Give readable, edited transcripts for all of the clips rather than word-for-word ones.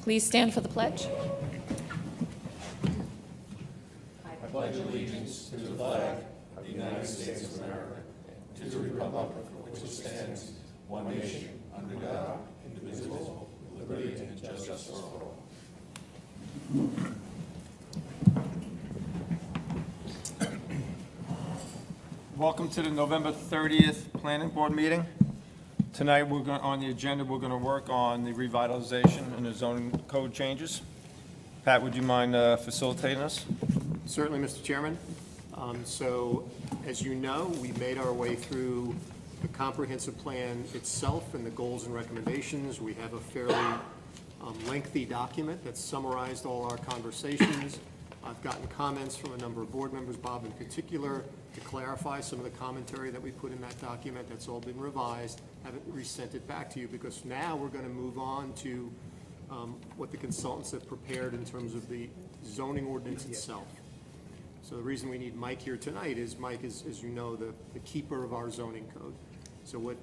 Please stand for the pledge. Welcome to the November 30th Planning Board meeting. Tonight, on the agenda, we're going to work on the revitalization and the zoning code changes. Pat, would you mind facilitating us? Certainly, Mr. Chairman. So, as you know, we made our way through the comprehensive plan itself and the goals and recommendations. We have a fairly lengthy document that summarized all our conversations. I've gotten comments from a number of board members, Bob in particular, to clarify some of the commentary that we put in that document. That's all been revised. Haven't resent it back to you because now we're going to move on to what the consultants have prepared in terms of the zoning ordinance itself. So the reason we need Mike here tonight is Mike is, as you know, the keeper of our zoning code. So what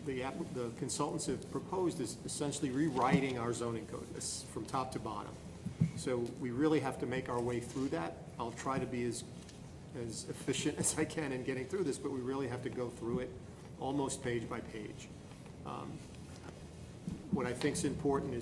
the consultants have proposed is essentially rewriting our zoning code from top to bottom. So we really have to make our way through that. I'll try to be as efficient as I can in getting through this, but we really have to go through it almost page by page. What I think is important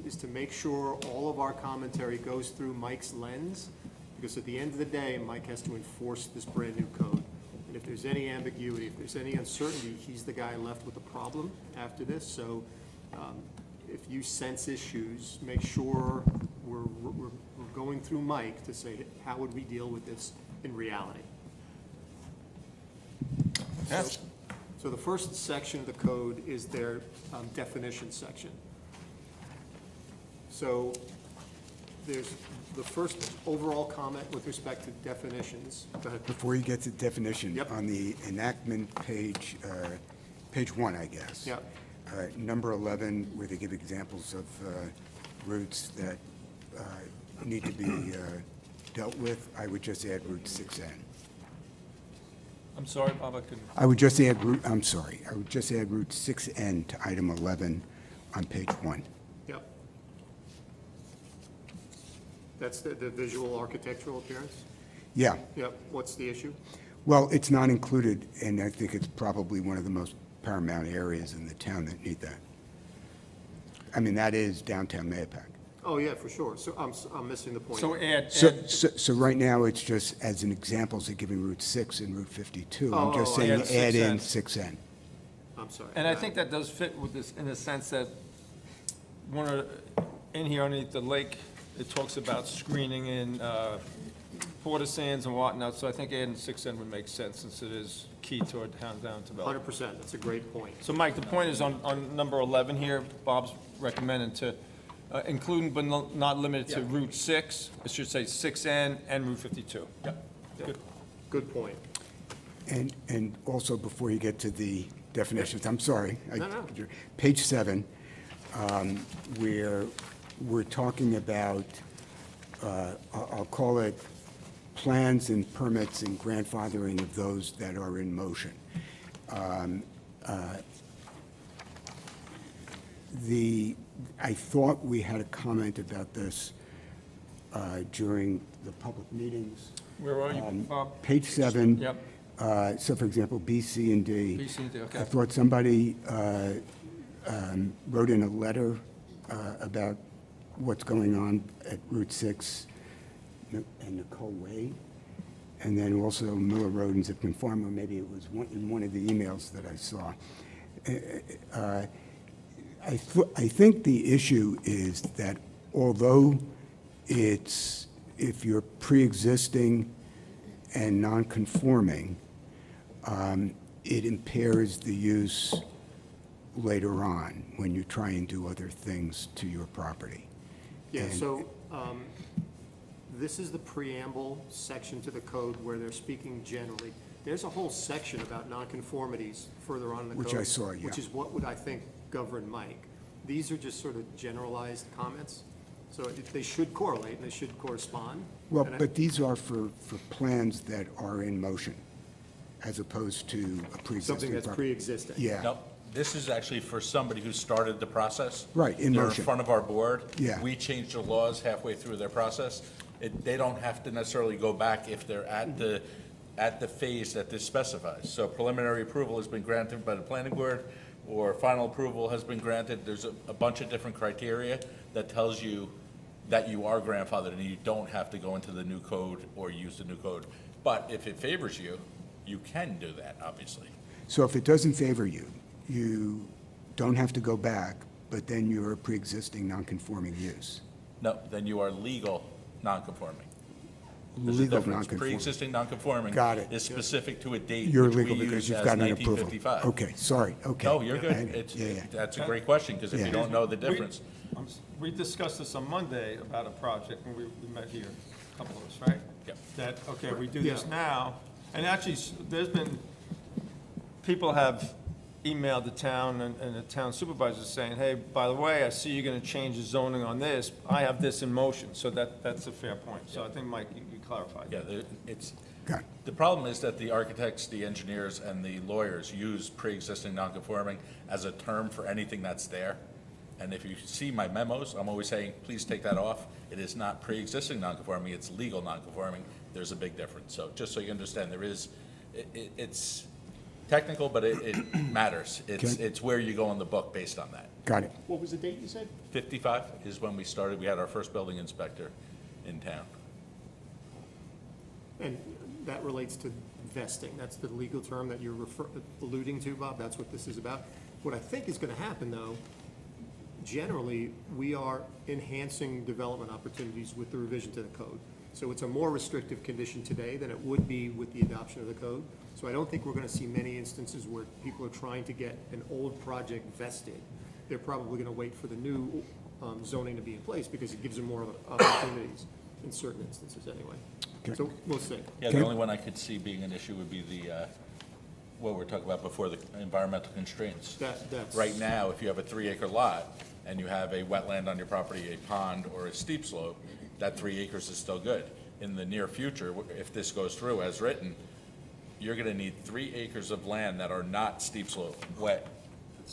is to make sure all of our commentary goes through Mike's lens, because at the end of the day, Mike has to enforce this brand-new code. And if there's any ambiguity, if there's any uncertainty, he's the guy left with a problem after this. So if you sense issues, make sure we're going through Mike to say, how would we deal with this in reality? Yes. So the first section of the code is their definition section. So there's the first overall comment with respect to definitions. Go ahead. Before you get to definition, Yep. on the enactment page, page 1, I guess. Yep. Number 11, where they give examples of routes that need to be dealt with, I would just add Route 6N. I'm sorry, Bob, I couldn't. I would just add Route 6N to item 11 on page 1. Yep. That's the visual architectural appearance? Yeah, Yep. What's the issue? well, it's not included, and I think it's probably one of the most paramount areas in the town that need that. I mean, that is downtown Mahopac. Oh, yeah, for sure. So I'm missing the point. So add, So right now, it's just as an examples of giving Route 6 and Route 52. I'm just Oh, saying add add in 6N. 6N. I'm sorry. and I think that does fit with this in the sense that in here underneath the lake, it talks about screening in porta sands and whatnot, so I think adding 6N would make sense since it is key to our down development. 100%. That's a great point. So Mike, the point is on number 11 here, Bob's recommending to including but not limited to Route 6, it should say 6N and Route 52. Yep. Good. Good point. And also, before you get to the definitions, I'm sorry. No. Page 7, where we're talking about, I'll call it plans and permits and grandfathering of those that are in motion. I thought we had a comment about this during the public meetings. Where are you, Bob? Page 7. Yep. So for example, B, C, and D. B, C, and D, okay. I thought somebody wrote in a letter about what's going on at Route 6 and Nicole Way, and then also Miller Road and Zipton Farm, or maybe it was in one of the emails that I saw. I think the issue is that although if you're pre-existing and non-conforming, it impairs the use later on when you try and do other things to your property. Yeah, And- so this is the preamble section to the code where they're speaking generally. There's a whole section about nonconformities further on in the code. Which I saw, yeah. Which is what would, I think, govern Mike. These are just sort of generalized comments, so they should correlate and they should correspond. Well, And I- but these are for plans that are in motion, as opposed to a pre-existing Something that's property. pre-existing. Yeah. Yep. This is actually for somebody who started the process. Right, in They're motion. in front of our board. Yeah. We changed the laws halfway through their process. They don't have to necessarily go back if they're at the phase that this specifies. So preliminary approval has been granted by the planning board, or final approval has been granted. There's a bunch of different criteria that tells you that you are grandfathered and you don't have to go into the new code or use the new code. But if it favors you, you can do that, obviously. So if it doesn't favor you, you don't have to go back, but then you're a pre-existing non-conforming use. No, then you are legal non-conforming. There's a Legal difference. non-conforming. Pre-existing non-conforming. Got it. Is specific to a date You're which we legal because use you've as got an approval. 1955. Okay, sorry, okay. No, you're good. I- It's, yeah, yeah. that's a great question, because if Yeah. you don't know the difference. We discussed this on Monday about a project when we met here, a couple of us, right? Yep. That, okay, we do this Yeah. now, and actually, there's been, people have emailed the town and the town supervisors saying, hey, by the way, I see you're gonna change the zoning on this, I have this in motion, so that's a fair point. So I think, Mike, you clarified. Yeah, it's, Got it. the problem is that the architects, the engineers, and the lawyers use pre-existing non-conforming as a term for anything that's there. And if you see my memos, I'm always saying, please take that off. It is not pre-existing non-conforming, it's legal non-conforming. There's a big difference. So just so you understand, there is, it's technical, but it matters. Okay. It's where you go in the book based on that. Got it. What was the date you said? 55 is when we started, we had our first building inspector in town. And that relates to vesting. That's the legal term that you're alluding to, Bob. That's what this is about. What I think is going to happen, though, generally, we are enhancing development opportunities with the revision to the code. So it's a more restrictive condition today than it would be with the adoption of the code. So I don't think we're going to see many instances where people are trying to get an old project vested. They're probably going to wait for the new zoning to be in place because it gives them more opportunities in certain instances anyway. Okay. So we'll see. Yeah, Okay. the only one I could see being an issue would be the, what we were talking about before, the environmental constraints. That's. Right now, if you have a 3-acre lot and you have a wetland on your property, a pond, or a steep slope, that 3 acres is still good. In the near future, if this goes through as written, you're gonna need 3 acres of land that are not steep slope, wet,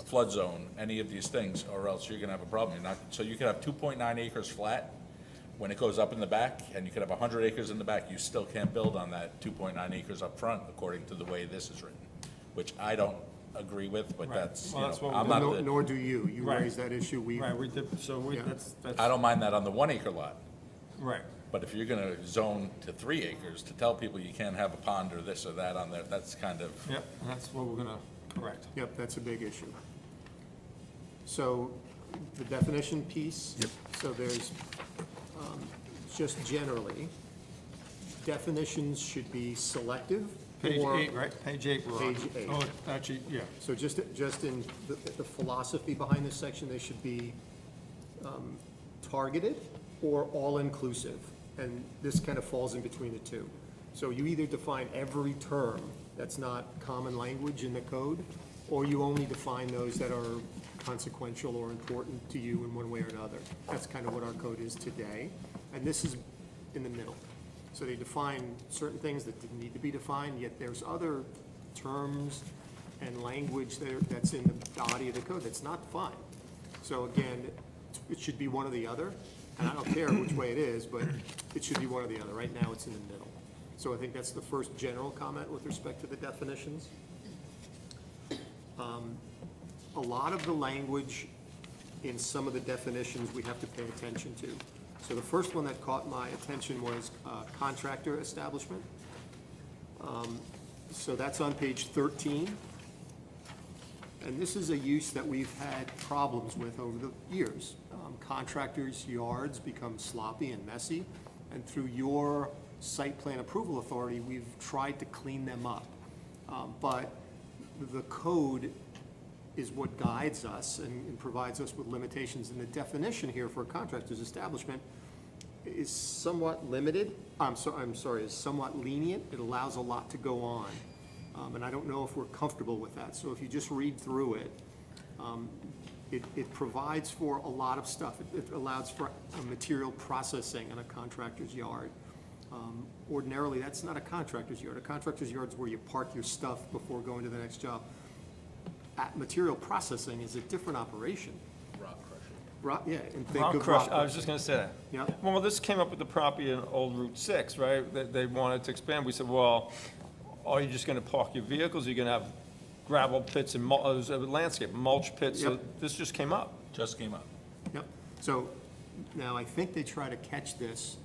flood zone, any of these things, or else you're gonna have a problem. You're not, so you could have 2.9 acres flat when it goes up in the back, and you could have 100 acres in the back, you still can't build on that 2.9 acres up front, according to the way this is written, which I don't agree with, but Right. that's, Well, that's what I'm we're not the, Nor do you. You Right. raised that issue. We, Right, we did, so Yeah. that's, I don't mind that on the 1-acre lot. right. But if you're gonna zone to 3 acres, to tell people you can't have a pond or this or that on there, that's kind of, Yep, and that's what we're gonna correct. yep, that's a big issue. So the definition piece. Yep. So there's, just generally, definitions should be selective. Page or- 8, right? Page 8, we're on. Page 8. Oh, actually, yeah. So just in the philosophy behind this section, they should be targeted or all-inclusive. And this kind of falls in between the two. So you either define every term that's not common language in the code, or you only define those that are consequential or important to you in one way or another. That's kind of what our code is today. And this is in the middle. So they define certain things that didn't need to be defined, yet there's other terms and language that's in the body of the code that's not defined. So again, it should be one or the other, and I don't care which way it is, but it should be one or the other. Right now, it's in the middle. So I think that's the first general comment with respect to the definitions. A lot of the language in some of the definitions we have to pay attention to. So the first one that caught my attention was contractor establishment. So that's on page 13. And this is a use that we've had problems with over the years. Contractors' yards become sloppy and messy, and through your site plan approval authority, we've tried to clean them up. But the code is what guides us and provides us with limitations. And the definition here for a contractor's establishment is somewhat limited. I'm sorry, is somewhat lenient. It allows a lot to go on. And I don't know if we're comfortable with that. So if you just read through it, it provides for a lot of stuff. It allows for material processing in a contractor's yard. Ordinarily, that's not a contractor's yard. A contractor's yard is where you park your stuff before going to the next job. material processing is a different operation. Rock crushing. Yeah, and think Rock of crush, rock I was just gonna say that. Yeah. Well, this came up with the property in Old Route 6, right? They wanted to expand. We said, well, are you just gonna park your vehicles? Are you gonna have gravel pits and landscape, mulch pits? So Yep. this just came up. Just came up. Yep. So now I think they try to catch this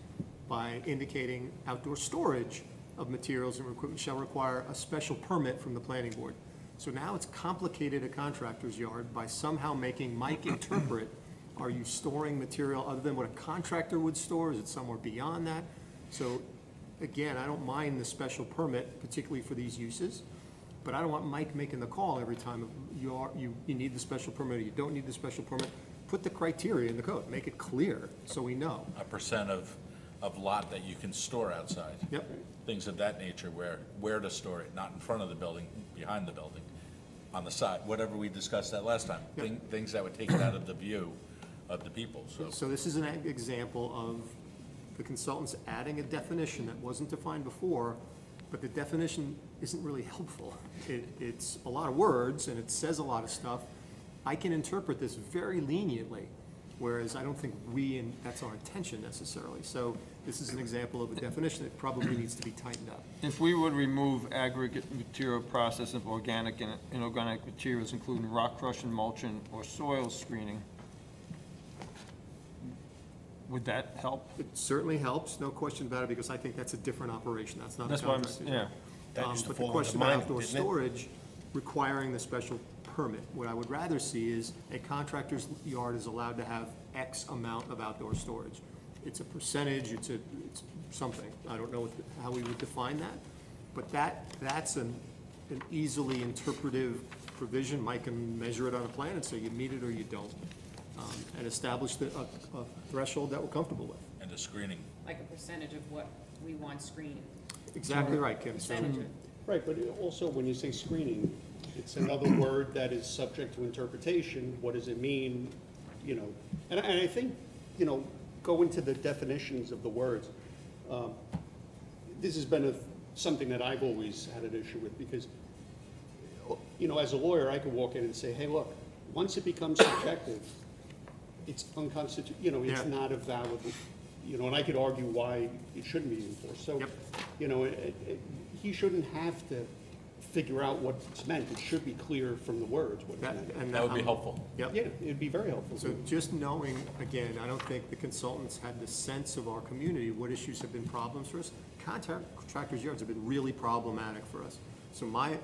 by indicating outdoor storage of materials and equipment shall require a special permit from the planning board. So now it's complicated a contractor's yard by somehow making Mike interpret, are you storing material other than what a contractor would store? Is it somewhere beyond that? So again, I don't mind the special permit, particularly for these uses, but I don't want Mike making the call every time you need the special permit or you don't need the special permit. Put the criteria in the code, make it clear, so we know. A percent of lot that you can store outside. Yep. Things of that nature, where to store it, not in front of the building, behind the building, on the side, whatever we discussed that last time. Yep. Things that would take it out of the view of the people, so. So this is an example of the consultants adding a definition that wasn't defined before, but the definition isn't really helpful. It's a lot of words, and it says a lot of stuff. I can interpret this very leniently, whereas I don't think that's our intention necessarily. So this is an example of a definition that probably needs to be tightened up. If we would remove aggregate material processing of organic and inorganic materials, including rock crushing, mulching, or soil screening, would that help? It certainly helps, no question about it, because I think that's a different operation, that's not a That's why I'm, contractor. yeah. That used to But the fall question under about mine, outdoor didn't it? storage requiring the special permit. What I would rather see is a contractor's yard is allowed to have X amount of outdoor storage. It's a percentage, it's something, I don't know how we would define that, but that's an easily interpretive provision. Mike can measure it on a plan and say you meet it or you don't, and establish a threshold that we're comfortable with. And the screening. Like a percentage of what we want screened, Exactly right, Kim. So- percentage of. Right, but also when you say screening, it's another word that is subject to interpretation. What does it mean, you know? And I think, you know, go into the definitions of the words. This has been something that I've always had an issue with because, you know, as a lawyer, I could walk in and say, hey, look, once it becomes subjective, it's unconstitutional, you know, it's Yeah. not a valid, you know, and I could argue why it shouldn't be enforced. So, Yep. you know, he shouldn't have to figure out what's meant. It should be clear from the words what it's meant. That would be helpful. Yep. Yeah, it'd be very helpful. So just knowing, again, I don't think the consultants had the sense of our community, what issues have been problems for us. Contractors' yards have been really problematic for us. So my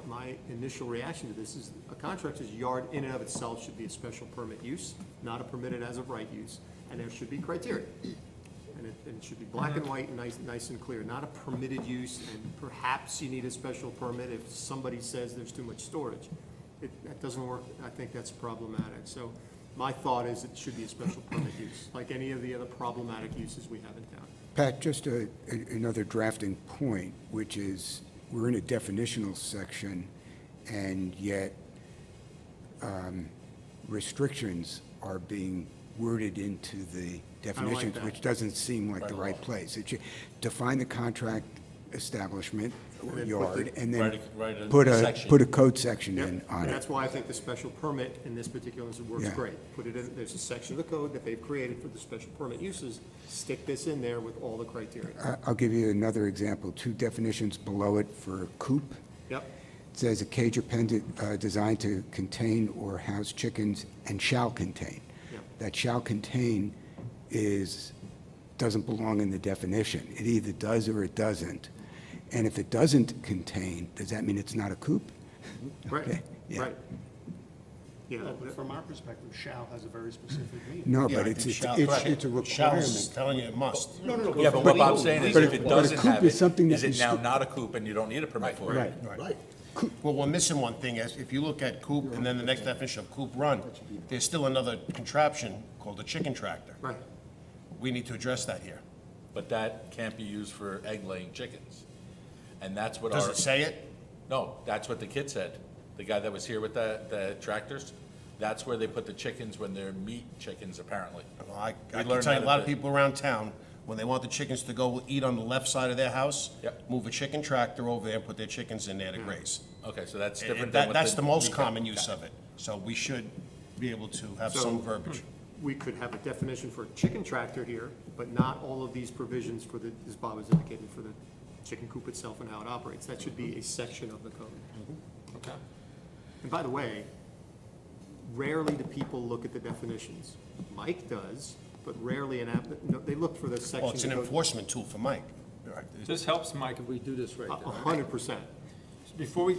initial reaction to this is a contractor's yard in and of itself should be a special permit use, not a permitted as of right use, and there should be criteria. And it should be black and white and nice and clear, not a permitted use, and perhaps you need a special permit if somebody says there's too much storage. That doesn't work, I think that's problematic. So my thought is it should be a special permit use, like any of the other problematic uses we have in town. Pat, just another drafting point, which is, we're in a definitional section, and yet restrictions are being worded into the definitions, that. which doesn't seem like the Right. right place. It should define the contract establishment or And then put yard, the- and then Write a put a section. code section Yep, in on and it. that's why I think the special permit in this particular instance works Yeah. great. Put it in, there's a section of the code that they've created for the special permit uses, stick this in there with all the criteria. I'll give you another example, two definitions below it for coop. Yep, It says a cage or pen designed to contain or house chickens and shall contain. Yep. That shall contain doesn't belong in the definition. It either does or it doesn't. And if it doesn't contain, does that mean it's not a coop? right, Okay, yeah. right. Yeah, No, but from our perspective, shall has a very specific meaning. No, Yeah, but I it's think a shall- requirement. Shall's telling you it must. No, Yeah, but what Bob's saying is But if a- it but a doesn't coop have is it, something that is it you now st- not a coop and you don't need a permit for it? Right. Right. Well, we're missing one thing, is if you look at coop and then the next definition of coop run, there's still another contraption called a chicken tractor. right. We need to address that here. But that can't be used for egg-laying chickens. And that's what Does our, it say it? no, that's what the kid said. The guy that was here with the tractors, that's where they put the chickens when they're meat chickens, apparently. Well, I We can learned tell you, that a lot at of the- people around town, When they want the chickens to go eat on the left side of their house, Yep. move a chicken tractor over there and put their chickens in there to graze. Okay, so that's And different than what that's the most retail- common use of it. So we should be able to have So- some verbiage. We could have a definition for a chicken tractor here, but not all of these provisions for the, as Bob was indicating, for the chicken coop itself and how it operates. That should be a section of the code. Okay. And by the way, rarely do people look at the definitions. Mike does, but rarely they look for the section. Well, it's an of the code. enforcement tool for Mike. This helps, Mike, if we do this right. A 100%. Before we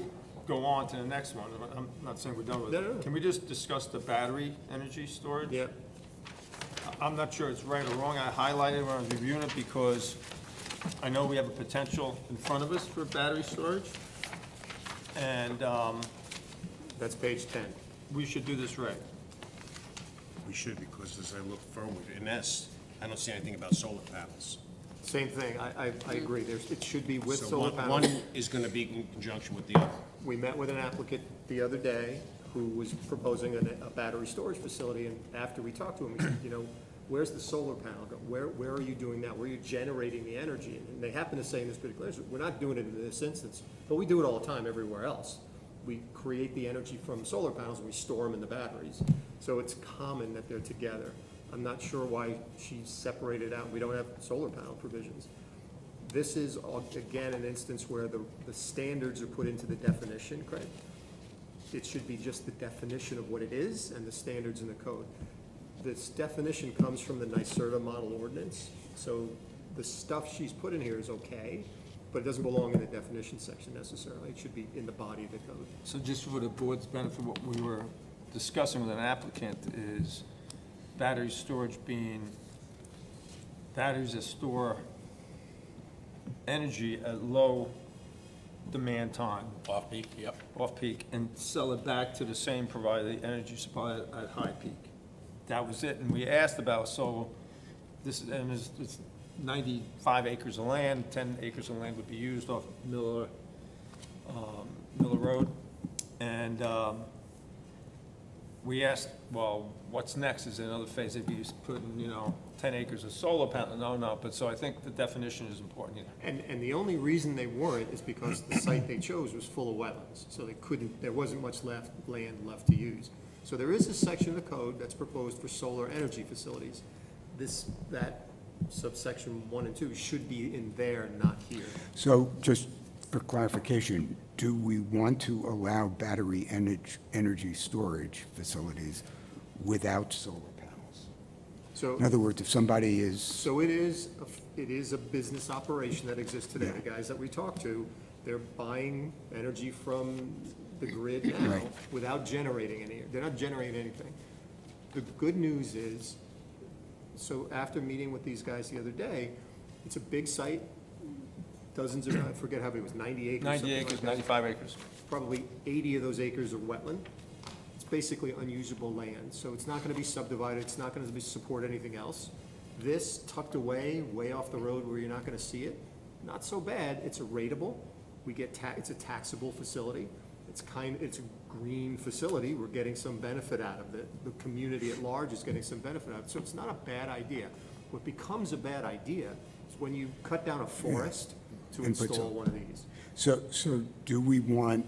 go on to the next one, I'm not saying we're done with No, no, it. no. Can we just discuss the battery energy storage? Yeah. I'm not sure it's right or wrong. I highlighted when I was reviewing it because I know we have a potential in front of us for battery storage. And That's page 10. we should do this right. We should, because as I look forward, in S, I don't see anything about solar panels. Same thing, I agree. It should be with So solar one panels. is gonna be in conjunction with the other. We met with an applicant the other day who was proposing a battery storage facility, and after we talked to him, we said, where's the solar panel? Where are you doing that? Where are you generating the energy? And they happen to say in this particular instance, we're not doing it in this instance, but we do it all the time everywhere else. We create the energy from solar panels and we store them in the batteries. So it's common that they're together. I'm not sure why she separated out. We don't have solar panel provisions. This is, again, an instance where the standards are put into the definition, Craig. It should be just the definition of what it is and the standards in the code. This definition comes from the NYSERDA model ordinance, so the stuff she's put in here is okay, but it doesn't belong in the definition section necessarily. It should be in the body of the code. So just for the board's benefit, what we were discussing with an applicant is battery storage being batteries that store energy at low demand time, Off-peak, yep. off-peak, and sell it back to the same provider, the energy supply at high peak. That was it, and we asked about, so this, and it's 95 acres of land, 10 acres of land would be used off Miller Road. And we asked, well, what's next? Is there another phase if you putting, 10 acres of solar panel? No, but so I think the definition is important here. And the only reason they weren't is because the site they chose was full of wetlands, so there wasn't much land left to use. So there is a section of the code that's proposed for solar energy facilities. That subsection 1 and 2 should be in there, not here. So just for clarification, do we want to allow battery energy storage facilities without solar panels? So, In other words, if somebody is, so it is a business operation that exists today. The guys that we talk to, they're buying energy from the grid now Right. without generating any, they're not generating anything. The good news is, so after meeting with these guys the other day, it's a big site, dozens of, I forget how many, it was 90 acres. 90 something like acres, that. 95 acres. Probably 80 of those acres are wetland. It's basically unusable land, so it's not gonna be subdivided, it's not gonna support anything else. This tucked away, way off the road where you're not gonna see it, not so bad, it's a rateable. It's a taxable facility. It's a green facility, we're getting some benefit out of it. The community at large is getting some benefit out of it, so it's not a bad idea. What becomes a bad idea is when you cut down a forest to And put install some- one of these. so do we want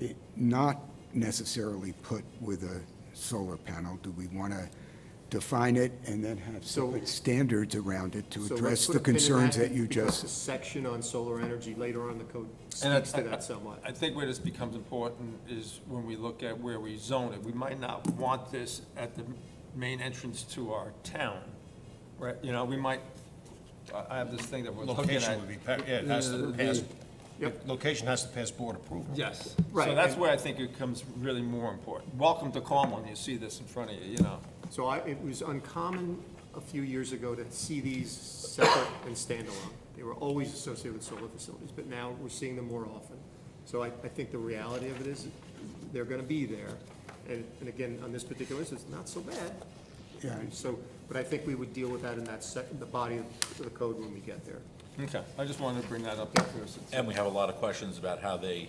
it not necessarily put with a solar panel? Do we want to define it and then have So- separate standards around it to So let's address put the a pin in concerns that you because just? the section on solar energy later on in the code And I- speaks to that somewhat. I think where this becomes important is when we look at where we zone it. We might not want this at the main entrance to our town, right? We might, I have this thing that we're looking Location at. would be, it has to pass, Yep. location has to pass board approval. Yes. Right, So that's and- where I think it becomes really more important. Welcome to Carmel, and you see this in front of you. So it was uncommon a few years ago to see these separate and standalone. They were always associated with solar facilities, but now we're seeing them more often. So I think the reality of it is, they're gonna be there. And again, on this particular instance, not so bad. Yeah. So, but I think we would deal with that in the body of the code when we get there. Okay, I just wanted to bring that up first. And we have a lot of questions about how they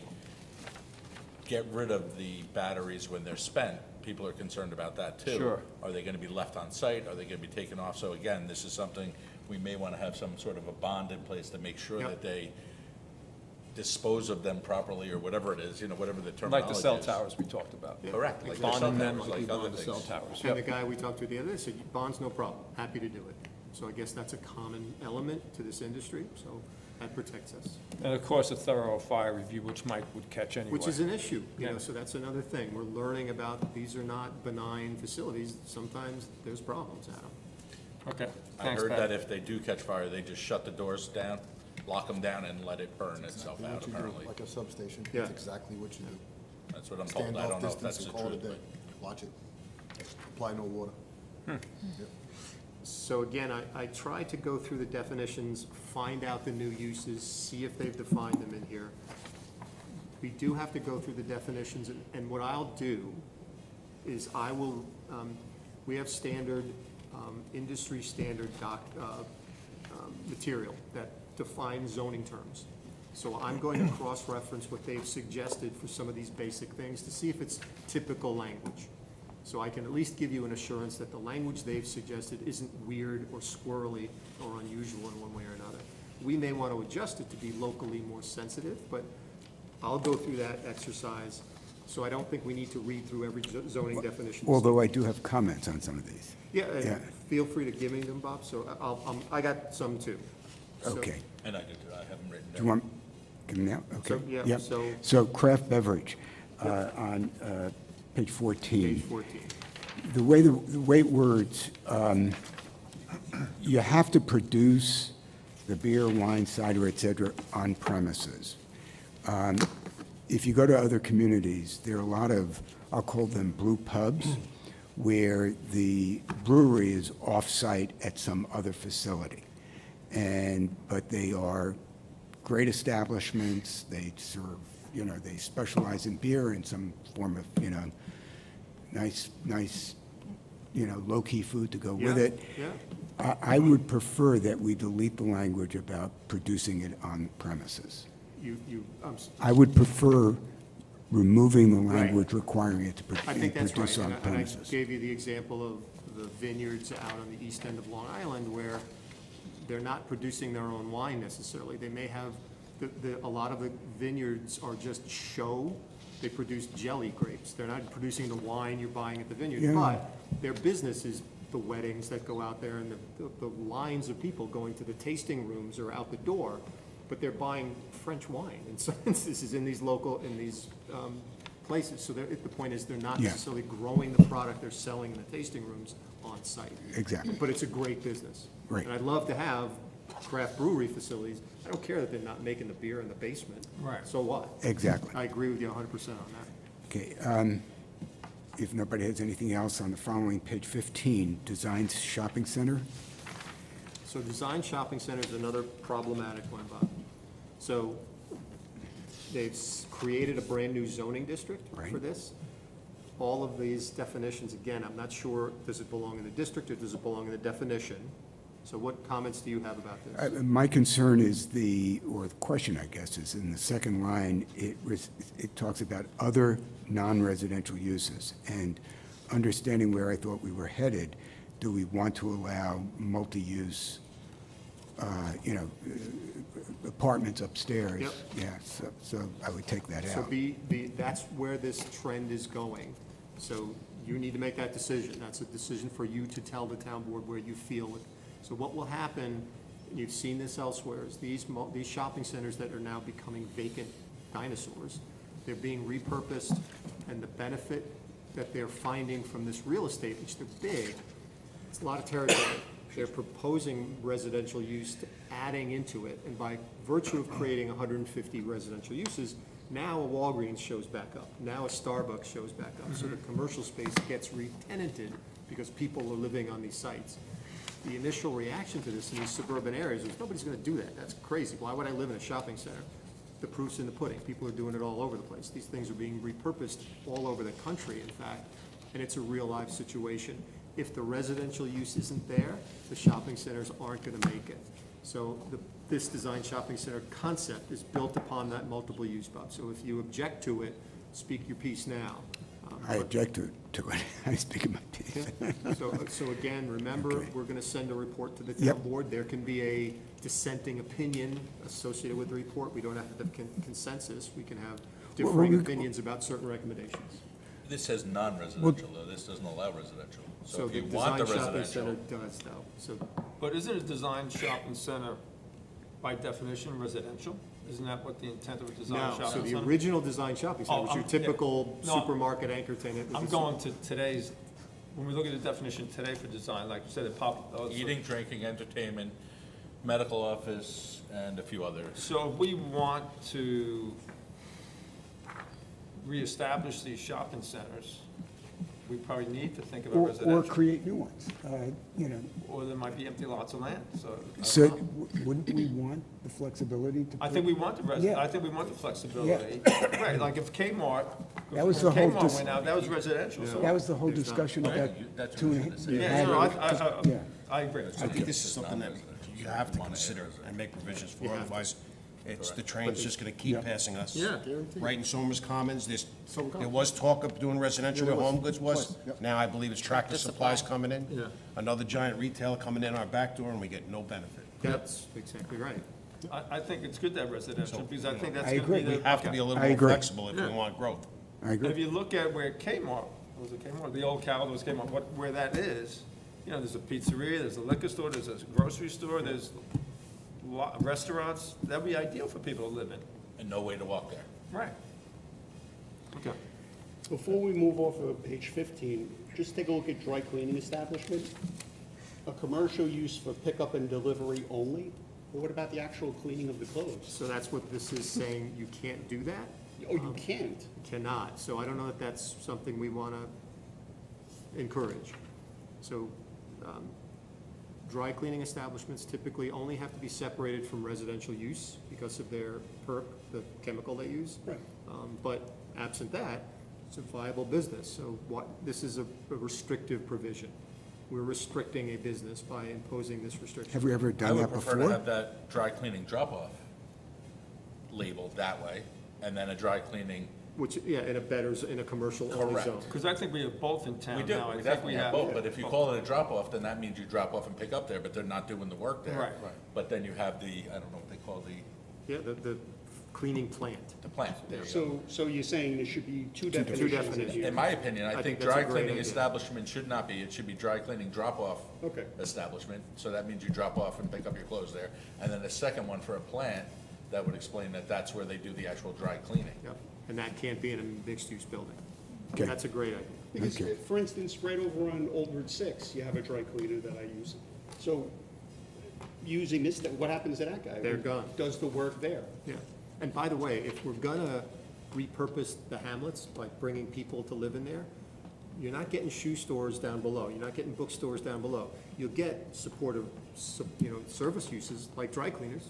get rid of the batteries when they're spent. People are concerned about that too. Sure. Are they gonna be left on site? Are they gonna be taken off? So again, this is something we may want to have some sort of a bond in place to make sure Yep. that they dispose of them properly, or whatever it is, whatever the terminology Like is. the cell towers we talked about. Correct, like the Bonding cell them towers, like you like other bond the cell things. towers. And the Yep. guy we talked to the other day said, bond's no problem, happy to do it. So I guess that's a common element to this industry, so that protects us. And of course, a thorough fire review, which Mike would catch anyway. Which is an issue, Yeah. so that's another thing. We're learning about, these are not benign facilities. Sometimes there's problems at them. Okay, I thanks, heard that Pat. if they do catch fire, they just shut the doors down, lock them down, and let it burn itself out, What you do, apparently. like a substation, Yeah. that's exactly what you do. That's what I'm told. Stand I off don't know if distance that's the and call it a truth, day. but. Watch it. Apply no water. Yep. So again, I tried to go through the definitions, find out the new uses, see if they've defined them in here. We do have to go through the definitions, and what I'll do is I will, we have standard, industry standard material that defines zoning terms. So I'm going to cross-reference what they've suggested for some of these basic things to see if it's typical language. So I can at least give you an assurance that the language they've suggested isn't weird or squirrely or unusual in one way or another. We may want to adjust it to be locally more sensitive, but I'll go through that exercise. So I don't think we need to read through every zoning definition. Although I do have comments on some of these. Yeah, Yeah. and feel free to give me them, Bob, so I got some too. So- Okay. And I do too, I have them written Do down. you want, give them now? Okay. So, yeah, Yep. so- So craft beverage, on page 14. Page 14. The way it words, you have to produce the beer, wine, cider, et cetera, on premises. If you go to other communities, there are a lot of, I'll call them brew pubs, where the brewery is off-site at some other facility. But they are great establishments, they serve, they specialize in beer in some form of, nice, low-key food to go with Yeah, it. yeah. I would prefer that we delete the language about producing it on premises. I I would prefer removing the Right. language requiring it to think that's produce right, on and I premises. gave you the example of the vineyards out on the east end of Long Island where they're not producing their own wine necessarily. They may have, a lot of the vineyards are just show, they produce jelly grapes. They're not producing the wine you're buying at the vineyard, Yeah. but their business is the weddings that go out there and the lines of people going to the tasting rooms or out the door, but they're buying French wine in some instances in these places. So the point is, they're not Yeah. necessarily growing the product they're selling in the tasting rooms on site. Exactly. But it's a great business. Right. And I'd love to have craft brewery facilities. I don't care that they're not making the beer in the basement. Right. So what? Exactly. I agree with you 100% on that. Okay, if nobody has anything else on the following, page 15, design shopping center. So design shopping center is another problematic one, Bob. So they've created a brand-new zoning district for Right. this. All of these definitions, again, I'm not sure, does it belong in the district or does it belong in the definition? So what comments do you have about this? My concern is the question, I guess, is in the second line, it talks about other non-residential uses. And understanding where I thought we were headed, do we want to allow multi-use, apartments upstairs? Yep. Yeah, so I would take that So out. that's where this trend is going. So you need to make that decision. That's a decision for you to tell the town board where you feel it. So what will happen, and you've seen this elsewhere, is these shopping centers that are now becoming vacant dinosaurs, they're being repurposed, and the benefit that they're finding from this real estate, which they're big, it's a lot of territory. They're proposing residential use, adding into it, and by virtue of creating 150 residential uses, now a Walgreens shows back up, now a Starbucks shows back up, so the commercial space gets re-tenanted because people are living on these sites. The initial reaction to this in these suburban areas was, nobody's gonna do that, that's crazy, why would I live in a shopping center? The proof's in the pudding, people are doing it all over the place. These things are being repurposed all over the country, in fact, and it's a real life situation. If the residential use isn't there, the shopping centers aren't gonna make it. So this design shopping center concept is built upon that multiple use, Bob. So if you object to it, speak your piece now. I object to it. I speak of my piece. So again, remember, Okay. we're gonna send a report to the Yep. town board. There can be a dissenting opinion associated with the report. We don't have to have consensus. We can have Well, differing we- opinions about certain recommendations. This says non-residential, though, this doesn't allow residential. So So if the you want design the shopping center residential, does though, so. But isn't a design shopping center by definition residential? Isn't that what the intent of a design No, shopping so center? the original design shopping center Oh, was your yeah. typical No, supermarket anchor tenant. I'm going to today's, when we look at the definition today for design, like you said, it popped. eating, drinking, entertainment, medical office, and a few others. So if we want to reestablish these shopping centers, we probably need to think about Or residential. create new ones, you know. Or there might be empty lots of land, so. I don't So know. wouldn't we want the flexibility to? I think we want the Yeah. I think we want the flexibility. Right, like if Kmart, That was when the whole Kmart dis- went out, that was residential, so. That was the whole There's not. discussion Right, about that's what two you and a said. half. Yeah, no, Yeah. I agree. I think this is something that you have to consider and make provisions for, otherwise, it's, the train's just gonna keep passing us. Yeah. Right in Somers Commons, there Commons. was talk of doing residential where Yeah, there Home was. Goods was. Twice, yep. Now I believe it's Tractor Supply's coming in. Yeah. Another giant retailer coming in our back door, and we get no benefit. That's exactly right. I think it's good to have residential, because I think that's I gonna be agree. the. We have to be a little I more agree. flexible if we want growth. I And if agree. you look at where Kmart, was it Kmart, the old Calado's Kmart, where that is, you know, there's a pizzeria, there's a liquor store, there's a grocery store, there's restaurants, that'd be ideal for people to live in. And no way to walk there. Right. Okay. Before we move off of page 15, just take a look at dry cleaning establishment. A commercial use for pickup and delivery only? But what about the actual cleaning of the clothes? So that's what this is saying, you can't do that? Oh, you can't? Cannot. So I don't know if that's something we want to encourage. So dry cleaning establishments typically only have to be separated from residential use because of their perk, the chemical they use. Right. But absent that, it's a viable business. So this is a restrictive provision. We're restricting a business by imposing this restriction. Have we ever I done would that prefer to before? have that dry cleaning drop-off labeled that way, and then a dry cleaning, Which, yeah, in a commercial only Correct. zone. Because I think we have both in we town do, now. I we think definitely have both, but if you call it a drop-off, then that means you drop off and pick up there, but they're not doing the work there. Right. But then you have the, I don't know what they call Yeah, the cleaning plant. the plant. There you go. So you're saying there should be two definitions in definitions. here? In my opinion, I I think think that's a dry great cleaning idea. establishment should not be, it should be dry cleaning drop-off Okay. establishment, so that means you drop off and pick up your clothes there. And then the second one for a plant, that would explain that that's where they do the actual dry cleaning. Yep, and that can't be in a mixed-use building. Okay. That's a great idea. Because, Okay. for instance, right over on Old Route 6, you have a dry cleaner that I use. So, using this, what happens to that guy? They're gone. Does the work there? Yeah, and by the way, if we're gonna repurpose the hamlets, like bringing people to live in there, you're not getting shoe stores down below, you're not getting bookstores down below. You'll get supportive, service uses like dry cleaners.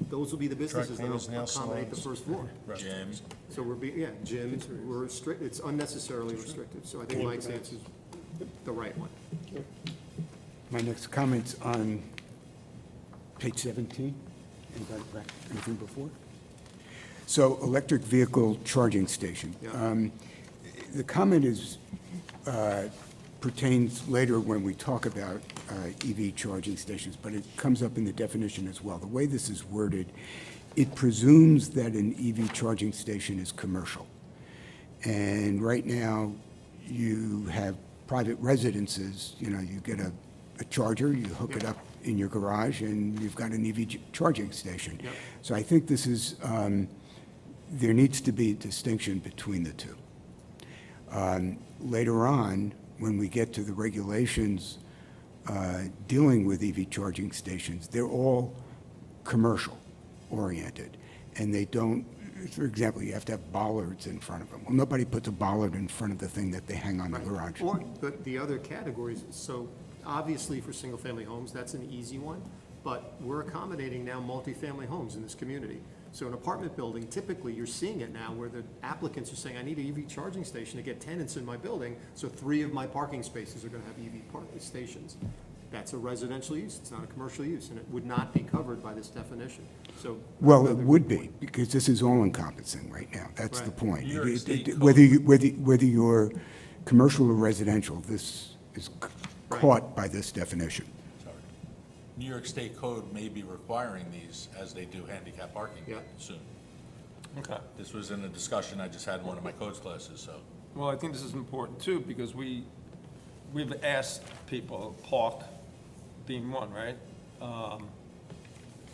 Those will be the businesses cleaners, that'll nail accommodate the salons. first floor. Gyms, So gyms, we're restrict, it's unnecessarily restrictive, so I think Mike's answer is the right one. My next comment's on page 17. Anybody got anything before? So electric vehicle charging station. Yeah. The comment pertains later when we talk about EV charging stations, but it comes up in the definition as well. The way this is worded, it presumes that an EV charging station is commercial. And right now, you have private residences, you get a charger, you hook it up in your garage, and you've got an EV charging station. Yep. So I think this is, there needs to be a distinction between the two. Later on, when we get to the regulations dealing with EV charging stations, they're all commercial-oriented, and they don't, for example, you have to have bollards in front of them. Well, nobody puts a bollard in front of the thing that they hang on the garage. Or, but the other categories, so obviously for single-family homes, that's an easy one, but we're accommodating now multifamily homes in this community. So an apartment building, typically, you're seeing it now where the applicants are saying, I need an EV charging station to get tenants in my building, so 3 of my parking spaces are gonna have EV parking stations. that's a residential use, it's not a commercial use, and it would not be covered by this definition, so. Well, it would be, because this is all encompassing right now. That's the Right. point. New York State code- Whether you're commercial or residential, this is caught by this definition. Sorry. New York State code may be requiring these as they do handicap parking Yeah. soon. Okay. This was in a discussion I just had in one of my codes classes, so. Well, I think this is important too, because we've asked people, Park being one, right?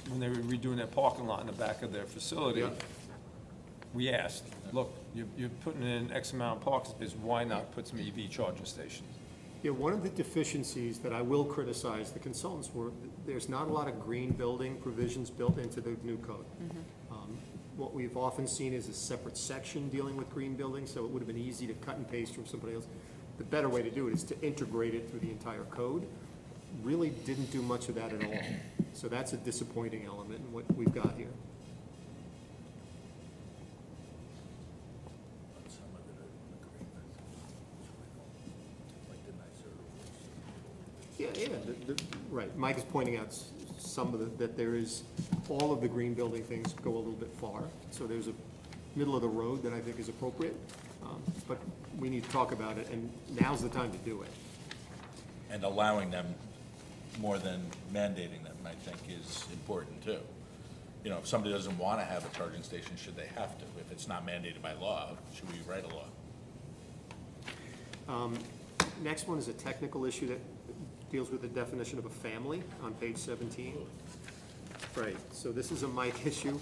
When they were redoing their parking lot in the back of their facility, Yeah. we asked, look, you're putting in X amount of parking space, why not put some EV charging stations? Yeah, one of the deficiencies that I will criticize the consultants were, there's not a lot of green building provisions built into the new code. What we've often seen is a separate section dealing with green buildings, so it would have been easy to cut and paste from somebody else. The better way to do it is to integrate it through the entire code. Really didn't do much of that at all. So that's a disappointing element in what we've got here. Yeah, right. Mike is pointing out some of the, that there is, all of the green building things go a little bit far. So there's a middle of the road that I think is appropriate. But we need to talk about it, and now's the time to do it. And allowing them more than mandating them, I think, is important too. You know, if somebody doesn't want to have a charging station, should they have to? If it's not mandated by law, should we write a law? Next one is a technical issue that deals with the definition of a family on page 17. Right, so this is a Mike issue,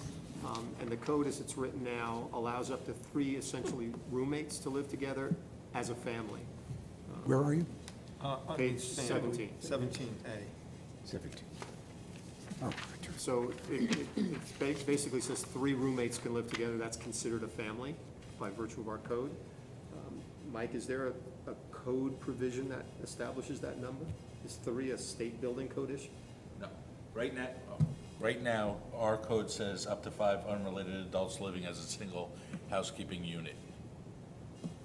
and the code as it's written now allows up to 3 essentially roommates to live together as a family. Where are you? Page 17. 17A. 17. Oh, So it basically says 3 roommates can live together, that's considered a family by virtue of our code. Mike, is there a code provision that establishes that number? Is 3 a state building code issue? No. Right now, our code says up to 5 unrelated adults living as a single housekeeping unit.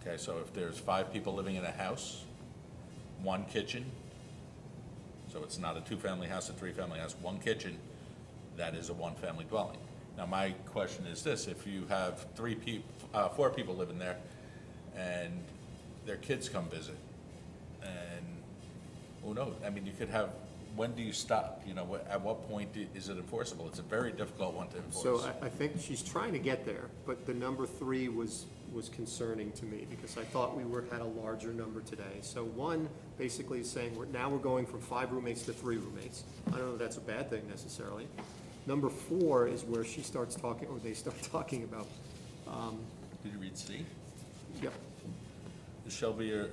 Okay, so if there's 5 people living in a house, 1 kitchen, so it's not a 2-family house, a 3-family house, 1 kitchen, that is a 1-family dwelling. Now, my question is this: if you have 4 people living there, and their kids come visit, and who knows? I mean, you could have. When do you stop? You know, at what point is it enforceable? It's a very difficult one to enforce. So I think she's trying to get there, but the number 3 was concerning to me, because I thought we had a larger number today. So 1 basically is saying we're going from 5 roommates to 3 roommates. I don't know if that's a bad thing necessarily. Number 4 is where she starts talking, or they start talking about, Did you read C? yep, There shall be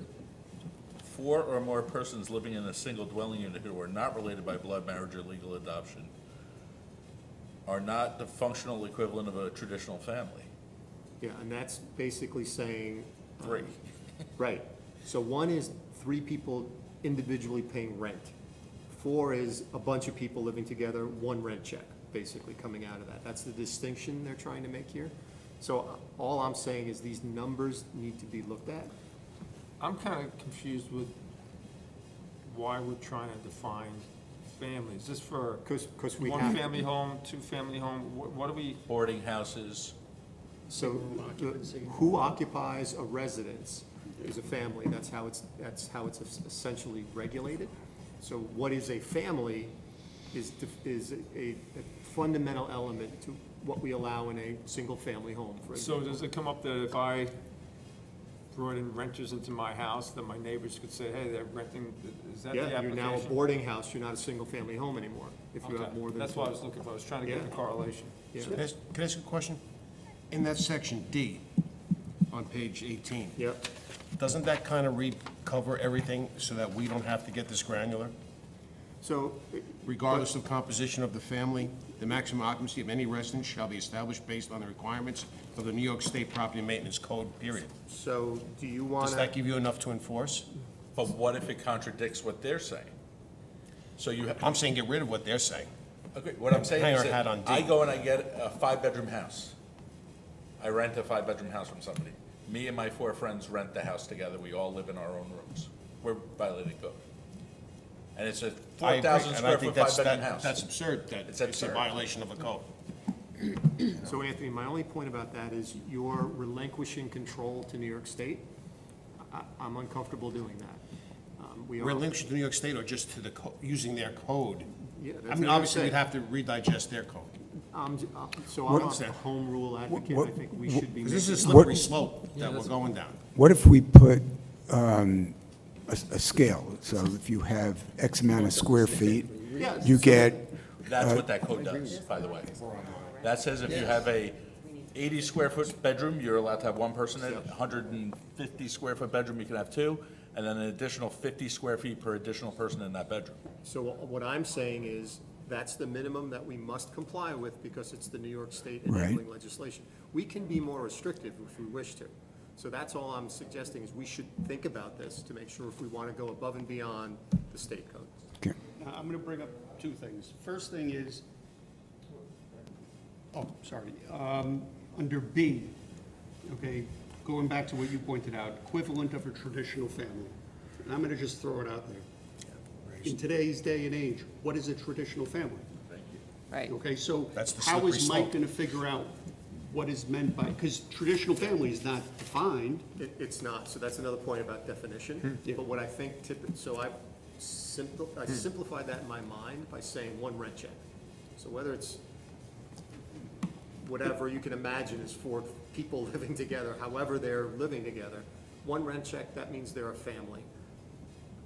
4 or more persons living in a single dwelling unit who are not related by blood, marriage, or legal adoption are not the functional equivalent of a traditional family. yeah, and that's basically saying. 3. Right. So 1 is 3 people individually paying rent. 4 is a bunch of people living together, 1 rent check, basically coming out of that. That's the distinction they're trying to make here. So all I'm saying is these numbers need to be looked at. I'm kind of confused with why we're trying to define families. Is this for Because we have. 1-family home, 2-family home? What do we? Boarding houses, So who occupies a residence is a family. That's how it's essentially regulated. So what is a family is a fundamental element to what we allow in a single-family home, for So example. does it come up that if I brought in renters into my house, that my neighbors could say, hey, they're renting, is that the Yeah, application? you're now a boarding house, you're not a single-family home anymore, if you have Okay, more than. that's what I was looking for, I was trying to get the Yeah. correlation. Yeah. Can I ask a question? In that section D, on page 18, Yep. doesn't that kind of cover everything so that we don't have to get this granular? So, Regardless of composition of the family, the maximum occupancy of any residence shall be established based on the requirements of the New York State Property Maintenance Code, period. so do you want Does to? that give you enough to enforce? but what if it contradicts what they're saying? So you have, I'm saying get rid of what they're saying. okay, what I'm saying Hang is our hat that on D. I go and I get a 5-bedroom house. I rent a 5-bedroom house from somebody. Me and my 4 friends rent the house together. We all live in our own rooms. We're violating code. and it's a I agree, 4,000 and I square think foot, that's, five-bedroom that- house. that's absurd, that It's it's a absurd. violation of the code. So Anthony, my only point about that is you're relinquishing control to New York State. I'm uncomfortable doing that. We are. Relinquished to New York State or just to the, using their code? Yeah, I that's mean, what I'm obviously, we'd saying. have to redigest their code. So I'm not a home rule advocate. I think we should be Because this is a making. slippery slope that we're going down. What if we put a scale? So if you have X amount of square feet, Yeah, you so- get, That's what that code does, by the way. That says if you have a 80 square foot bedroom, you're allowed to have one person in it. 150 square foot bedroom, you can have two, and then an additional 50 square feet per additional person in that bedroom. So what I'm saying is, that's the minimum that we must comply with because it's the New York State enabling Right. legislation. We can be more restrictive if we wish to. So that's all I'm suggesting, is we should think about this to make sure if we want to go above and beyond the state code. okay. Now, I'm gonna bring up two things. First thing is, under B, okay, going back to what you pointed out, equivalent of a traditional family. And I'm gonna just throw it out there. In today's day and age, what is a traditional family? Right. Okay, so That's the how slippery is Mike slope. gonna figure out what is meant by, because traditional family is not defined. It's not, so that's another point about definition. Yeah. But what I think so I simplified that in my mind by saying one rent check. So whether it's whatever you can imagine is for people living together, however they're living together, one rent check, that means they're a family.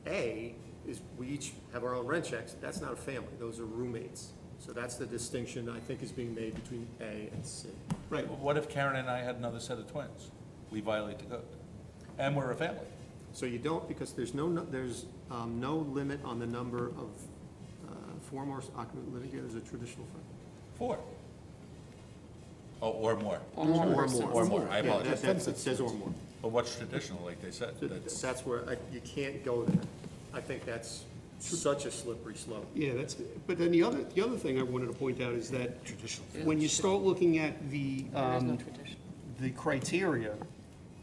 A is we each have our own rent checks, that's not a family, those are roommates. So that's the distinction I think is being made between A and C. Right. What if Karen and I had another set of twins? We violate the code. And we're a family. So you don't, because there's no limit on the number of four more occupants living together as a traditional family. 4. Oh, or more. Or more. Or more, I Yeah, apologize. it says or more. But what's traditional, like they said? That's where, you can't go there. I think that's such a slippery slope. Yeah, but then the other thing I wanted to point out is that when you start looking at the criteria,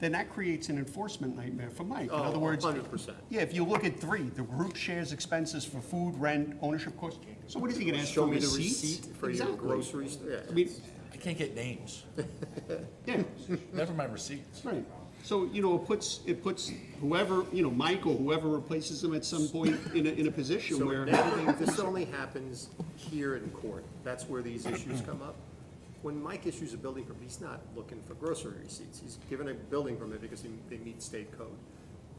then that creates an enforcement nightmare for Mike. In other words, 100%. yeah, if you look at 3, the group shares expenses for food, rent, ownership costs. So what is he gonna ask for, Show me the receipts? receipt for your Exactly. groceries. Yeah. I mean, I can't get names, yeah, never mind receipts. right. So, it puts whoever, Mike or whoever replaces him at some point in a position So where. this only happens here in court. That's where these issues come up. When Mike issues a building permit, he's not looking for grocery receipts. He's given a building permit because they meet state code.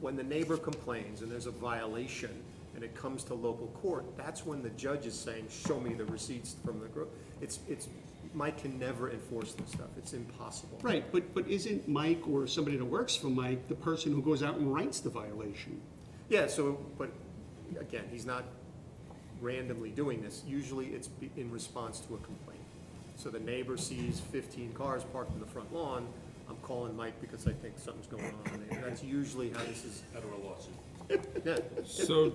When the neighbor complains and there's a violation and it comes to local court, that's when the judge is saying, show me the receipts from the Mike can never enforce this stuff. It's impossible. Right, but isn't Mike or somebody that works for Mike the person who goes out and writes the violation? Yeah, but again, he's not randomly doing this. Usually it's in response to a complaint. So the neighbor sees 15 cars parked in the front lawn, I'm calling Mike because I think something's going on there. That's usually how this is. Federal lawsuit. Yeah. So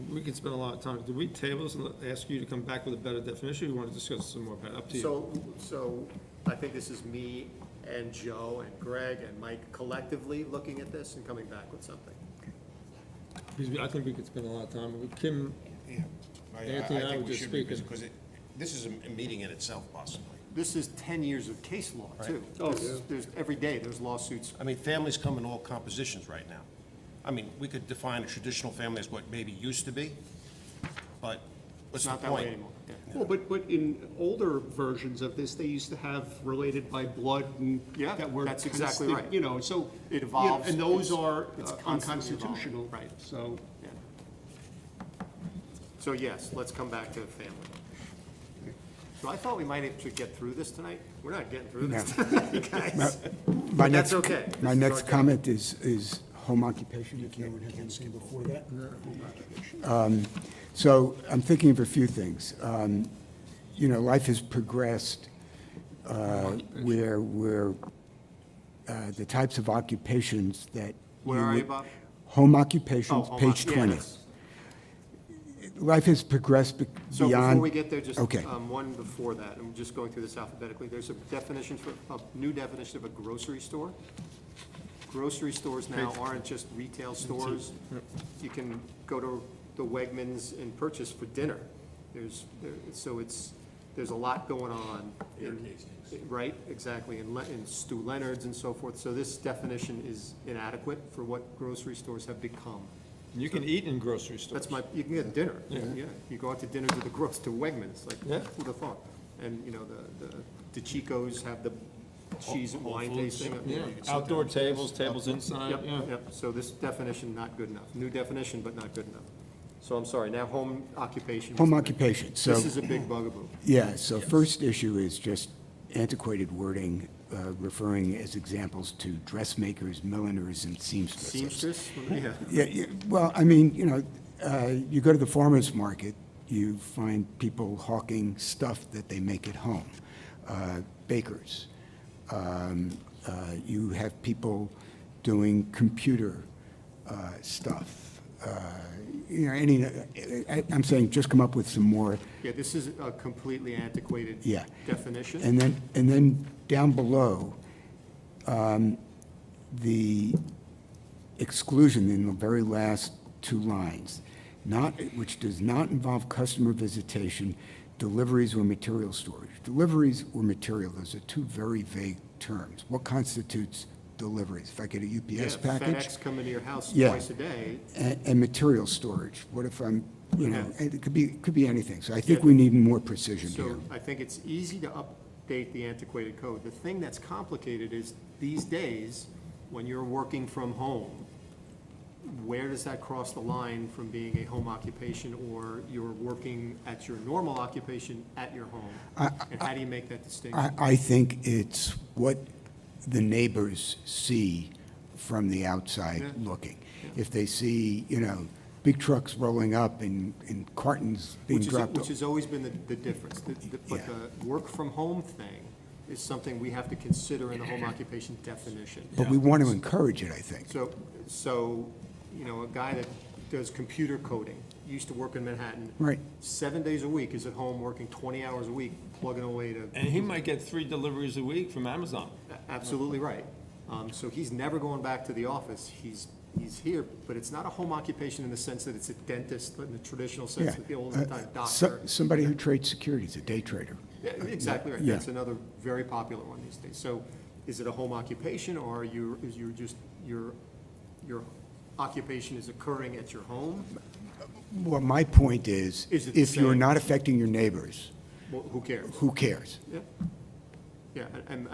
we could spend a lot of time, do we table this and ask you to come back with a better definition, or you want to discuss some more, Pat? Up to you. So I think this is me and Joe and Greg and Mike collectively looking at this and coming back with something. Because I think we could spend a lot of time, with Kim, Yeah. Anthony and I think were we just should revisit, speaking. because this is a meeting in itself, possibly. This is 10 years of case law, too. Oh, There's, every day, there's lawsuits. I mean, families come in all compositions right now. I mean, we could define a traditional family as what maybe used to be, but It's what's the not that way point? anymore. Yeah. Well, but in older versions of this, they used to have related by blood and. Yeah, that were that's kind of exactly sti- right. So. It evolves. And those are It's constantly unconstitutional. evolving. Right. So, Yeah. So yes, let's come back to family. So I thought we might actually get through this tonight. We're not getting through this tonight, guys. My But that's next, okay. my This is next our job. comment is home occupation. before that? So I'm thinking of a few things. Life has progressed where the types of occupations that. Where are you, Bob? Home occupations, Oh, page yeah, 20. that's- Life has progressed So beyond. before we get there, just Okay. one before that, I'm just going through this alphabetically. There's a definition a new definition of a grocery store. Grocery stores now aren't just retail stores. You can go to the Wegmans and purchase for dinner. There's a lot going on. Right, exactly, and Stu Leonard's and so forth. So this definition is inadequate for what grocery stores have become. You can eat in grocery stores. You can get dinner. Yeah. Yeah, you go out to dinner to to Wegmans, like, Yeah. who'd have thought? And, you know, the Chicos have the cheese and wine tasting. Yeah, You can sit outdoor down. tables inside, Yep, yeah. yep, so this definition, not good enough. New definition, but not good enough. So I'm sorry, now home occupation. Home occupation, so. This is a big bugaboo. Yeah, so first issue is just antiquated wording, referring as examples to dressmakers, milliners, and seamstresses. Seamstress, yeah. Yeah, well, I mean, you go to the farmer's market, you find people hawking stuff that they make at home, bakers. You have people doing computer stuff. I'm saying just come up with some more. Yeah, this is a completely antiquated Yeah. definition. And then down below, the exclusion in the very last two lines, which does not involve customer visitation, deliveries or material storage. Deliveries or material, those are two very vague terms. What constitutes deliveries? If I get a UPS Yeah, package? FedEx coming to your house Yeah. twice a day. And material storage. What if I'm, Yeah. it could be anything. So I think we need more precision here. So I think it's easy to update the antiquated code. The thing that's complicated is these days, when you're working from home, where does that cross the line from being a home occupation or you're working at your normal occupation at your home? And how do you make that distinction? I think it's what the neighbors see from the outside Yeah. looking. If they see, big trucks rolling up and cartons being dropped Which off. has always been the difference. But Yeah. the work from home thing is something we have to consider in the home occupation definition. But we want to encourage it, I think. So, a guy that does computer coding, used to work in Manhattan. Right. 7 days a week is at home, working 20 hours a week, plugging away to. And he might get 3 deliveries a week from Amazon. Absolutely right. So he's never going back to the office. He's here, but it's not a home occupation in the sense that it's a dentist, in the traditional sense, Yeah. that the old time So- doctor. Somebody who trades securities, a day trader. Yeah, exactly right. Yeah. That's another very popular one these days. So is it a home occupation, or your occupation is occurring at your home? Well, my point is, Is it the if you're same? not affecting your neighbors, Well, who cares? who cares? Yeah, yeah, and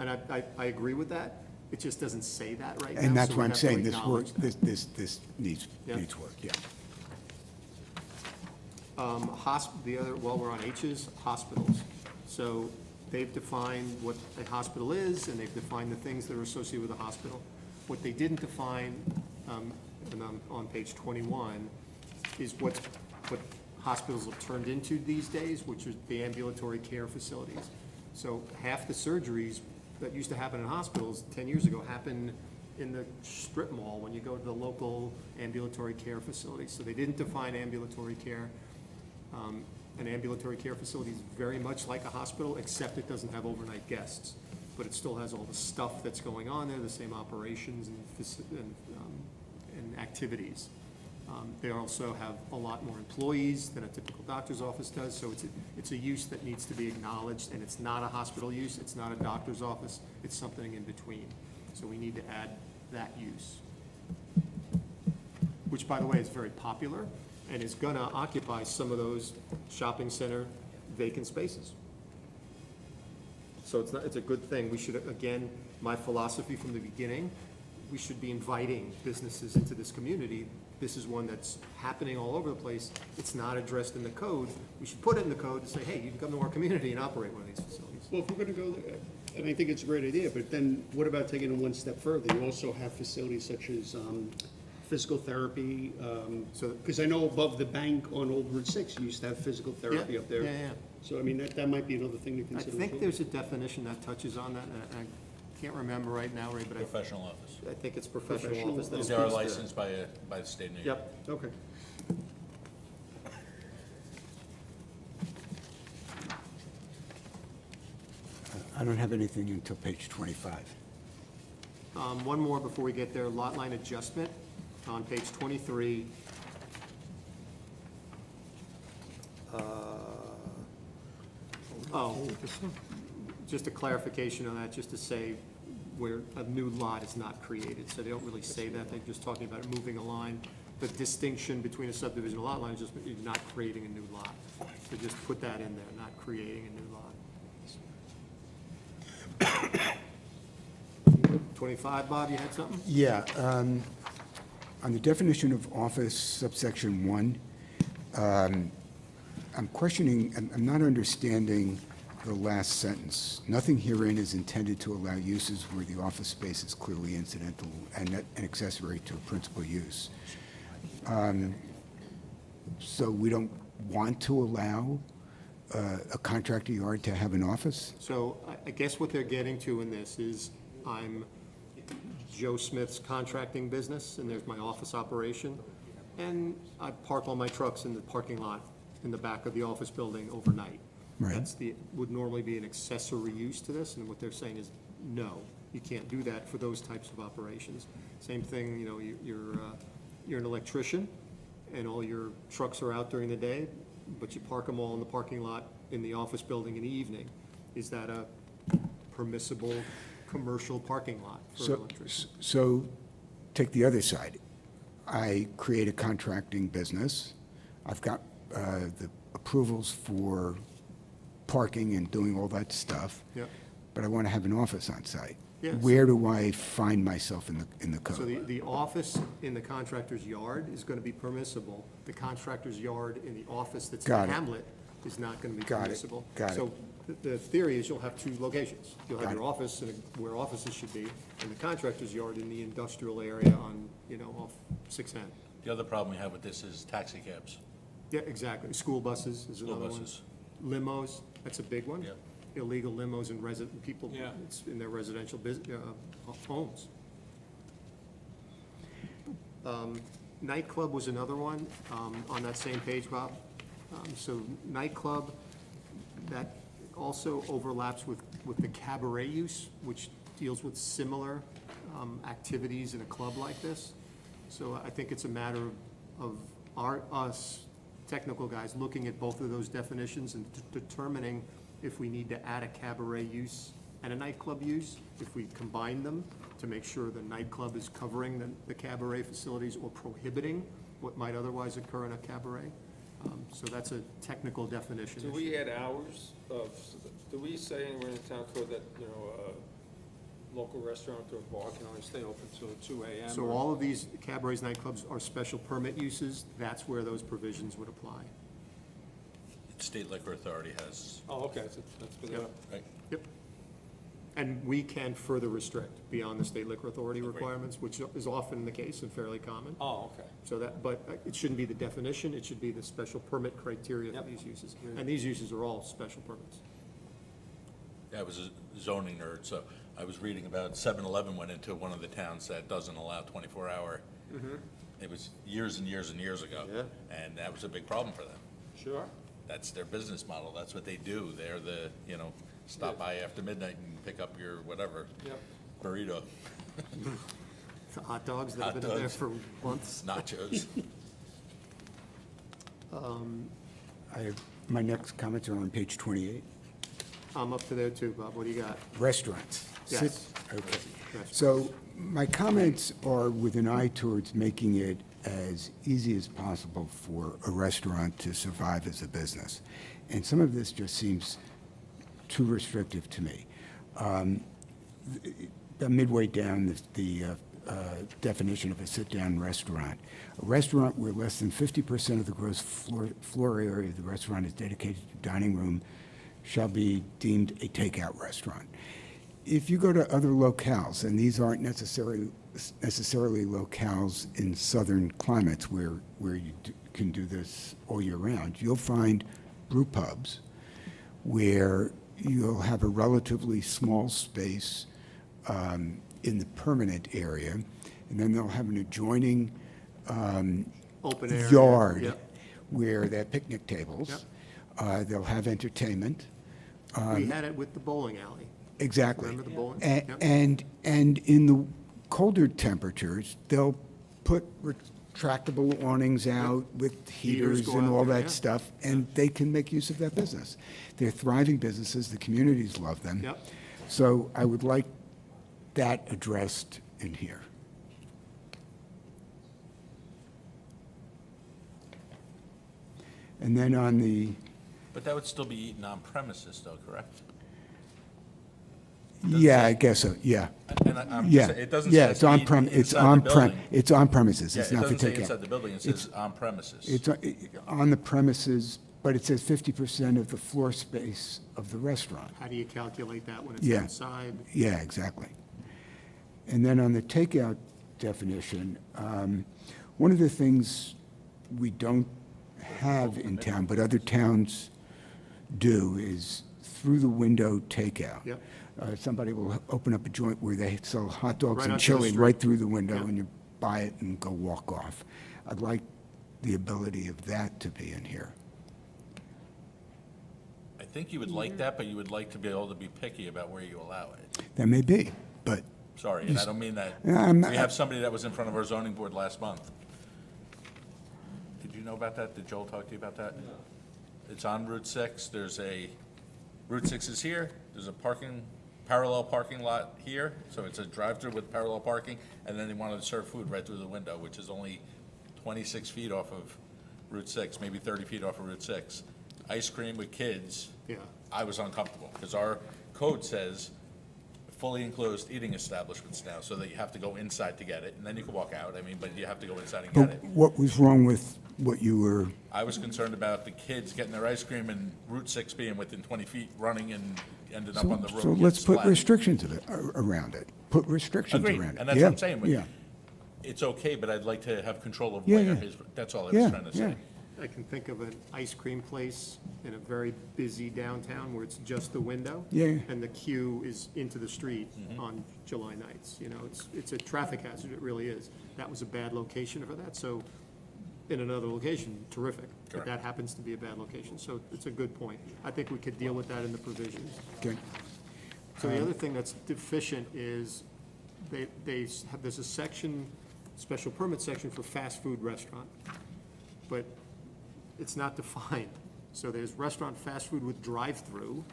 I agree with that. It just doesn't say that right now. And that's so why we I'm have to saying this work, acknowledge that. this needs Yeah. work, yeah. While we're on H's, hospitals. So they've defined what a hospital is, and they've defined the things that are associated with a hospital. What they didn't define, and on page 21, is what hospitals have turned into these days, which is the ambulatory care facilities. So half the surgeries that used to happen in hospitals 10 years ago happen in the strip mall when you go to the local ambulatory care facility. So they didn't define ambulatory care. An ambulatory care facility is very much like a hospital, except it doesn't have overnight guests. But it still has all the stuff that's going on there, the same operations and activities. They also have a lot more employees than a typical doctor's office does, so it's a use that needs to be acknowledged, and it's not a hospital use, it's not a doctor's office, it's something in between. So we need to add that use. Which, by the way, is very popular and is gonna occupy some of those shopping center vacant spaces. So it's a good thing. We should, again, my philosophy from the beginning, we should be inviting businesses into this community. This is one that's happening all over the place. It's not addressed in the code. We should put it in the code to say, hey, you can come to our community and operate one of these facilities. Well, if we're gonna go there, and I think it's a great idea, but then what about taking it one step further? You also have facilities such as physical therapy, because I know above the bank on Old Route 6, you used to have physical therapy Yeah, up there. yeah, yeah. So, I mean, that might be another thing to I consider. as think well. there's a definition that touches on that, and I can't remember right now, Ray, but Professional office. I think it's professional Professional office. that They are speaks to that. licensed by the state of New York. Yep. Okay. I don't have anything until page 25. One more before we get there, lot line adjustment on page 23. Oh, just a clarification on that, just to say where a new lot is not created. So they don't really say that, they're just talking about moving a line. The distinction between a subdivision and a lot line is just you're not creating a new lot. So just put that in there, not creating a new lot. 25, Bob, you had something? Yeah, on the definition of office subsection 1, I'm questioning, I'm not understanding the last sentence. Nothing herein is intended to allow uses where the office space is clearly incidental and an accessory to a principal use. So we don't want to allow a contractor yard to have an office? So I guess what they're getting to in this is I'm Joe Smith's contracting business, and there's my office operation, and I park all my trucks in the parking lot in the back of the office building overnight. Right. That's would normally be an accessory use to this, and what they're saying is, no, you can't do that for those types of operations. Same thing, you're an electrician, and all your trucks are out during the day, but you park them all in the parking lot in the office building in the evening. Is that a permissible commercial parking lot for an So, electrician? so take the other side. I create a contracting business. I've got the approvals for parking and doing all that stuff. Yep. But I want to have an office on site. Yes. Where do I find myself in the So code? the office in the contractor's yard is gonna be permissible. The contractor's yard in the office that's in Got it. Hamlet is not gonna be Got it. permissible. Got it. So the theory is you'll have two locations. You'll have Got your it. office and where offices should be, and the contractor's yard in the industrial area on, off 610. The other problem we have with this is taxi cabs. Yeah, exactly. School buses is School another one. buses. Limos, that's a big one. Yeah. Illegal limos and people, Yeah. it's in their residential homes. Nightclub was another one, on that same page, Bob. So nightclub, that also overlaps with the cabaret use, which deals with similar, activities in a club like this. So I think it's a matter of us technical guys looking at both of those definitions and determining if we need to add a cabaret use and a nightclub use, if we combine them to make sure the nightclub is covering the cabaret facilities or prohibiting what might otherwise occur in a cabaret. So that's a technical definition Do issue. we add hours of, do we say anywhere in the town code that, a local restaurant or bar can only stay open till 2 a.m.? So all of these cabarets, nightclubs are special permit uses, that's where those provisions would apply. State Liquor Authority has, Oh, okay, so that's for Yep. them. right? Yep. And we can further restrict beyond the state liquor authority Agreed. requirements, which is often the case and fairly common. Oh, okay. So that, but it shouldn't be the definition, it should be the special permit criteria for Yep. these uses. And these uses are all special permits. I was a zoning nerd, so I was reading about 7-Eleven went into one of the towns that doesn't allow 24-hour. It was years and years and years ago. Yeah. And that was a big problem for them. Sure. That's their business model. That's what they do. They're the, stop by after midnight and pick up your whatever Yep. burrito, The hot dogs that have Hot been in there dogs. for months. nachos. My next comments are on page 28. I'm up to there too, Bob, what do you got? Restaurants. Yes. Okay. Yes. So my comments are with an eye towards making it as easy as possible for a restaurant to survive as a business. And some of this just seems too restrictive to me. Midway down the definition of a sit-down restaurant. A restaurant where less than 50% of the gross floor area of the restaurant is dedicated to dining room shall be deemed a takeout restaurant. If you go to other locales, and these aren't necessarily locales in southern climates where you can do this all year round, you'll find brew pubs where you'll have a relatively small space in the permanent area, and then they'll have an adjoining Open area. yard Yep. where they have picnic tables. They'll have entertainment. We had it with the bowling alley. Exactly. Remember the bowling? A- Yep. And in the colder temperatures, they'll put tractable awnings out with Heaters heaters go and out all there, that yeah. stuff, and they can make use of that business. They're thriving businesses, the communities love them. Yep. So I would like that addressed in here. And then on the, But that would still be eaten on premises though, correct? yeah, I guess so, yeah. And I'm Yeah, just, it doesn't yeah, say it's on eaten it's inside the on building. it's on premises, Yeah, it's it not for doesn't say takeout. inside the building, it says on premises. It's on the premises, but it says 50% of the floor space of the restaurant. How do you calculate that when it's Yeah. outside? Yeah, exactly. And then on the takeout definition, one of the things we don't have in town, but other towns do, is through-the-window takeout. Yep. Somebody will open up a joint where they sell hot dogs Right and onto the chili street. right through the window, Yep. and you buy it and go walk off. I'd like the ability of that to be in here. I think you would like that, but you would like to be able to be picky about where you allow it. That may be, but Sorry, and I don't mean that. Yeah, I'm not- We have somebody that was in front of our zoning board last month. Did you know about that? Did Joel talk to you about that? No. It's on Route 6. Route 6 is here. There's a parallel parking lot here. So it's a drive-through with parallel parking. And then they wanted to serve food right through the window, which is only 26 feet off of Route 6, maybe 30 feet off of Route 6. Ice cream with kids. Yeah. I was uncomfortable because our code says fully enclosed eating establishments now, so that you have to go inside to get it, and then you can walk out, I mean, but you have to go inside and get but it. what was wrong with what you were, I was concerned about the kids getting their ice cream and Route 6 being within 20 feet, running and ended up on the road. so getting let's put splattered. restrictions around it. Put restrictions Agreed, around it. and that's what Yeah, I'm saying. Yeah, It's okay, but I'd like to have control of Yeah, where yeah. his, that's all I Yeah, was trying to yeah. say. I can think of an ice cream place in a very busy downtown where it's just the window. Yeah. And the queue is into the street on July nights. You know, it's a traffic hazard, it really is. That was a bad location for that, so in another location, terrific. But Correct. that happens to be a bad location, so it's a good point. I think we could deal with that in the provisions. okay. So the other thing that's deficient is there's a section, special permit section for fast food restaurant, but it's not defined. So there's restaurant fast food with drive-through.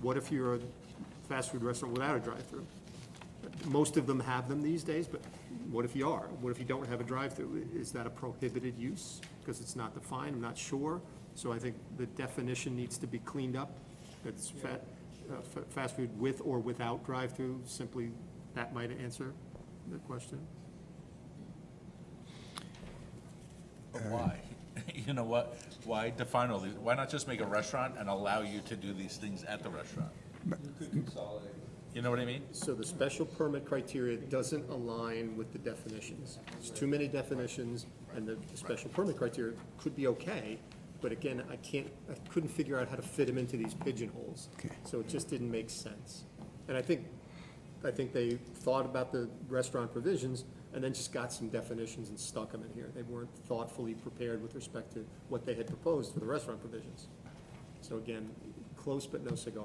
What if you're a fast food restaurant without a drive-through? Most of them have them these days, but what if you are? What if you don't have a drive-through? Is that a prohibited use? Because it's not defined, I'm not sure. So I think the definition needs to be cleaned up. It's fast food with or without drive-through, simply, that might answer the question. But why? You know what? Why define all these? Why not just make a restaurant and allow you to do these things at the restaurant? You know what I mean? So the special permit criteria doesn't align with the definitions. There's too many definitions, and the special permit criteria could be okay, but again, I couldn't figure out how to fit them into these pigeonholes. Okay. So it just didn't make sense. And I think they thought about the restaurant provisions, and then just got some definitions and stuck them in here. They weren't thoughtfully prepared with respect to what they had proposed for the restaurant provisions. So again, close but no cigar.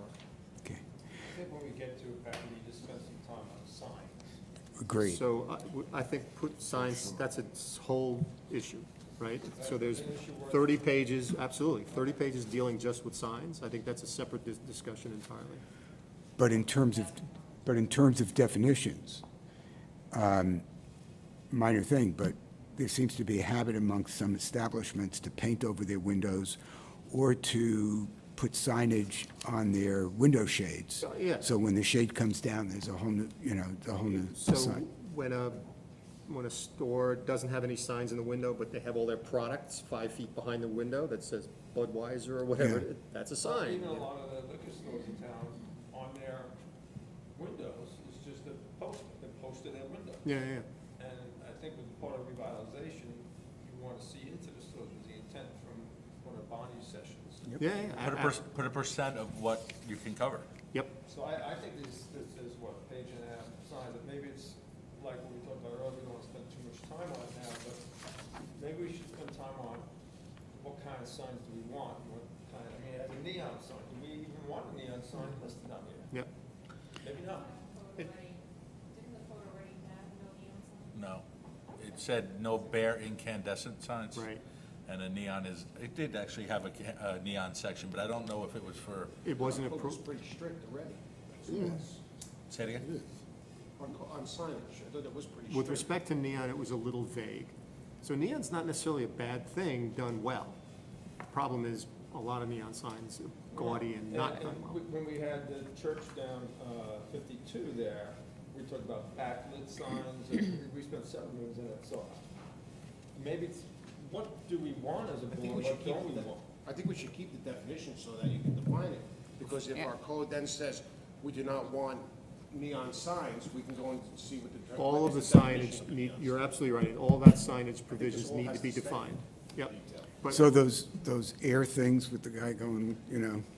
Okay, I think when we get to it, Pat, we need to spend some time on signs. agreed. So I think put signs, that's a whole issue, right? So there's 30 pages, absolutely, 30 pages dealing just with signs. I think that's a separate discussion entirely. But in terms of definitions, minor thing, but there seems to be a habit amongst some establishments to paint over their windows or to put signage on their window shades. Yeah. So when the shade comes down, there's a whole new, a whole new So sign. when a store doesn't have any signs in the window, but they have all their products 5 feet behind the window that says Budweiser or whatever, Yeah. that's a sign. Even a lot of the liquor stores in town, on their windows, it's just a poster, they post in their window. Yeah, yeah. And I think with part of revitalization, you want to see into the stores with the intent from one of Bonnie's sessions. Yeah, yeah. Put a percent of what you can cover. Yep. So I think this is what, a page and a half sign, that maybe it's like what we talked about earlier, we don't want to spend too much time on it now, but maybe we should spend time on what kind of signs do we want, what kind of, I mean, as a neon sign, do we even want a neon sign listed on here? Yep. Maybe not. Didn't the code already have no neon sign? No. said no bare incandescent signs. Right. And a neon is, it did actually have a neon section, but I don't know if it was for, It wasn't Code was approved. pretty strict already. say it again? On signage, I thought it was pretty strict. With respect to neon, it was a little vague. So neon's not necessarily a bad thing done well. The problem is, a lot of neon signs are gaudy and not done well. When we had the church down 52 there, we talked about backlit signs, and we spent several meetings in it, so maybe it's, what do we want as a I think board, we should what keep don't we the, want? I think we should keep the definition so that you can define it. Because if Yeah. our code then says we do not want neon signs, we can go and see what the. All what of the is definition signage of need, neon you're absolutely right, all that signage provisions all need has to be to stay. defined. Yep. But So those air things with the guy going,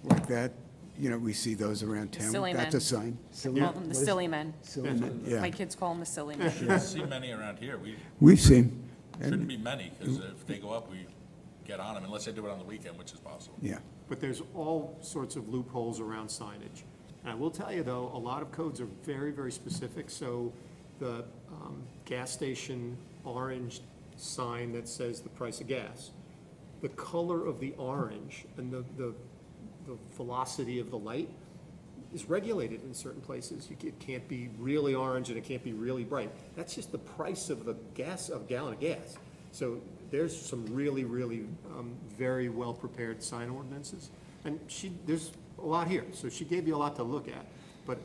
like that, we see those around The town. silly That's men. a sign. We call them the What is- silly men. Silly men, My yeah. kids call them the silly men. Shouldn't see many around here. We We've seen, shouldn't be many, because if they go up, we get on them, unless they do it on the weekend, which is possible. yeah. But there's all sorts of loopholes around signage. And I will tell you, though, a lot of codes are very, very specific. So the gas station orange sign that says the price of gas, the color of the orange and the velocity of the light is regulated in certain places. It can't be really orange and it can't be really bright. That's just the price of the gas, of a gallon of gas. So there's some really, really very well-prepared sign ordinances. And there's a lot here, so she gave you a lot to look at, but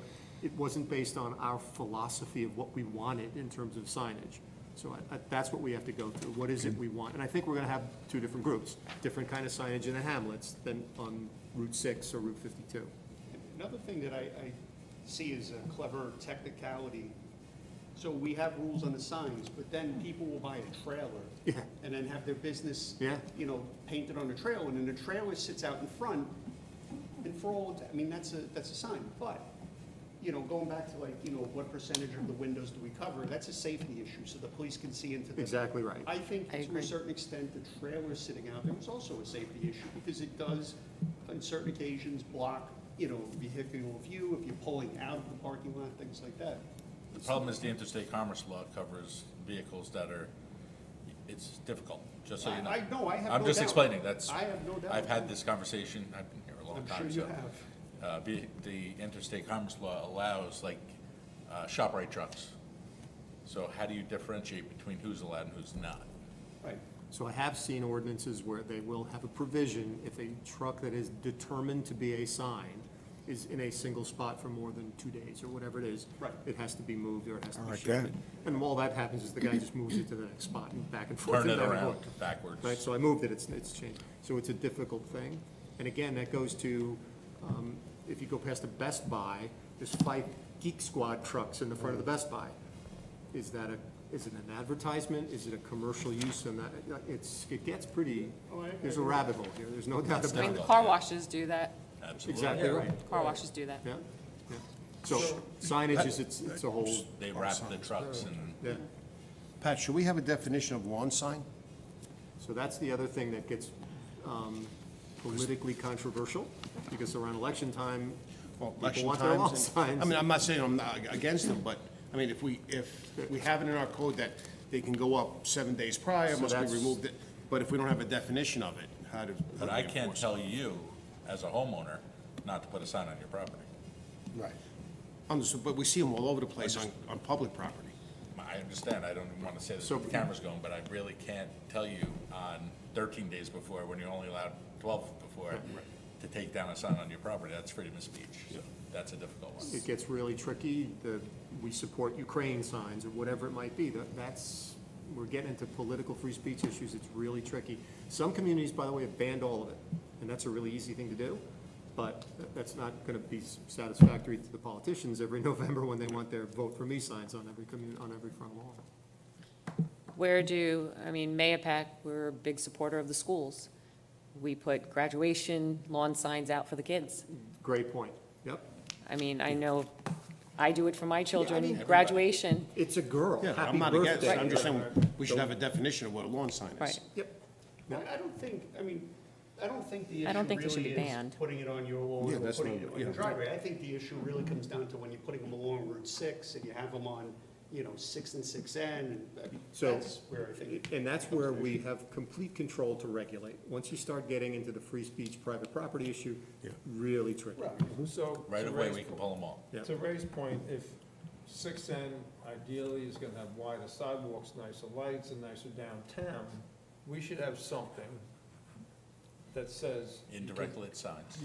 it wasn't based on our philosophy of what we wanted in terms of signage. So that's what we have to go through. What is it we want? And I think we're gonna have two different groups, different kind of signage in the hamlets than on Route 6 or Route 52. Another thing that I see is a clever technicality. So we have rules on the signs, but then people will buy a trailer. Yeah. And then have their business. Yeah. Painted on the trailer, and then the trailer sits out in front. And for all, that's a sign, but, going back to what percentage of the windows do we cover? That's a safety issue, so the police can see into the. Exactly right. I think I to agree. a certain extent, the trailer sitting out there is also a safety issue, because it does, on certain occasions, block, vehicular view if you're pulling out of the parking lot, things like that. The problem is the interstate commerce law covers vehicles that are, it's difficult, just so you know. I have no doubt. I'm just explaining, that's. I have no doubt. I've had this conversation, I've been here a long I'm time, sure so. you have. The interstate commerce law allows ShopRite trucks. So how do you differentiate between who's allowed and who's not? Right. So I have seen ordinances where they will have a provision if a truck that is determined to be a sign is in a single spot for more than 2 days, or whatever it is. Right. It has to be moved, or it has to I be like shifted. that. And all that happens is the guy just moves it to the next spot and back and forth. Turn and it back and around forth. backwards. Right, so I moved it, it's changed. So it's a difficult thing. And again, that goes to, if you go past the Best Buy, there's 5 Geek Squad trucks in the front of the Best Buy. Is it an advertisement? Is it a commercial use? And that, it gets pretty, there's a rabbit hole here, there's no doubt I about mean, it. the car washes do that. Absolutely. Exactly right, Car washes do that. yeah, yeah. So signage is, it's a whole, They wrap the trucks and yeah. Pat, should we have a definition of lawn sign? So that's the other thing that gets politically controversial, because around election time, Well, people election want their lawn times. signs. I mean, I'm not saying I'm not against them, but, if we have it in our code that they can go up 7 days prior, So must be that's- removed, but if we don't have a definition of it, how do? But how I do we can't enforce it? tell you, as a homeowner, not to put a sign on your property. Right. Understood, but we see them all over the place on public property. I understand, I don't even want to say this So- with the cameras going, but I really can't tell you on 13 days before, when you're only allowed 12 before, to take down a sign on your property. That's freedom of speech, so that's a difficult one. It gets really tricky, we support Ukraine signs, or whatever it might be, we're getting into political free speech issues, it's really tricky. Some communities, by the way, have banned all of it, and that's a really easy thing to do, but that's not gonna be satisfactory to the politicians every November when they want their vote for me signs on every on every front wall. Mayapack, we're a big supporter of the schools. We put graduation lawn signs out for the kids. Great point, yep. I know I do it for my children, mean- graduation, It's a girl, Yeah, happy I'm not against birthday. it, I'm just saying, we should have a definition of what a lawn sign is. right. Yep, I don't think the I don't issue think they should really be is banned. putting it on your lawn Yeah, or that's putting not- it on your yeah. driveway. I think the issue really comes down to when you're putting them along Route 6 and you have them on, you know, 6 and 6N, So- that's where I think. And that's where we have complete control to regulate. Once you start getting into the free speech, private property issue, really tricky. Right. So. Right to away, Ray's we can point- pull them all. Yeah. To Ray's point, if 6N ideally is gonna have wider sidewalks, nicer lights, and nicer downtown, we should have something that says. Indirect lit signs,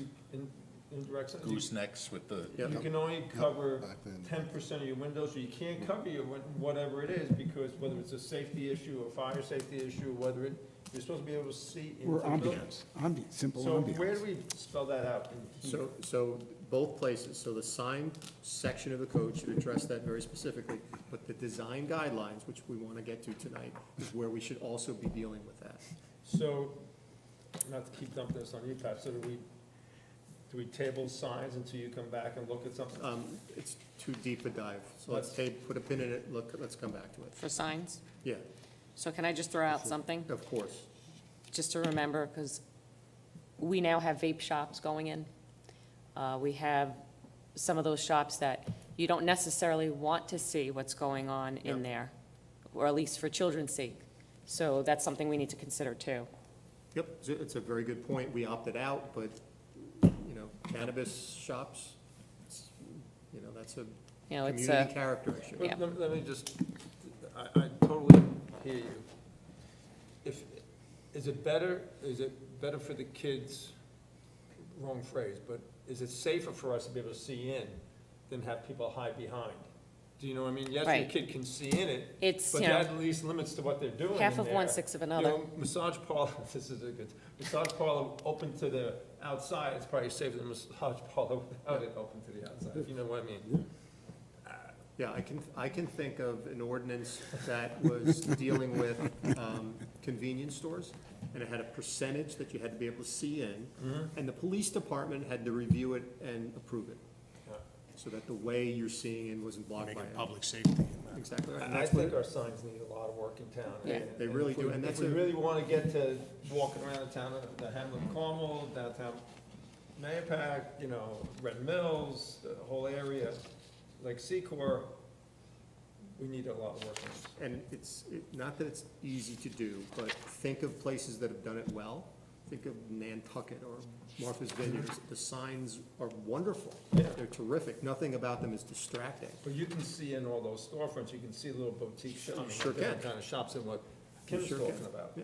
Indirect. signs. goosenecks with the, Yeah. You can only cover back then. 10% of your windows, or you can't cover your, whatever it is, because whether it's a safety issue, a fire safety issue, whether it, you're supposed to be able to see into Or the building. ambiance, simple So where ambiance. do we spell that out in here? So both places, so the sign section of the code should address that very specifically, but the design guidelines, which we want to get to tonight, is where we should also be dealing with that. So, not to keep dumping this on you, Pat, so do we table signs until you come back and look at something? It's too deep a dive, so put a pin in it, let's come back to it. For signs? Yeah, So can I just throw out something, of course. just to remember, because we now have vape shops going in. We have some of those shops that you don't necessarily want to see what's going on in Yeah. there, or at least for children's sake. So that's something we need to consider too. Yep, it's a very good point. We opted out, but, you know, cannabis shops, that's a You know, it's community a, character issue. Yeah. Let me just, I totally hear you. Is it better for the kids, wrong phrase, but is it safer for us to be able to see in than have people hide behind? Do you know what I mean? Yes, Right. the kid can see in it, it's, but you know, that at least limits to what they're doing half in of there. one, sixth of You another. know, massage parlor, this is a good, massage parlor open to the outside, it's probably safer than massage parlor without it open to the outside, if you know what I mean. Yeah, I can think of an ordinance that was dealing with convenience stores, and it had a percentage that you had to be able to see in, and the police department had to review it and approve it, Yeah. so that the way you're seeing in wasn't blocked Make by it it. public safety. Exactly right. And I that's think what, our signs need a lot of work in town. Yeah. And- They really if we- do, and that's If we a- really want to get to walking around the town, the Hamlet Carmel, downtown Mayapack, Red Mills, the whole area, like Secor, we need a lot of work on this. and not that it's easy to do, but think of places that have done it well. Think of Nantucket or Martha's Vineyards. The signs are wonderful. Yeah. They're terrific. Nothing about them is distracting. But you can see in all those storefronts, you can see little boutique shops. Sure can. Kind of shops in what Kim's sure talking can. about. Yeah.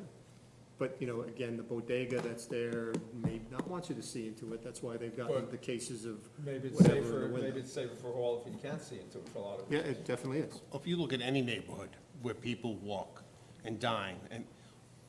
But, again, the bodega that's there may not want you to see into it. That's why they've gotten But the cases of Maybe it's whatever in safer, the window. maybe it's safer for all if you can't see into it for a lot of it. Yeah, it definitely is. If you look at any neighborhood where people walk and dine, and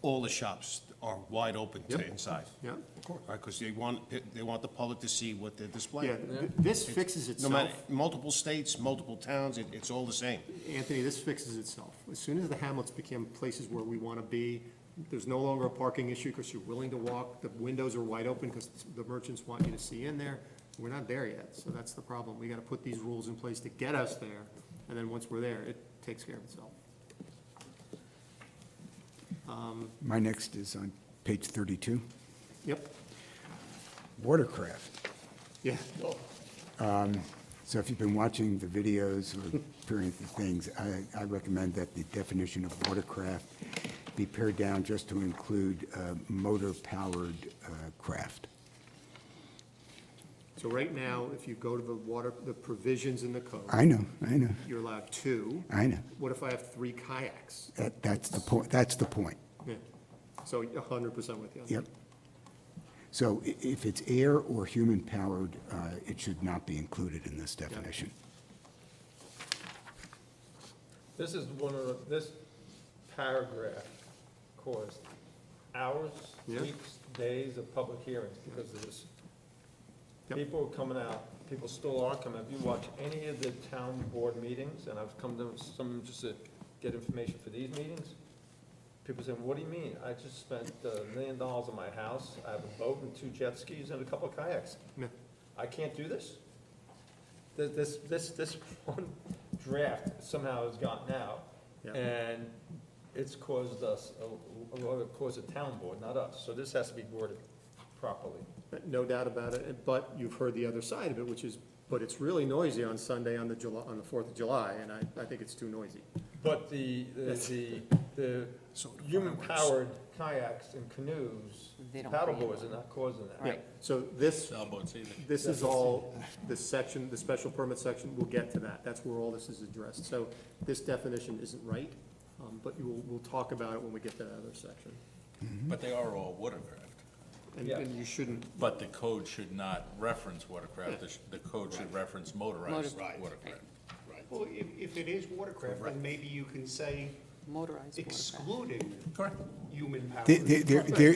all the shops are wide open to Yep. inside. Yeah. Right, because they want the public to see what they're Yeah, displaying. this fixes No itself. matter, multiple states, multiple towns, it's all the same. Anthony, this fixes itself. As soon as the hamlets became places where we want to be, there's no longer a parking issue because you're willing to walk. The windows are wide open because the merchants want you to see in there. We're not there yet, so that's the problem. We got to put these rules in place to get us there, and then once we're there, it takes care of itself. My next is on page 32, Yep, watercraft. yeah. So if you've been watching the videos or hearing the things, I recommend that the definition of watercraft be pared down just to include motor-powered craft. So right now, if you go to the provisions in the code, I know, you're allowed 2. I know. What if I have 3 kayaks? That's the point. Yeah. So 100% with you. Yep. So if it's air or human-powered, it should not be included in this definition. This is this paragraph caused hours, Yeah. weeks, days of public hearings because of this. Yep. People are coming out, people still are coming. If you watch any of the town board meetings, and I've come to some just to get information for these meetings, people saying, what do you mean? I just spent $1 million on my house, I have a boat and 2 jet skis and a couple of kayaks. Yeah. I can't do this? This one draft somehow has gotten out, Yeah. and it's caused us, it caused the town board, not us. So this has to be worded properly. No doubt about it, but you've heard the other side of it, which is but it's really noisy on Sunday on the 4th of July, and I think it's too noisy. But the human-powered kayaks and canoes, They don't paddleboards are not causing that. Right. So this, Sailboats either. this is all, this section, the special permit section, we'll get to that. That's where all this is addressed. So this definition isn't right, but we'll talk about it when we get to that other section. But they are all watercraft. And you shouldn't, But the code should not reference watercraft, the code should reference motorized Motor- watercraft. Well, if it is watercraft, then maybe you can say Motorized watercraft. excluding Correct. human power. There In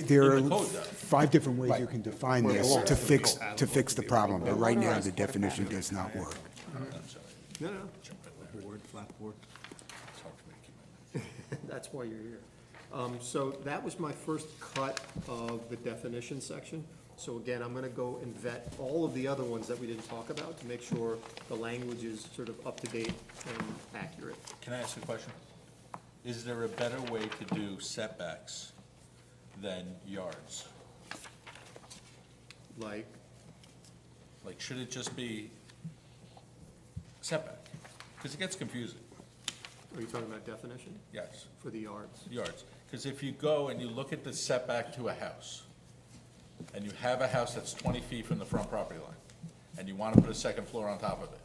the are code, though. 5 different ways you can define this to fix the problem, but right now, the definition does not work. I'm sorry. no, no, Jump in there. Word, flat board. It's hard for me to keep my- that's why you're here. So that was my first cut of the definition section. So again, I'm gonna go and vet all of the other ones that we didn't talk about to make sure the language is sort of up to date and accurate. Can I ask a question? Is there a better way to do setbacks than yards? Like, Like, should it just be setback? Because it gets confusing, are you talking about definition yes, for the yards? yards. Because if you go and you look at the setback to a house, and you have a house that's 20 feet from the front property line, and you want to put a second floor on top of it,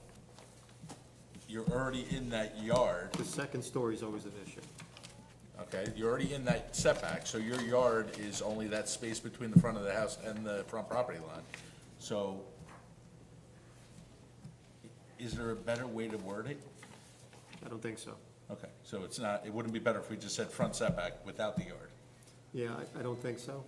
you're already in that yard, The second story is always an issue. okay? You're already in that setback, so your yard is only that space between the front of the house and the front property line. So, is there a better way to word it? I don't think so. Okay, so it's not, it wouldn't be better if we just said front setback without the yard? Yeah, I don't think so.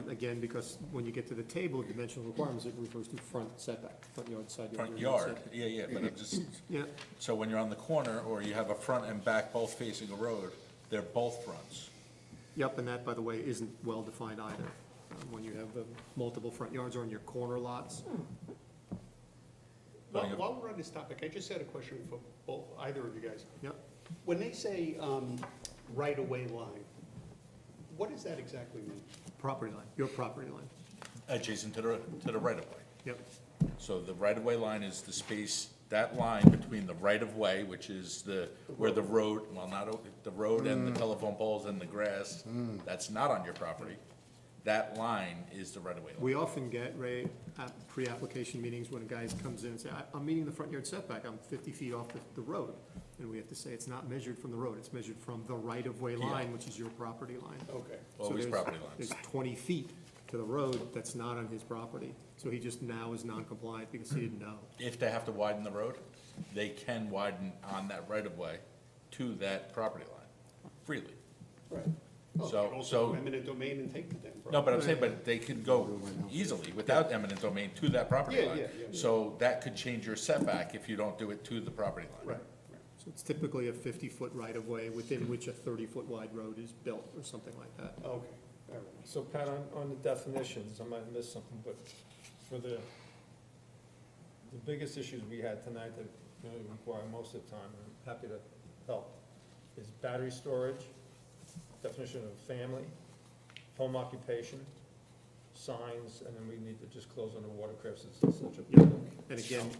Again, because when you get to the table of dimensional requirements, it refers to front setback, front yard, side yard. Front rear yard, setback. yeah, but I'm just, Yeah, so when you're on the corner, or you have a front and back both facing a road, they're both fronts. yep, and that, by the way, isn't well-defined either. When you have multiple front yards or on your corner lots. While we're on this topic, I just had a question for both, either of you guys. Yep, When they say right-of-way line, what does that exactly mean? property line, your property line. Adjacent to the right-of-way. Yep, So the right-of-way line is the space, that line between the right-of-way, which is where the road, well, not, the road and the telephone poles and the grass, that's not on your property. That line is the right-of-way line. we often get, Ray, at pre-application meetings when a guy comes in and say, I'm meeting the front yard setback, I'm 50 feet off the road. And we have to say, it's not measured from the road, it's measured from the right-of-way line, which is your property line. Okay. So Always there's- property lines. There's 20 feet to the road that's not on his property. So he just now is non-compliant because he didn't know. If they have to widen the road, they can widen on that right-of-way to that property line freely. Right. So- Also so- eminent domain and take the damn property. No, but I'm saying, but they can go easily without eminent domain to that property Yeah, line. yeah, yeah. So that could change your setback if you don't do it to the property line. Right. So it's typically a 50-foot right-of-way within which a 30-foot wide road is built or something like that. Okay, all right. So Pat, on the definitions, I might have missed something, but for the biggest issues we had tonight that really require most of the time, I'm happy to help, is battery storage, definition of family, home occupation, signs, and then we need to just close on the watercraft since it's such a Yeah. big. And again,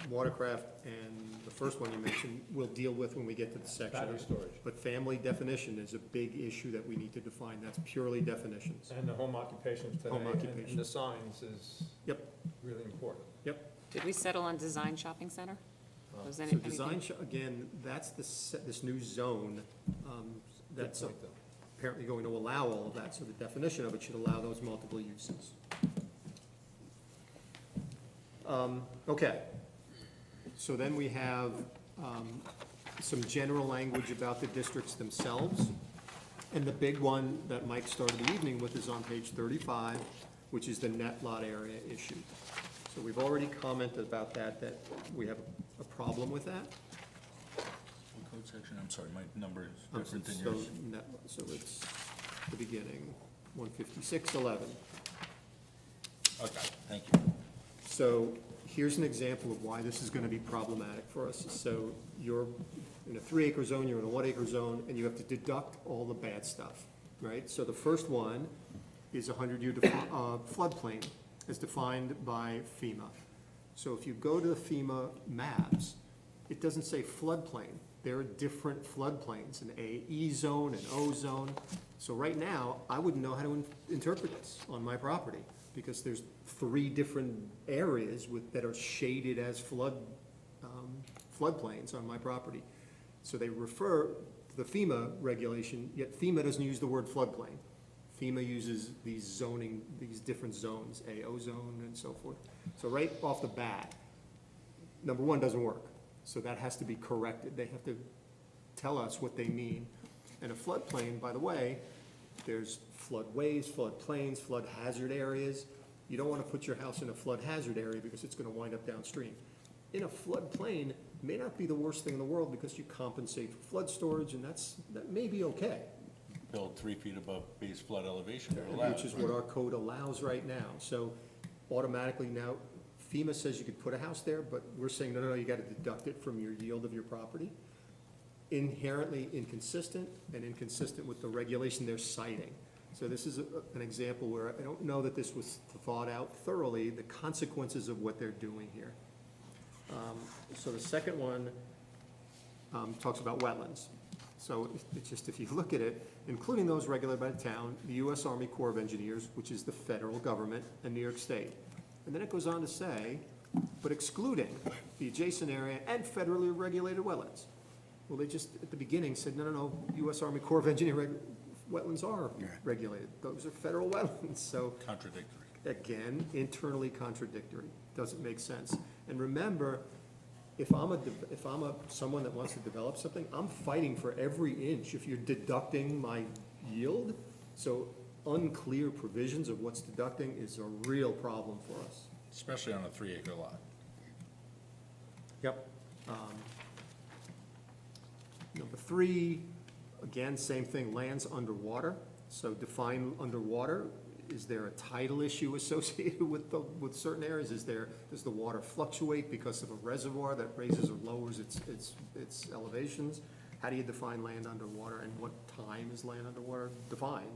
watercraft and the first one you mentioned, we'll deal with when we get to the section. Battery storage. But family definition is a big issue that we need to define. That's purely definitions. And the home occupations today, Home and occupation. the signs is Yep, really important. yep. Did we settle on design shopping center? Was So any- design, anything? again, that's this new zone, that's Good point, though. apparently going to allow all of that. So the definition of it should allow those multiple uses. Okay. So then we have some general language about the districts themselves. And the big one that Mike started the evening with is on page 35, which is the net lot area issue. So we've already commented about that we have a problem with that. What code section? I'm sorry, my number is different than So yours. so it's the beginning, 15611. Okay, thank you. So here's an example of why this is gonna be problematic for us. So you're in a 3-acre zone, you're in a 1-acre zone, and you have to deduct all the bad stuff, right? So the first one is a 100-year floodplain as defined by FEMA. So if you go to the FEMA maps, it doesn't say floodplain. There are different floodplains, an E zone, an O zone. So right now, I wouldn't know how to interpret this on my property, because there's 3 different areas that are shaded as floodplains on my property. So they refer to the FEMA regulation, yet FEMA doesn't use the word floodplain. FEMA uses these different zones, AO zone and so forth. So right off the bat, number 1 doesn't work. So that has to be corrected. They have to tell us what they mean. And a floodplain, by the way, there's floodways, floodplains, flood hazard areas. You don't want to put your house in a flood hazard area because it's going to wind up downstream. In a floodplain, may not be the worst thing in the world because you compensate for flood storage, and that may be okay, Build 3 feet above base flood elevation, you're allowed. which is what our code allows right now. So automatically now, FEMA says you could put a house there, but we're saying, no, you gotta deduct it from your yield of your property. Inherently inconsistent and inconsistent with the regulation they're citing. So this is an example where I don't know that this was thought out thoroughly, the consequences of what they're doing here. So the second one talks about wetlands. So it's just, if you look at it, including those regulated by the town, the U.S. Army Corps of Engineers, which is the federal government, and New York State. And then it goes on to say, but excluding the adjacent area and federally regulated wetlands. Well, they just, at the beginning, said, no, U.S. Army Corps of Engineers wetlands are regulated. Those are federal wetlands, so. Contradictory. Again, internally contradictory, doesn't make sense. And remember, if I'm someone that wants to develop something, I'm fighting for every inch. If you're deducting my yield, so unclear provisions of what's deducting is a real problem for us. Especially on a 3-acre lot. Yep. Number 3, again, same thing, lands underwater. So define underwater. Is there a tidal issue associated with certain areas? Does the water fluctuate because of a reservoir that raises or lowers its elevations? How do you define land underwater, and what time is land underwater defined?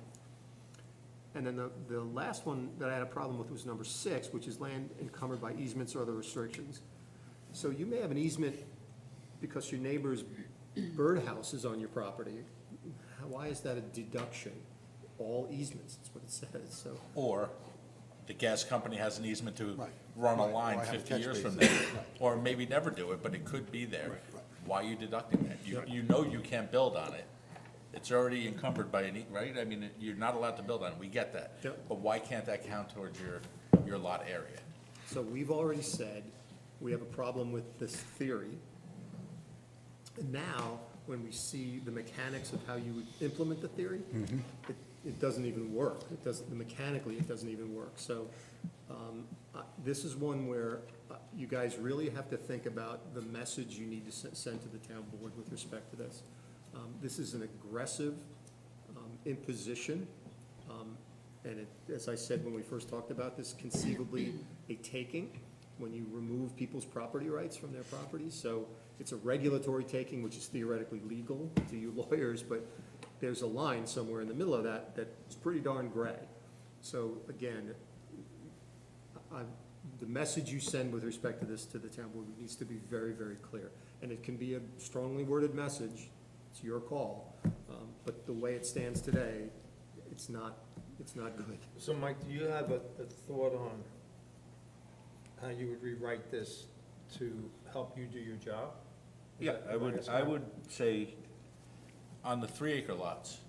And then the last one that I had a problem with was number 6, which is land encumbered by easements or other restrictions. So you may have an easement because your neighbor's birdhouse is on your property. Why is that a deduction? All easements, that's what it says, so. Or the gas company has an easement to Right. run a Right. line Or I have a 50 catch years from basin. there. Or maybe never do it, but it could be there. Right, right. Why are you deducting that? You know you can't build on it. It's already encumbered by right? I mean, you're not allowed to build on it, we get that. Yep. But why can't that count towards your lot area? So we've already said we have a problem with this theory. And now, when we see the mechanics of how you would implement the theory, it doesn't even work. Mechanically, it doesn't even work. So this is one where you guys really have to think about the message you need to send to the town board with respect to this. This is an aggressive imposition. And it, as I said when we first talked about this, conceivably a taking when you remove people's property rights from their properties. So it's a regulatory taking, which is theoretically legal to you lawyers, but there's a line somewhere in the middle of that that's pretty darn gray. So again, the message you send with respect to this to the town board needs to be very, very clear. And it can be a strongly worded message, it's your call, but the way it stands today, it's not good. So Mike, do you have a thought on how you would rewrite this to help you do your job? Is Yeah, that- I would say on the 3-acre lots,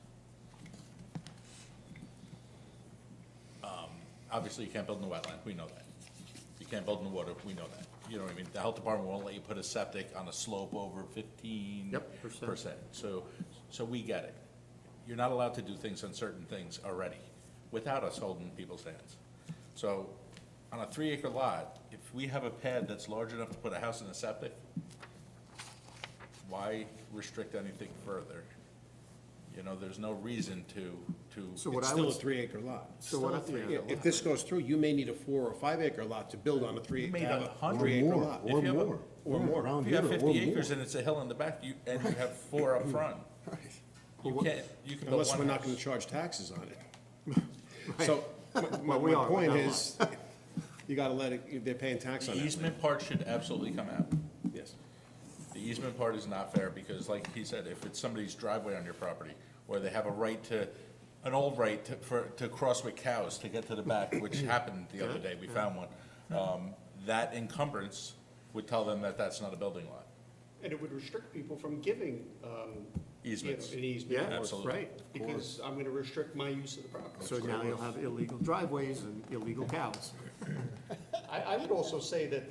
obviously you can't build in the wetland, we know that. You can't build in the water, we know that. You know what I mean? The health department won't let you put a septic on a slope over 15%. Yep, percent. So we get it. You're not allowed to do things on certain things already, without us holding people's hands. So on a 3-acre lot, if we have a pad that's large enough to put a house in a septic, why restrict anything further? You know, there's no reason to. So what It's I still a was, 3-acre lot. so what I, yeah, If this goes through, you may need a 4 or 5-acre lot to build on a 3, You may to have have a 100 3-acre more. lot. If you have a- Or more. Around If you have here, 50 or acres more. and it's a hill in the back, and you have 4 up front, you can build Unless we're one not gonna house. charge taxes on it. So, my we are, point not is, You gotta let it, they're paying tax on The that. easement part should absolutely come out. Yes. The easement part is not fair, because like he said, if it's somebody's driveway on your property, or they have a right to, an old right to cross with cows to get to the back, which happened the other day, we found one, that encumbrance would tell them that that's not a building lot. And it would restrict people from giving, Easements. An easement. Yeah, Absolutely. right. Because I'm gonna restrict my use of the property. So now you'll have illegal driveways and illegal cows. I would also say that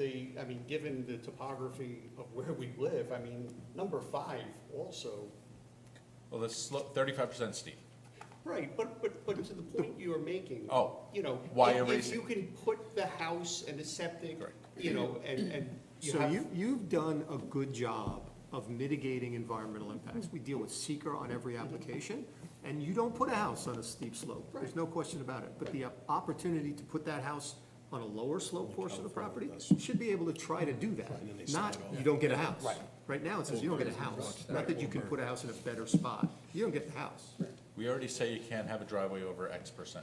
given the topography of where we live, number 5 also. Well, it's 35% steep. Right, but to the point you are making. Oh, You know, why if erase you it? can put the house and the septic, Correct. and you So have. you've done a good job of mitigating environmental impacts. We deal with seeker on every application, and you don't put a house on a steep slope. There's no question about it. But the opportunity to put that house on a lower slope portion of the property, you should be able to try to do that. Not, you don't get a house. Right now, it says you don't get a house. Not that you can put a house in a better spot. You don't get the house. We already say you can't have a driveway over X%.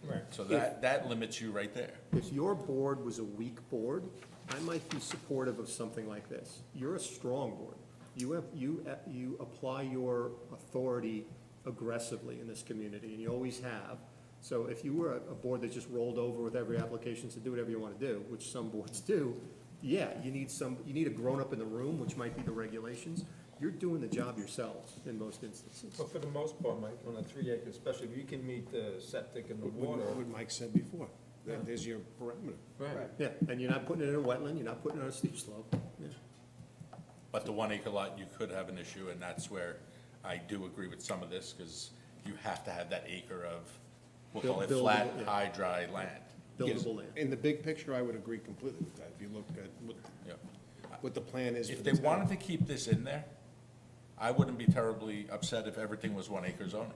Right. So that limits you right there. If your board was a weak board, I might be supportive of something like this. You're a strong board. You apply your authority aggressively in this community, and you always have. So if you were a board that just rolled over with every application to do whatever you want to do, which some boards do, yeah, you need a grown-up in the room, which might be the regulations. You're doing the job yourselves in most instances. But for the most part, Mike, on a 3 acre, especially if you can meet the septic and the water. What Mike said before, there's your parameter. Right. Yeah, and you're not putting it in a wetland, you're not putting it on a steep slope. Yeah. But the 1 acre lot, you could have an issue, and that's where I do agree with some of this, because you have to have that acre of, we'll call it Buildable, flat, yeah. high, dry land. Yes. Buildable land. In the big picture, I would agree completely with that, if you look at Yeah. what the plan is. If for they the town. wanted to keep this in there, I wouldn't be terribly upset if everything was 1 acre zoning.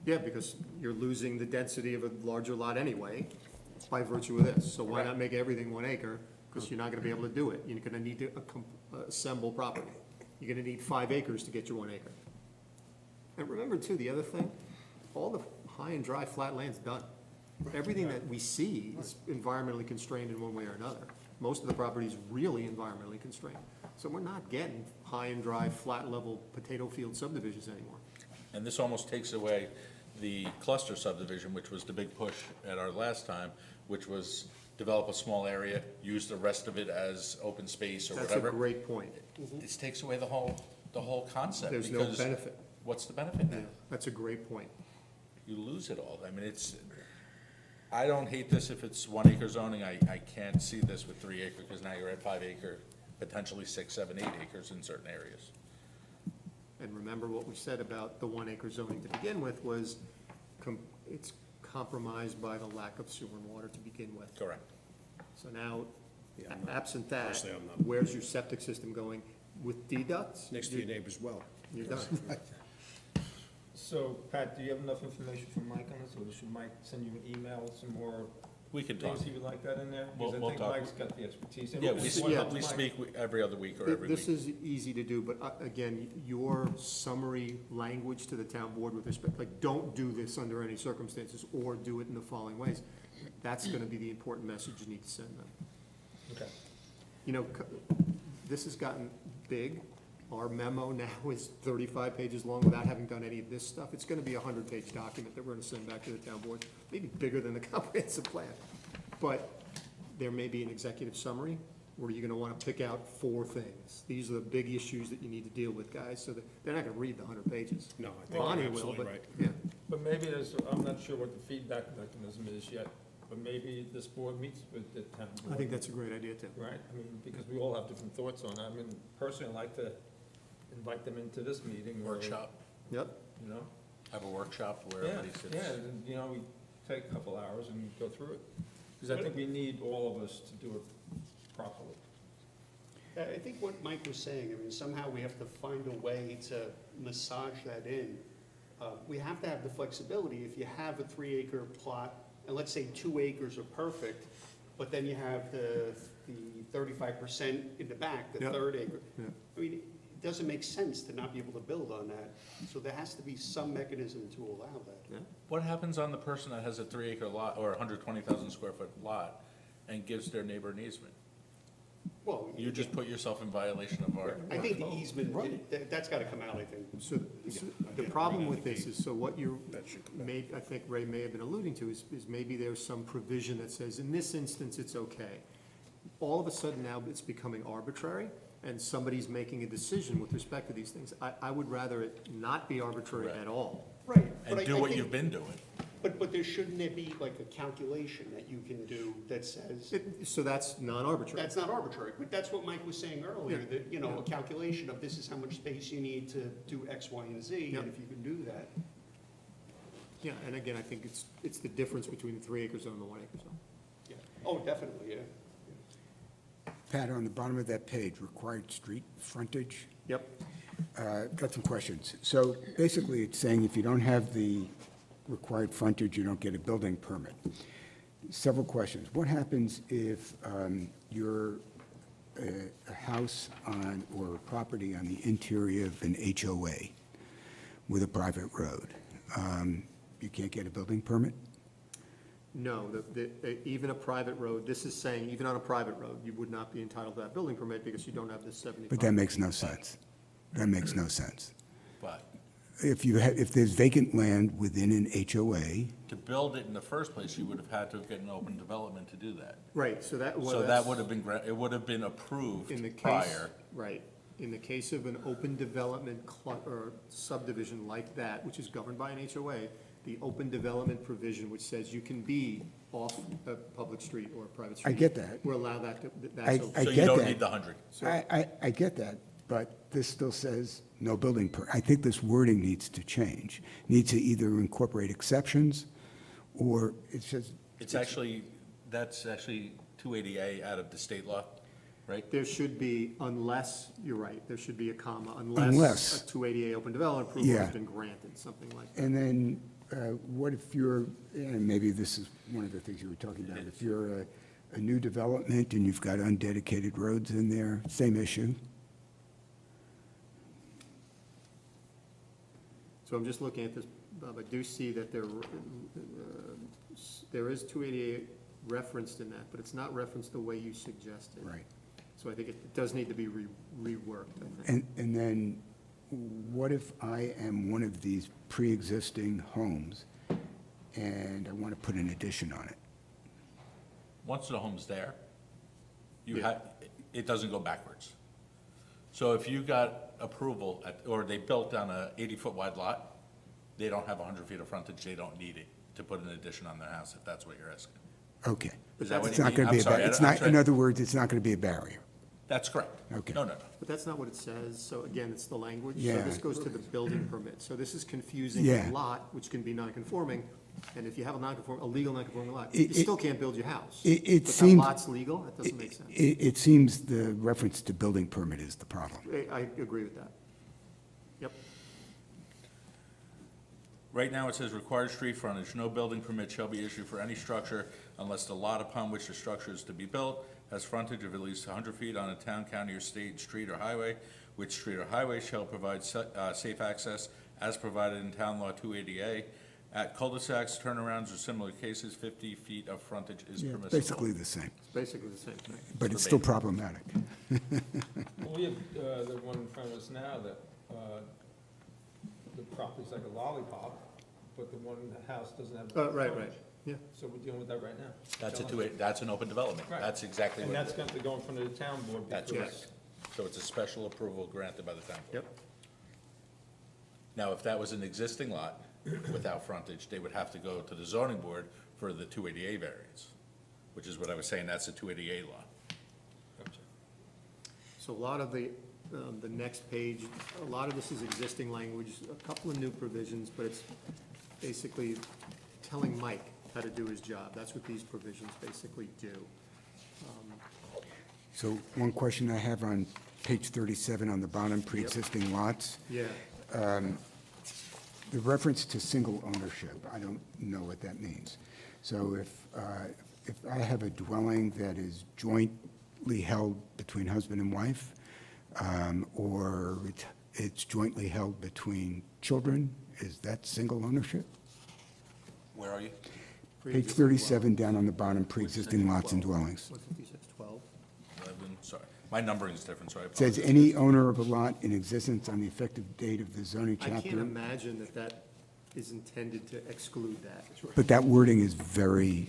Yeah, because you're losing the density of a larger lot anyway by virtue of this. So why not make everything 1 acre? Because you're not gonna be able to do it. You're gonna need to assemble property. You're gonna need 5 acres to get your 1 acre. And remember too, the other thing, all the high and dry flat land's done. Everything that we see is environmentally constrained in one way or another. Most of the property is really environmentally constrained. So we're not getting high and dry, flat level potato field subdivisions anymore. And this almost takes away the cluster subdivision, which was the big push at our last time, which was develop a small area, use the rest of it as open space or That's a whatever. great point. This takes away the whole concept. There's no because benefit. What's the benefit now? That's a great point. You lose it all. I mean, I don't hate this if it's 1 acre zoning. I can't see this with 3 acre, because now you're at 5 acre, potentially 6, 7, 8 acres in certain areas. And remember what we said about the 1 acre zoning to begin with was, it's compromised by the lack of sewer and water to begin with. Correct. So now, Yeah, I'm not- absent that, personally, I'm not- where's your septic system going? With deducts? Next to your neighbor's well. You're done. So, Pat, do you have enough information from Mike on this, or should Mike send you an email with some more We can talk. things he would like that in there? We'll Because I think talk. Mike's got the expertise. And Yeah, we'll we just walk up to we Mike. speak every other week or every week. This is easy to do, but again, your summary language to the town board with respect, like, don't do this under any circumstances, or do it in the following ways. That's gonna be the important message you need to send them. Okay. You know, this has gotten big. Our memo now is 35 pages long without having done any of this stuff. It's gonna be a 100-page document that we're gonna send back to the town board, maybe bigger than the comprehensive plan. But there may be an executive summary, where you're gonna wanna pick out 4 things. These are the big issues that you need to deal with, guys, so that they're not gonna read the 100 pages. No, I think Bonnie you're will, absolutely but, right. yeah. But maybe there's, I'm not sure what the feedback mechanism is yet, but maybe this board meets with the town board. I think that's a great idea, too. Right, I mean, because we all have different thoughts on it. I mean, personally, I'd like to invite them into this meeting. or, Workshop, Yep. You know? have a workshop where Yeah, everybody sits. yeah, and, you know, we take a couple hours and go through it. Because I think we need all of us to do it properly. I think what Mike was saying, somehow we have to find a way to massage that in. We have to have the flexibility, if you have a 3 acre plot, and let's say 2 acres are perfect, but then you have the 35% in the back, the Yep. 3rd acre. Yeah. I mean, it doesn't make sense to not be able to build on that. So there has to be some mechanism to allow that. What happens on the person that has a 3-acre lot or a 120,000 square foot lot and gives their neighbor an easement? Well, You just put yourself in violation of our. I think the easement, that's gotta come out, I think. So the problem with this is, so what you may, I think Ray may have been alluding to, is maybe there's some provision that says, in this instance, it's okay. All of a sudden now, it's becoming arbitrary, and somebody's making a decision with respect to these things. I would rather it not be arbitrary Right. at all. Right. And do what you've been doing. But there shouldn't there be like a calculation that you can do that says, So that's non-arbitrary. that's not arbitrary, but that's what Mike was saying earlier, that, you know, a calculation of this is how much space you need to do X, Y, and Z, Yep. and if you can do that. Yeah, and again, I think it's the difference between the 3-acre zone and the 1-acre zone. Yeah. Oh, definitely, yeah. Pat, on the bottom of that page, required street frontage, Yep. got some questions. So basically, it's saying if you don't have the required frontage, you don't get a building permit. Several questions. What happens if you're a house on, or a property on the interior of an HOA with a private road? You can't get a building permit? No, even a private road, this is saying, even on a private road, you would not be entitled to that building permit because you don't have this 75. But that makes no sense. That makes no sense. But If there's vacant land within an HOA, to build it in the first place, you would have had to have gotten an open development to do that. Right, so that, well, So that that's- would have been, it would have been approved in the case, prior. right, in the case of an open development or subdivision like that, which is governed by an HOA, the open development provision which says you can be off a public street or a private street. I get that. Will allow that, that's I okay. So you get don't that. need the 100. I get that, but this still says no building per, I think this wording needs to change. Needs to either incorporate exceptions, or it says, It's actually, that's actually 280A out of the state law, right? There should be, unless, you're right, there should be a comma, Unless. unless a 280A open development approval has Yeah. been granted, something like that. and then what if you're, and maybe this is one of the things you were talking about, if you're a new development and you've got undedicated roads in there, same issue? So I'm just looking at this, Bob, I do see that there is 288 referenced in that, but it's not referenced the way you suggested. Right. So I think it does need to be reworked, I think. And then, what if I am one of these pre-existing homes, and I want to put an addition on it? Once the home's there, you Yeah. have, it doesn't go backwards. So if you got approval, or they built on a 80-foot wide lot, they don't have 100 feet of frontage, they don't need it to put an addition on their house, if that's what you're asking. Okay. Is that what It's you not mean? going to be I'm sorry, it's I'm not, in trying- other words, it's not going to be a barrier. That's correct. Okay. No. But that's not what it says, so again, it's the language. So Yeah. this goes to the building permit. So this is confusing Yeah. a lot, which can be non-conforming, and if you have a legal non-conforming lot, It- you still can't build your house. It But seems. that lot's legal, that doesn't make sense. It seems the reference to building permit is the problem. I agree with that. Yep. Right now, it says required street frontage, no building permit shall be issued for any structure unless the lot upon which the structure is to be built has frontage of at least 100 feet on a town, county, or state street or highway, which street or highway shall provide safe access as provided in Town Law 280A. At cul-de-sacs, turnarounds, or similar cases, 50 feet of frontage is Yeah, permissible. basically the same, It's basically the same thing. but it's still problematic. Well, we have the one in front of us now that the property's like a lollipop, but the one in the house doesn't have. Right, frontage. yeah. So we're dealing with that right now. That's an open development. Right. That's exactly And what that's it going is. to go in front of the town board. That's because- correct. So it's a special approval granted by the town board. Yep. Now, if that was an existing lot without frontage, they would have to go to the zoning board for the 280A variance, which is what I was saying, that's a 280A law. Gotcha. So a lot of the next page, a lot of this is existing language, a couple of new provisions, but it's basically telling Mike how to do his job. That's what these provisions basically do. So one question I have on page 37 on the bottom, pre-existing lots. Yeah, The reference to single ownership, I don't know what that means. So if I have a dwelling that is jointly held between husband and wife, or it's jointly held between children, is that single ownership? Where are you? Page 37, down on the bottom, pre-existing lots and dwellings. 15612. 11, sorry. My numbering is different, so I Says apologize. any owner of a lot in existence on the effective date of the zoning I can't chapter. imagine that that is intended to exclude that. But that wording is very,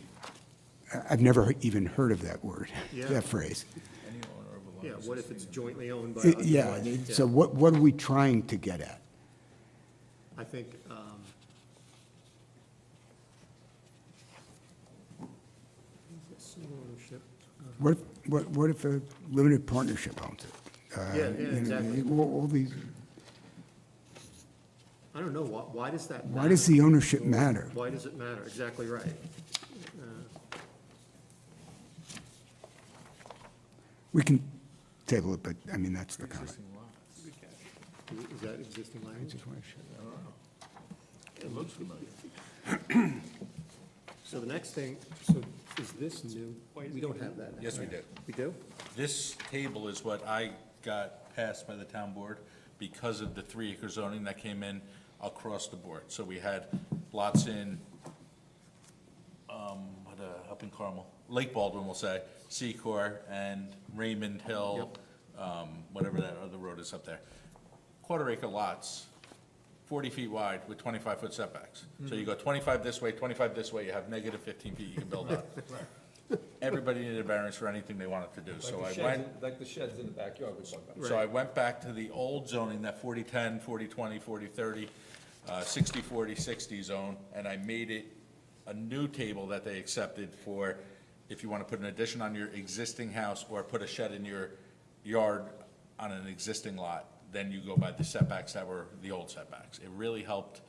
I've never even heard of that word, Yeah. that phrase. Any owner of a lot Yeah, is what if it's jointly owned by? Yeah, so what are we trying to get at? I think, single ownership. What if a limited partnership owns it? Yeah, You know, exactly. all these, I don't know, why does that why matter? does the ownership matter? Why does it matter? Exactly right. We can table it, but, I mean, that's the comment. Is that existing language? It looks familiar. So the next thing, so is this new? We don't have that now. Yes, we do. We do? This table is what I got passed by the town board because of the 3-acre zoning that came in across the board. So we had lots in, up in Carmel, Lake Baldwin, we'll say, Secor and Raymond Hill, whatever that other road is up there. 1/4-acre lots, 40 feet wide with 25-foot setbacks. So you go 25 this way, 25 this way, you have negative 15 feet you can build up. Everybody needed a variance for anything they wanted to do, so I went. Like the sheds in the backyard we talked about. So I went back to the old zoning, that 40-10, 40-20, 40-30, 60-40, 60 zone, and I made it a new table that they accepted for if you want to put an addition on your existing house or put a shed in your yard on an existing lot, then you go by the setbacks that were the old setbacks. It really helped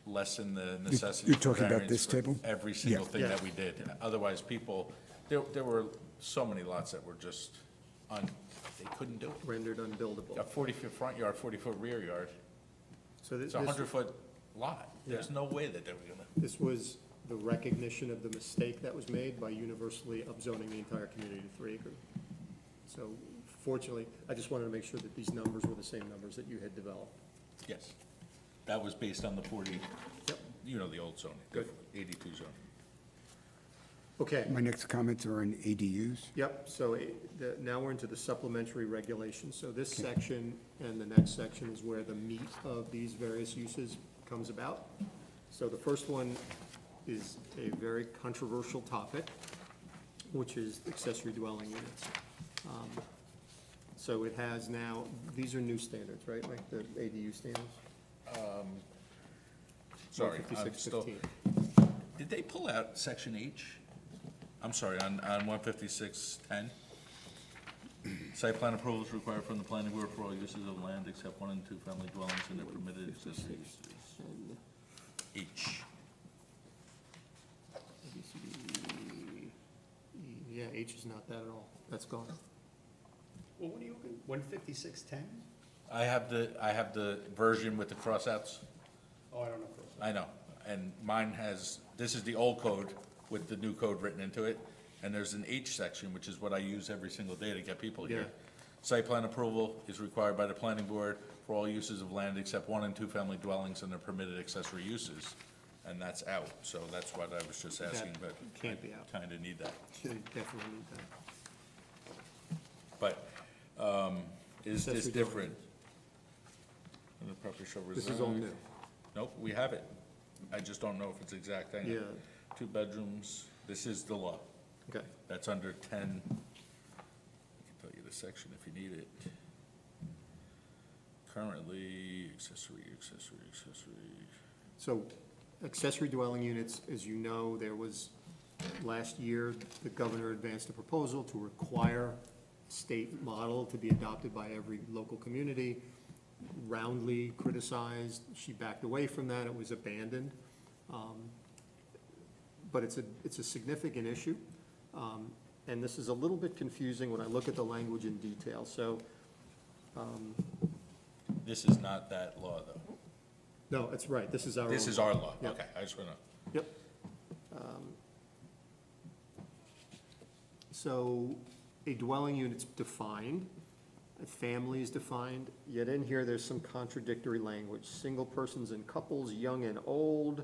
lessen the necessity you're for talking about variance this for table? every single Yeah. thing Yeah. that we did. Otherwise, people, there were so many lots that were just they couldn't do it. Rendered unbuildable. A 40-foot front yard, 40-foot rear yard, So it's a 100-foot lot. There's no way that they were gonna. this was the recognition of the mistake that was made by universally upzoning the entire community to 3 acre. So fortunately, I just wanted to make sure that these numbers were the same numbers that you had developed. Yes. That was based on the 40, Yep. you know, the old zoning, the Good. 82 zone. Okay. My next comments are on ADUs. Yep, so now we're into the supplementary regulations. So this section and the next section is where the meat of these various uses comes about. So the first one is a very controversial topic, which is accessory dwelling units. So it has now, these are new standards, right, like the ADU standards? Sorry, I'm still, 5615. did they pull out section H? I'm sorry, on 15610? Site plan approval is required from the planning board for all uses of land except 1 and 2 family dwellings and their permitted accessory uses. H. Yeah, H is not that at all. That's gone. Well, what are you looking, 15610? I have the version with the crossouts. Oh, I don't know. I know, and mine has, this is the old code with the new code written into it, and there's an H section, which is what I use every single day to get people here. Yeah. Site plan approval is required by the planning board for all uses of land except 1 and 2 family dwellings and their permitted accessory uses, and that's out, so that's what I was just asking, but can't be out. I kinda need that. You definitely need that. But, is this Accessory dwelling different? And the property shall This is all reside- new. Nope, we have it. I just don't know if it's exact thing. Yeah. 2 bedrooms, this is the law. Okay. That's under 10, I can tell you the section if you need it. Currently, accessory. So accessory dwelling units, as you know, there was, last year, the governor advanced a proposal to require state model to be adopted by every local community. Roundly criticized, she backed away from that, it was abandoned. But it's a significant issue. And this is a little bit confusing when I look at the language in detail, so, This is not that law, though. no, it's right, this is our. This own is our law, Yeah. okay, I just wanna, Yep. So a dwelling unit's defined family is defined, yet in here, there's some contradictory language. Single persons and couples, young and old.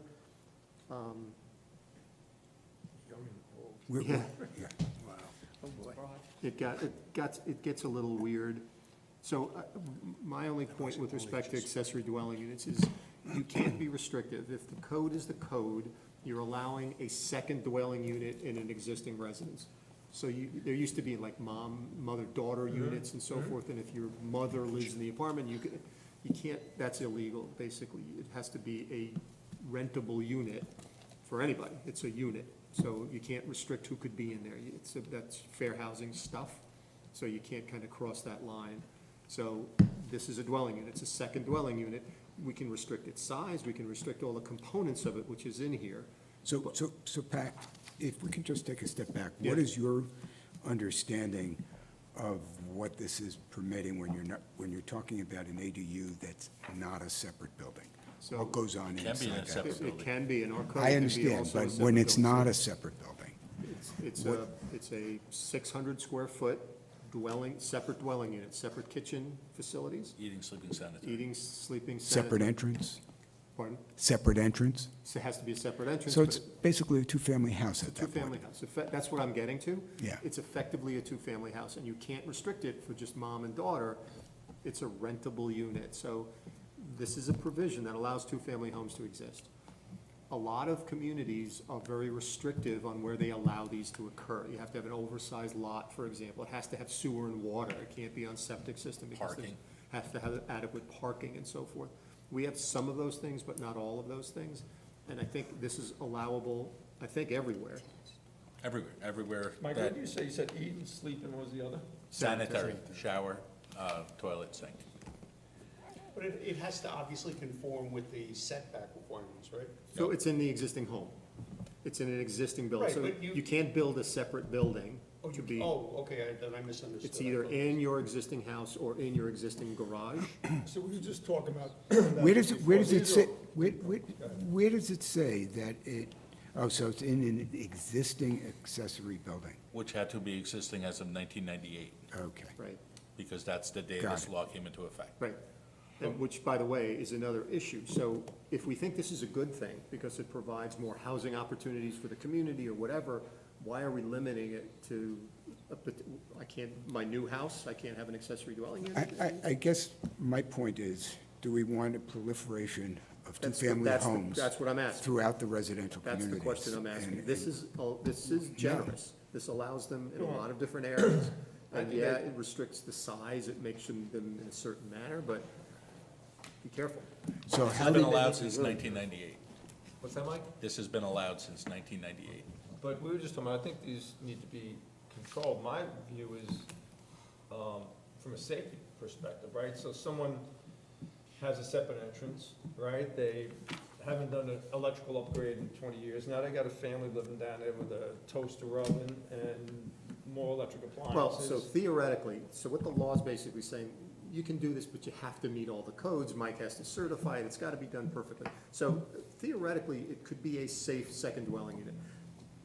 We're- Yeah. yeah. It gets a little weird. So my only point with respect to accessory dwelling units is you can't be restrictive. If the code is the code, you're allowing a second dwelling unit in an existing residence. So there used to be like mother-daughter units and so forth, and if your mother lives in the apartment, you can't, that's illegal, basically. It has to be a rentable unit for anybody. It's a unit. So you can't restrict who could be in there. That's fair housing stuff, so you can't kind of cross that line. So this is a dwelling unit, it's a second dwelling unit. We can restrict its size, we can restrict all the components of it, which is in here. So Pat, if we can just take a step back, Yeah. what is your understanding of what this is permitting when you're talking about an ADU that's not a separate building? So- What goes on Can be in a inside that? separate It can be, in our code. I it can be understand, also a but separate when it's building. not a separate building, It's a 600 square foot dwelling, separate dwelling unit, separate kitchen facilities, Eating, sleeping, sanitary. eating, sleeping. separate entrance, Pardon? separate entrance? So it has to be a separate entrance. So but it's basically a two-family house at It's a that point? two-family house. That's what I'm getting to. Yeah. It's effectively a two-family house, and you can't restrict it for just mom and daughter. It's a rentable unit. So this is a provision that allows two-family homes to exist. A lot of communities are very restrictive on where they allow these to occur. You have to have an oversized lot, for example. It has to have sewer and water. It can't be on septic system. because Parking. Have to have adequate parking and so forth. We have some of those things, but not all of those things. And I think this is allowable, I think, everywhere. Everywhere Mike, that what did you say? You said eat and sleep, and what was the other? sanitary, shower, toilet, sink. But it has to obviously conform with the setback requirements, right? So it's in the existing home. It's in an existing building. Right, So but you- you can't build a separate building Oh, to be, okay, then I misunderstood. it's either in your existing house or in your existing garage. So we were just talking about. Where does it These say, are- where does it say that it, oh, so it's in an existing accessory building? Which had to be existing as of 1998, Okay. Right, because that's the day Got this it. law came into effect. right. And which, by the way, is another issue. So if we think this is a good thing because it provides more housing opportunities for the community or whatever, why are we limiting it to, my new house, I can't have an accessory dwelling unit? I guess my point is, do we want a proliferation of That's two-family homes? That's what I'm asking. Throughout the residential That's communities? the question I'm asking. And- This is generous. This allows them in a lot of different areas. And yeah, it restricts the size, it makes them in a certain manner, but be careful. So This how has been do, allowed since 1998. What's that, Mike? This has been allowed since 1998. But we were just talking about, I think these need to be controlled. My view is, from a safety perspective, right? So someone has a separate entrance, right? They haven't done an electrical upgrade in 20 years. Now they got a family living down there with a toaster oven and more electric appliances. Well, so theoretically, so what the law is basically saying, you can do this, but you have to meet all the codes. Mike has to certify it. It's got to be done perfectly. So theoretically, it could be a safe second dwelling unit.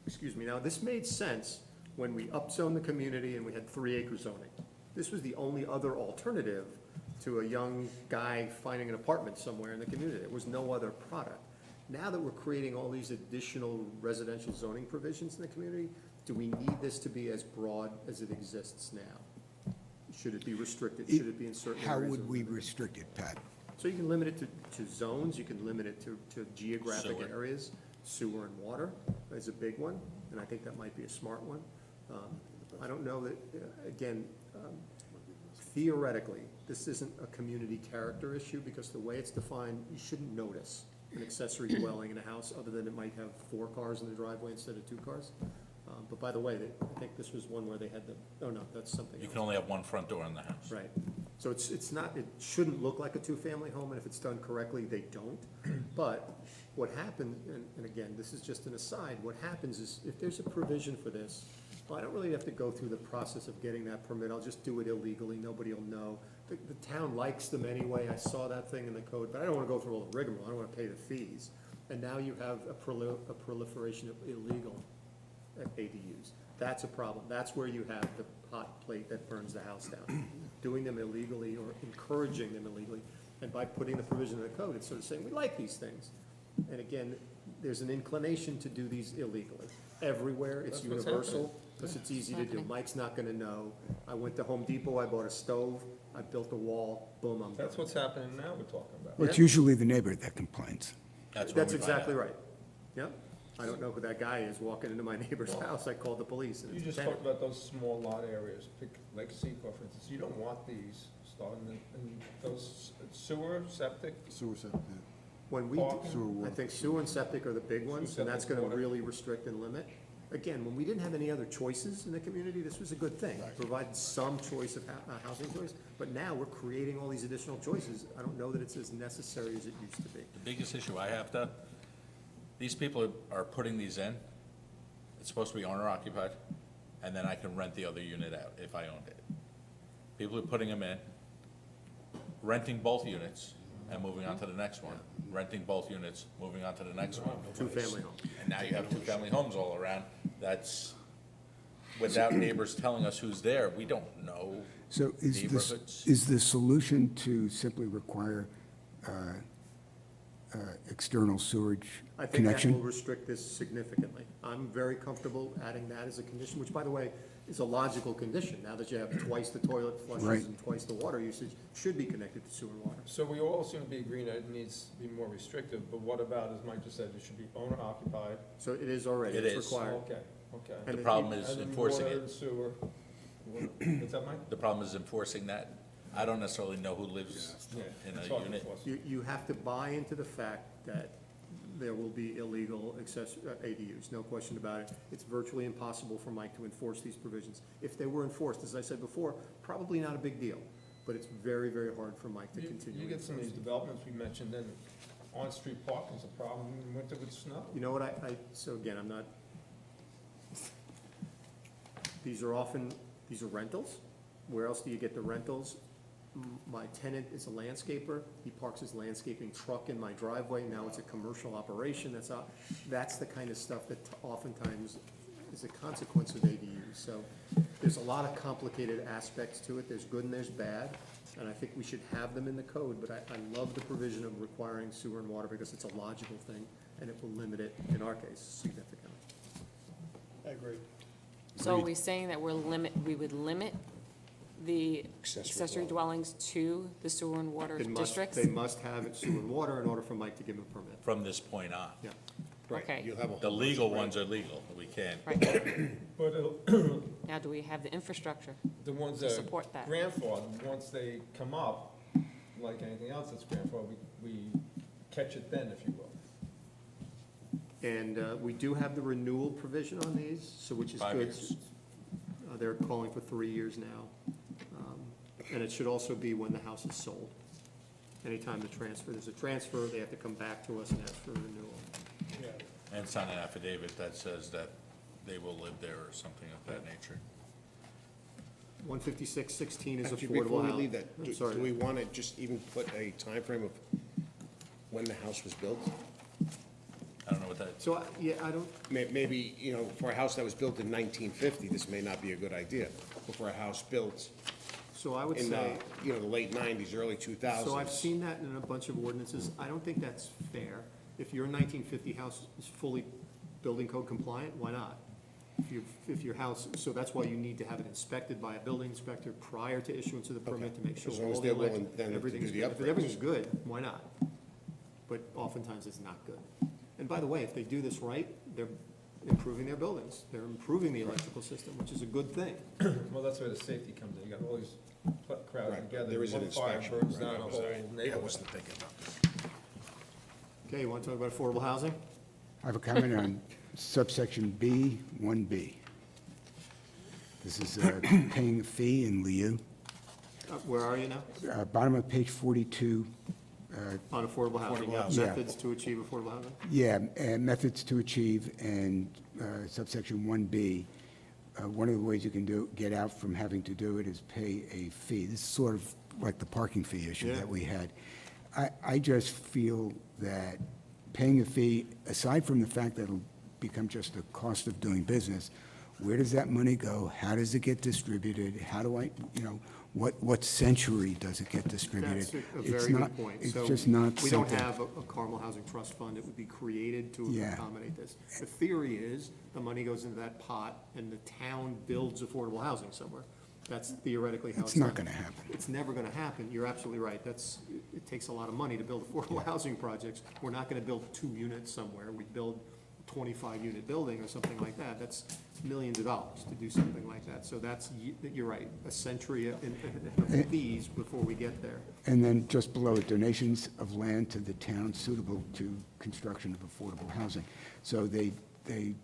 Excuse me. Now, this made sense when we upzoned the community and we had 3-acre zoning. This was the only other alternative to a young guy finding an apartment somewhere in the community. There was no other product. Now that we're creating all these additional residential zoning provisions in the community, do we need this to be as broad as it exists now? Should it be restricted? Should it be in certain areas? how of would the we community? restrict it, Pat? So you can limit it to zones, you can limit it to geographic Sewer. areas. Sewer and water is a big one, and I think that might be a smart one. I don't know that, again, theoretically, this isn't a community character issue, because the way it's defined, you shouldn't notice an accessory dwelling in a house, other than it might have 4 cars in the driveway instead of 2 cars. But by the way, I think this was one where they had oh no, that's something You else. can only have one front door in the house. Right. So it's not, it shouldn't look like a two-family home, and if it's done correctly, they don't. But what happens, and again, this is just an aside, what happens is, if there's a provision for this, well, I don't really have to go through the process of getting that permit, I'll just do it illegally, nobody will know. The town likes them anyway, I saw that thing in the code, but I don't wanna go through all the rigmarole, I don't wanna pay the fees. And now you have a proliferation of illegal ADUs. That's a problem. That's where you have the hot plate that burns the house down. Doing them illegally or encouraging them illegally, and by putting the provision in the code, it's sort of saying, we like these things. And again, there's an inclination to do these illegally. Everywhere, it's That's what's universal, because it's easy to do. happening. Mike's not gonna know. I went to Home Depot, I bought a stove, I built a wall, boom, I'm done. That's what's happening now we're talking about. Well, it's usually the neighbor that complains. That's when That's we find exactly out. right. Yep. I don't know who that guy is walking into my neighbor's house. I called the police and You it's a just tenant. talked about those small lot areas, pick Lake Seacor, for instance, you don't want these starting in those sewer, septic, Sewer, yeah. When we, Parking. Sewer, I water. think sewer and septic are the big ones, Sewer, and that's septic, gonna water. really restrict and limit. Again, when we didn't have any other choices in the community, this was a good thing. Provided some choice of housing choice, but now we're creating all these additional choices. I don't know that it's as necessary as it used to be. The biggest issue I have, though, these people are putting these in, it's supposed to be owner occupied, and then I can rent the other unit out if I owned it. People are putting them in, renting both units, and moving on to the next one, renting both units, moving on to the next one. Two-family home. And now you have two-family homes all around, that's, without neighbors telling us who's there, we don't know So neighborhoods. is the solution to simply require external sewage I think that will connection? restrict this significantly. I'm very comfortable adding that as a condition, which, by the way, is a logical condition. Now that you have twice the toilet flushes Right. and twice the water usage, should be connected to sewer and water. So we all seem to be agreeing that it needs to be more restrictive, but what about, as Mike just said, it should be owner occupied? So it is already, It it's is. required. Okay, okay. And The then problem you- is And then enforcing water it. and sewer. What's that, Mike? The problem is enforcing that. I don't necessarily know who lives Yeah, in it's a hard to unit. enforce. You have to buy into the fact that there will be illegal ADUs, no question about it. It's virtually impossible for Mike to enforce these provisions. If they were enforced, as I said before, probably not a big deal, but it's very, very hard for Mike to continue. You get some of these developments we mentioned, then on-street parking's a problem in winter with snow. You know what, so again, I'm not, these are rentals. Where else do you get the rentals? My tenant is a landscaper, he parks his landscaping truck in my driveway, now it's a commercial operation, that's the kind of stuff that oftentimes is a consequence of ADUs. So there's a lot of complicated aspects to it, there's good and there's bad, and I think we should have them in the code, but I love the provision of requiring sewer and water because it's a logical thing, and it will limit it, in our case, significantly. I agree. So are we saying that we would limit the accessory dwellings to the sewer and water districts? They must have it sewer and water in order for Mike to give him a permit, From this point on. yeah. Okay. You'll have a The whole legal bunch ones are legal, we can't. Right, But now do we have the infrastructure? the ones To that support that. grandfathered, once they come up, like anything else that's grandfathered, we catch it then, if you will. And we do have the renewal provision on these, so which is 5 good. years. They're calling for 3 years now. And it should also be when the house is sold. Anytime there's a transfer, they have to come back to us and ask for renewal. And sign an affidavit that says that they will live there or something of that nature. 15616 is Actually, affordable before we housing. leave that, I'm do sorry. we want to just even put a time frame of when the house was built? I don't know what that, So, yeah, I don't, Maybe, you know, for a house that was built in 1950, this may not be a good idea. But for a house built so I would in, say. you know, the late 90s, early 2000s. So I've seen that in a bunch of ordinances. I don't think that's fair. If your 1950 house is fully building code compliant, why not? If your house, so that's why you need to have it inspected by a building inspector prior to issuance of the permit to make sure As long as all the they're willing then to everything's do the good. If upgrades. everything's good, why not? But oftentimes it's not good. And by the way, if they do this right, they're improving their buildings. They're improving the electrical system, which is a good thing. Well, that's where the safety comes in, you got all these crowded Right, together. there is an One fire inspection. burns right, down I a was- whole I neighborhood. wasn't thinking about this. Okay, you want to talk about affordable housing? I have a comment on subsection B, 1B. This is paying a fee in lieu. Where are you now? Bottom of page 42, On affordable housing, yeah. housing. Methods to achieve affordable housing? yeah, methods to achieve, and subsection 1B. One of the ways you can get out from having to do it is pay a fee. This is sort of like the parking fee issue Yeah. that we had. I just feel that paying a fee, aside from the fact that it'll become just the cost of doing business, where does that money go? How does it get distributed? How do I, what century does it get distributed? That's a It's very not- good point. It's So just not we don't something. have a Carmel Housing Trust Fund that would be created to Yeah. accommodate this. The theory is the money goes into that pot and the town builds affordable housing somewhere. That's theoretically how it's It's not done. gonna happen. It's never gonna happen. You're absolutely right. It takes a lot of money to build affordable housing projects. We're not gonna build 2 units somewhere. We build a 25-unit building or something like that. That's millions of dollars to do something like that. So you're right, a century of fees before we get there. And then just below it, donations of land to the town suitable to construction of affordable housing. So they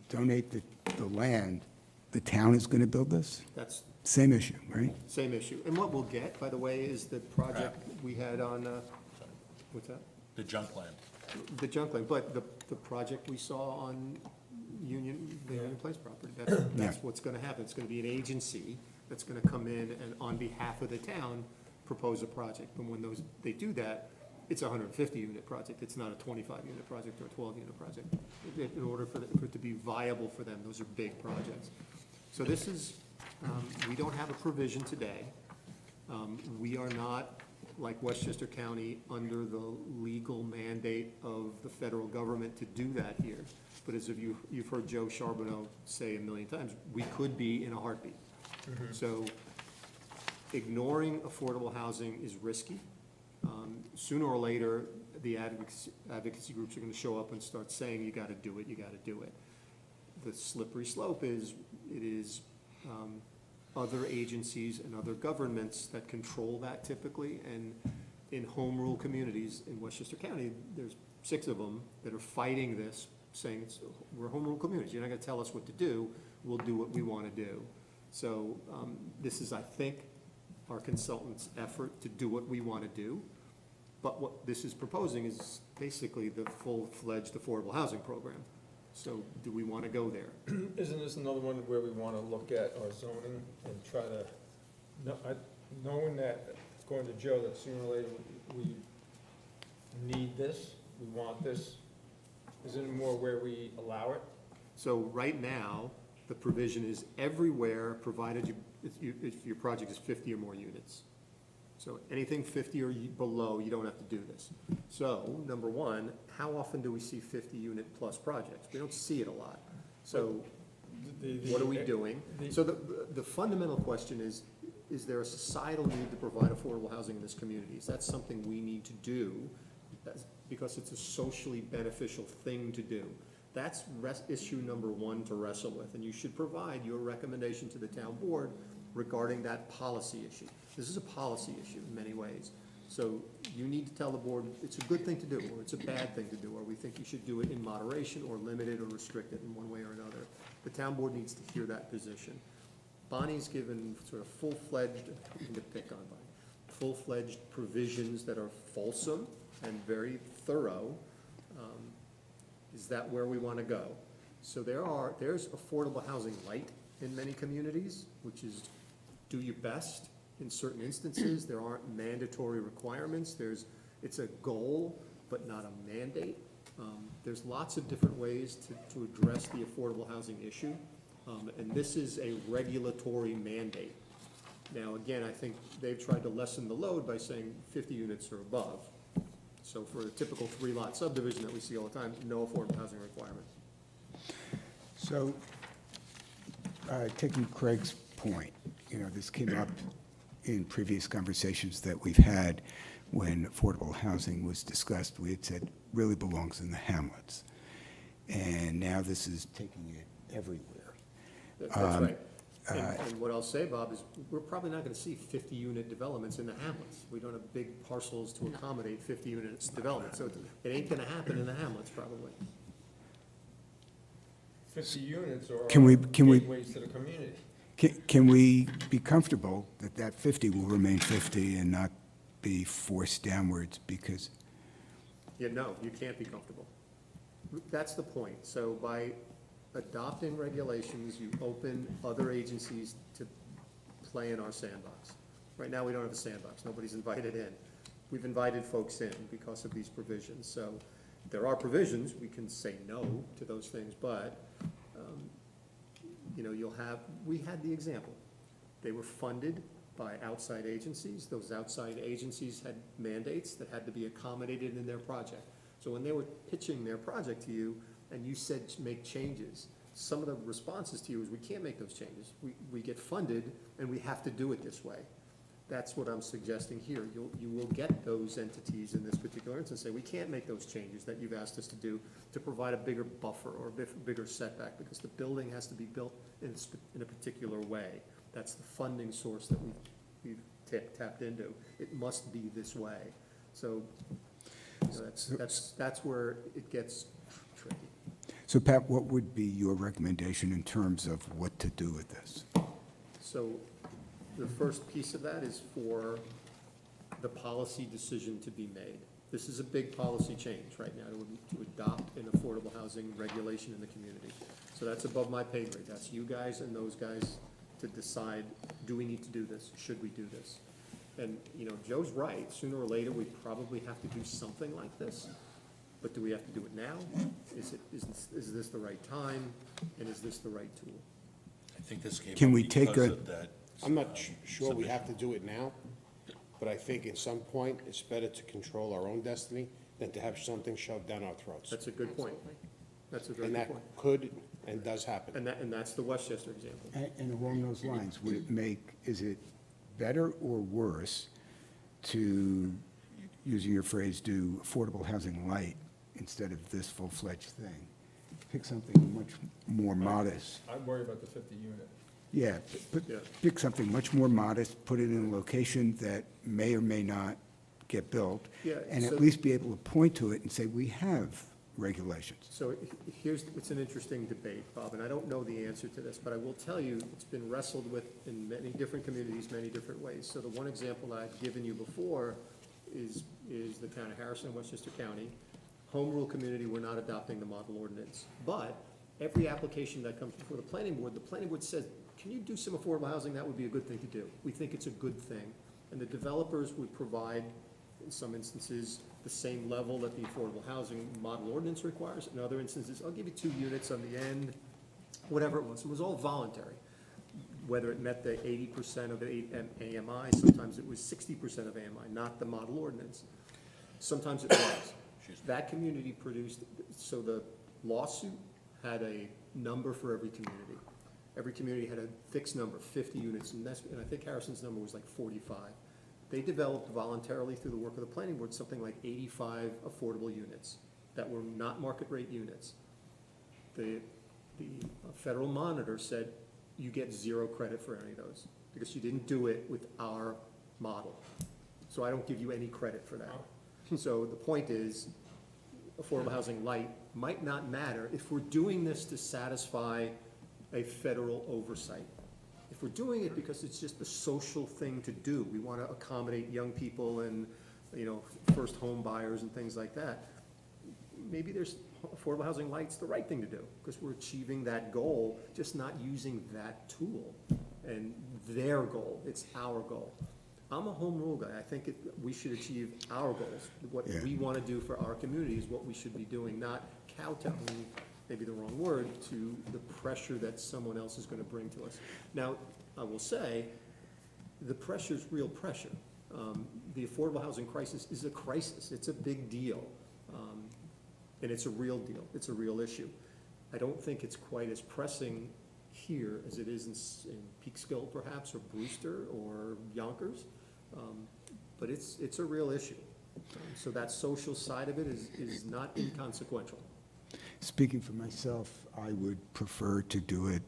donate the land, the town is gonna build this? That's Same issue, right? same issue. And what we'll get, by the way, is the project we had on, what's that? The junk land. The junk land, but the project we saw on the Union Place property, that's what's gonna happen. It's gonna be an agency that's gonna come in and on behalf of the town, propose a project. And when they do that, it's a 150-unit project. It's not a 25-unit project or a 12-unit project. In order for it to be viable for them, those are big projects. So this is, we don't have a provision today. We are not, like Westchester County, under the legal mandate of the federal government to do that here. But as you've heard Joe Charbonneau say a million times, we could be in a heartbeat. So ignoring affordable housing is risky. Sooner or later, the advocacy groups are gonna show up and start saying, you gotta do it, you gotta do it. The slippery slope is, it is other agencies and other governments that control that typically, and in home rule communities in Westchester County, there's 6 of them that are fighting this, saying, we're home rule communities, you're not gonna tell us what to do, we'll do what we wanna do. So, this is, I think, our consultant's effort to do what we wanna do, but what this is proposing is basically the full-fledged affordable housing program. So, do we wanna go there? Isn't this another one where we want to look at our zoning and try to, knowing that, according to Joe, that sooner or later we need this, we want this? Isn't it more where we allow it? So right now, the provision is everywhere, provided if your project is 50 or more units. So anything 50 or below, you don't have to do this. So, number one, how often do we see 50-unit plus projects? We don't see it a lot. So what are we doing? So the fundamental question is there a societal need to provide affordable housing in this community? Is that something we need to do because it's a socially beneficial thing to do? That's issue number one to wrestle with, and you should provide your recommendation to the town board regarding that policy issue. This is a policy issue in many ways. So you need to tell the board it's a good thing to do, or it's a bad thing to do, or we think you should do it in moderation, or limited, or restricted in one way or another. The town board needs to hear that position. Bonnie's given sort of full-fledged, I'm gonna pick on Bonnie, full-fledged provisions that are fulsome and very thorough. Is that where we want to go? So there's affordable housing light in many communities, which is do your best. In certain instances, there aren't mandatory requirements. It's a goal, but not a mandate. There's lots of different ways to address the affordable housing issue, and this is a regulatory mandate. Now, again, I think they've tried to lessen the load by saying 50 units or above. So for a typical 3-lot subdivision that we see all the time, no affordable housing requirement. So, taking Craig's point, this came up in previous conversations that we've had when affordable housing was discussed. We had said really belongs in the hamlets. And now this is taking it everywhere. That's right. And what I'll say, Bob, is we're probably not gonna see 50-unit developments in the hamlets. We don't have big parcels to accommodate 50-unit development, so it ain't gonna happen in the hamlets, probably. 50 units or Can we- gateways to the community. Can we be comfortable that that 50 will remain 50 and not be forced downwards because, Yeah, no, you can't be comfortable. That's the point. So by adopting regulations, you open other agencies to play in our sandbox. Right now, we don't have a sandbox. Nobody's invited in. We've invited folks in because of these provisions. So there are provisions. We can say no to those things, but you know, we had the example. They were funded by outside agencies. Those outside agencies had mandates that had to be accommodated in their project. So when they were pitching their project to you, and you said make changes, some of the responses to you is, we can't make those changes. We get funded, and we have to do it this way. That's what I'm suggesting here. You will get those entities in this particular instance, say, we can't make those changes that you've asked us to do to provide a bigger buffer or a bigger setback, because the building has to be built in a particular way. That's the funding source that we've tapped into. It must be this way. So, you know, that's where it gets tricky. So Pat, what would be your recommendation in terms of what to do with this? So the first piece of that is for the policy decision to be made. This is a big policy change right now, to adopt an affordable housing regulation in the community. So that's above my pay grade. That's you guys and those guys to decide, do we need to do this? Should we do this? And, you know, Joe's right. Sooner or later, we probably have to do something like this. But do we have to do it now? Is this the right time? And is this the right tool? I think this came Can up we take because a- of that. I'm not sure we have to do it now, but I think at some point, it's better to control our own destiny than to have something shoved down our throats. That's a good point. That's a very And good that point. could and does happen. And that's the Westchester example. And along those lines, is it better or worse to, using your phrase, do affordable housing light instead of this full-fledged thing? Pick something much more modest. I'd worry about the 50 unit. Yeah, Yeah. pick something much more modest, put it in a location that may or may not get built, Yeah, and so- at least be able to point to it and say, we have regulations. So it's an interesting debate, Bob, and I don't know the answer to this, but I will tell you, it's been wrestled with in many different communities, many different ways. So the one example I've given you before is the town of Harrison, Westchester County. Home rule community, we're not adopting the model ordinance. But every application that comes before the planning board says, can you do some affordable housing? That would be a good thing to do. We think it's a good thing. And the developers would provide, in some instances, the same level that the affordable housing model ordinance requires. In other instances, I'll give you 2 units on the end, whatever it was. It was all voluntary. Whether it met the 80% of AMI, sometimes it was 60% of AMI, not the model ordinance. Sometimes it was. That community produced, so the lawsuit had a number for every community. Every community had a fixed number, 50 units, and I think Harrison's number was like 45. They developed voluntarily through the work of the planning board something like 85 affordable units that were not market rate units. The federal monitor said, you get 0 credit for any of those, because you didn't do it with our model. So I don't give you any credit for that. So the point is, affordable housing light might not matter if we're doing this to satisfy a federal oversight. If we're doing it because it's just the social thing to do, we want to accommodate young people and, you know, first home buyers and things like that, maybe there's affordable housing light's the right thing to do, because we're achieving that goal, just not using that tool and their goal. It's our goal. I'm a home rule guy. I think we should achieve our goals. What Yeah. we want to do for our community is what we should be doing, not kowtowing, maybe the wrong word, to the pressure that someone else is going to bring to us. Now, I will say, the pressure is real pressure. The affordable housing crisis is a crisis. It's a big deal. And it's a real deal. It's a real issue. I don't think it's quite as pressing here as it is in Peekskill perhaps, or Brewster, or Yonkers. But it's a real issue. So that social side of it is not inconsequential. Speaking for myself, I would prefer to do it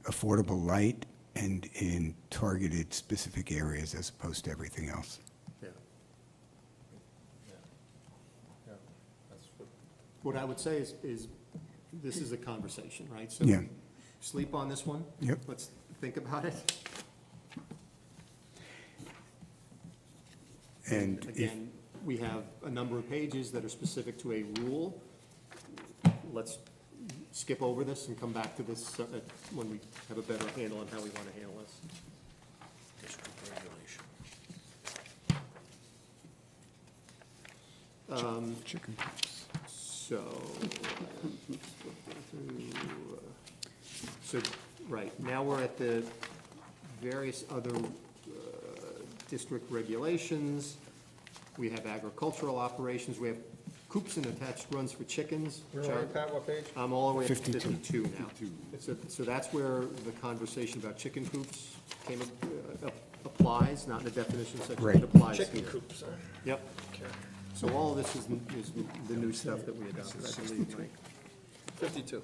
affordable light and in targeted specific areas as opposed to everything else. Yeah. Yeah, that's what. What I would say is this is a conversation, right? So Yeah. sleep on this one. Yep. Let's think about it. And if, Again, we have a number of pages that are specific to a rule. Let's skip over this and come back to this when we have a better handle on how we want to handle this. District regulation. chicken pox. So, So, right, now we're at the various other district regulations. We have agricultural operations, we have coops and attached runs for chickens. You're which are- right, Pat, what page? I'm all the way up to 52. 52 now. So that's where the conversation about chicken coops applies, not in the definition section, Right. it applies Chicken here. coops, huh? Yep. So all of this is the new stuff that we adopted, I believe, Mike. 52.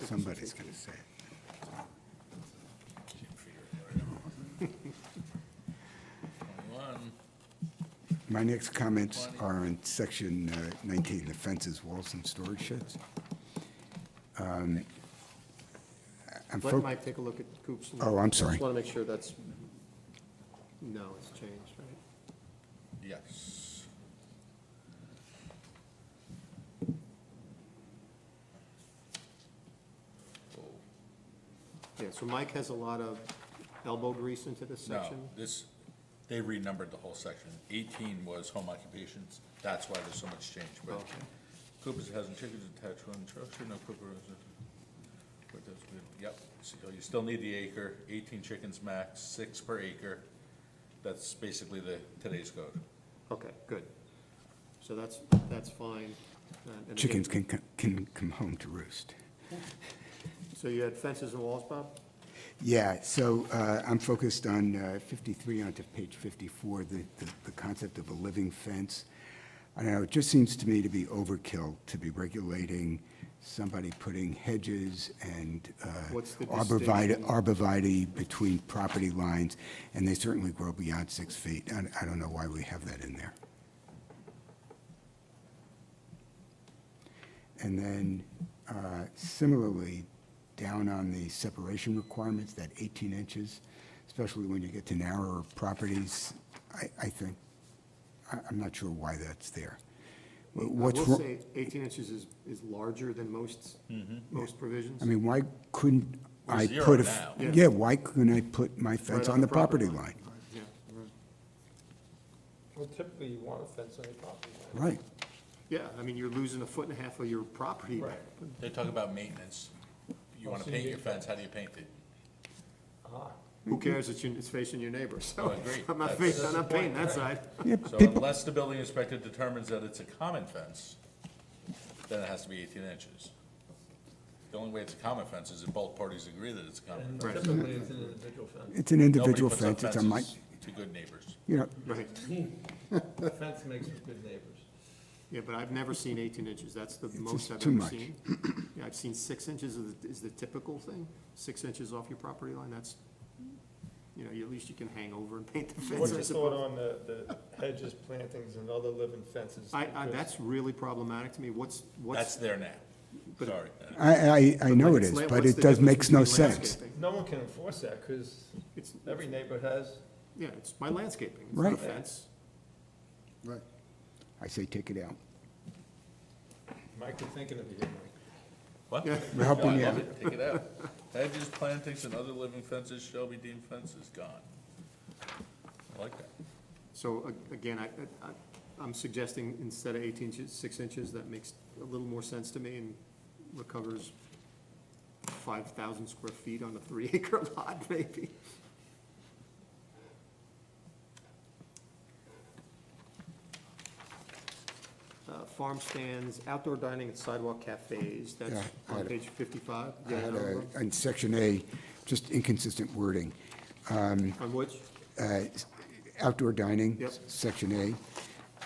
Somebody's going to say it. My next comments are in section 19, the fences, walls, and storage sheds. I'm Let Mike take a look at coops. Oh, I'm sorry. Just want to make sure that's, no, it's changed, right? Yes. Yeah, so Mike has a lot of elbow grease into this No, section. this, they renumbered the whole section. 18 was home occupations, that's why there's so much change, but Okay. Coopers has chickens attached one structure, no Cooper is. Yep, so you still need the acre, 18 chickens max, 6 per acre. That's basically today's code. Okay, good. So that's fine. And again- Chickens can come home to roost. So you had fences and walls, Bob? Yeah, so I'm focused on 53 onto page 54, the concept of a living fence. I don't know, it just seems to me to be overkill to be regulating somebody putting hedges and What's the arborvitae between property lines, and they certainly grow beyond 6 feet. I don't know why we have that in there. And then similarly, down on the separation requirements, that 18 inches, especially when you get to narrower properties, I think, I'm not sure why that's there. What's I will wrong? say 18 inches is larger than most provisions. I mean, why couldn't We're I zero put a, now. yeah, why couldn't I put my fence Right on the property line? Yeah. Well, typically you want a fence on your property line. Right. Yeah, I mean, you're losing a foot and a half of your property. Right. They talk about maintenance. You want to paint your fence, how do you paint it? Ah, Who cares, it's facing your neighbor, so Oh, I agree. I'm not That's- painting that side. Yeah, So people, unless the building inspector determines that it's a common fence, then it has to be 18 inches. The only way it's a common fence is if both parties agree that it's a common And fence. typically, it's an individual fence. it's an Nobody individual puts up fence, it's a mic, fences to good neighbors. you know, Right. The fence makes for good neighbors. Yeah, but I've never seen 18 inches, that's the most just I've too ever much. seen. Yeah, I've seen 6 inches is the typical thing, 6 inches off your property line, that's, you know, at least you can hang over and paint the fence, what's I your thought suppose. on the hedges, plantings, and other living fences? Because- That's really problematic to me, That's what's, there now. But- Sorry. I know it is, but what's it the does, difference makes no between sense. landscaping? No one can enforce that, because It's, every neighbor has, yeah, it's my landscaping, it's not a Right. fence. Right. I say take it out. Mike, you're thinking of you, Mike. What? Yeah. We're helping I you love out. it. Take it out. Hedges, plantings, and other living fences shall be deemed fences, gone. I like that. So again, I'm suggesting instead of 18 inches, 6 inches, that makes a little more sense to me and recovers 5,000 square feet on a 3-acre lot, maybe. Farm stands, outdoor dining and sidewalk cafes, that's Yeah, I on had a- page 55. I Yeah, had no, in Section A, just inconsistent wording. On which? Outdoor dining, Yep. Section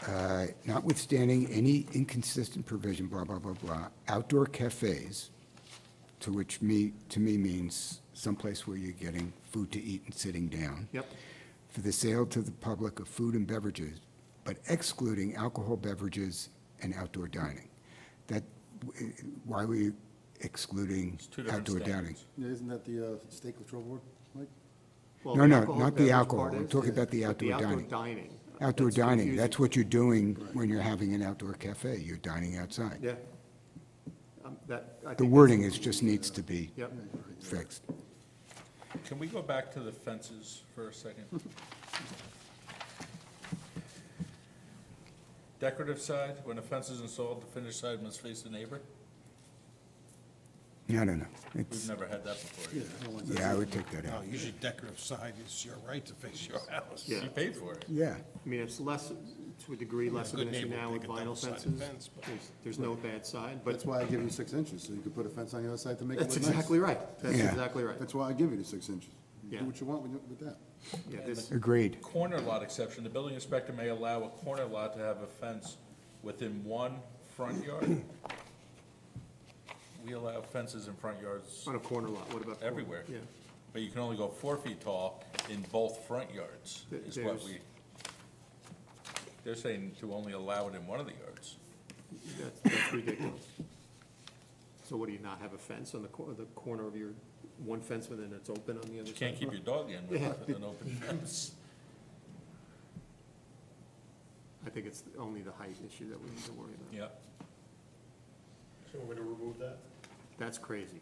A, notwithstanding any inconsistent provision, blah, blah, blah, blah, outdoor cafes, to me means someplace where you're getting food to eat and sitting down. Yep. For the sale to the public of food and beverages, but excluding alcohol beverages and outdoor dining. That, why were you excluding It's two different outdoor dining? standards. Yeah, isn't that the state control board, Mike? Well, No, the no, alcohol not the beverage alcohol. part I'm is, talking about the but outdoor dining. dining. Outdoor That's dining, confusing. that's what you're doing when you're having an outdoor cafe, you're dining outside. Yeah. I The think wording that's- just needs to be Yep. fixed. Can we go back to the fences for a second? Decorative side, when a fence is installed, the finished side must face the neighbor? I don't know. We've It's, never had that before. Yeah, I don't want that. yeah, I would take that No, out. usually decorative side is your right to face your house. Yeah. You paid for it. Yeah, I mean, it's less, to a degree, less of Good an issue neighbor now would with take a vinyl double-sided fences. fence, but- There's no bad side, but That's why I give you 6 inches, so you can put a fence on the other side to make it look that's nice. exactly right. That's Yeah. exactly right. That's why I give you the 6 inches. You Yeah. Do what you want with that. Yeah, this, agreed. Corner lot exception, the building inspector may allow a corner lot to have a fence within one front yard. We allow fences in front yards on a corner lot, what about? corner? everywhere. Yeah. But you can only go 4 feet tall in both front yards, is what There's- we, they're saying to only allow it in one of the yards. That's ridiculous. So what, do you not have a fence on the corner of your, one fence, but then it's open on the other You side? can't keep your dog in with Yeah. an open fence. I think it's only the height issue that we need to worry about. Yeah. So we're gonna remove that? That's crazy.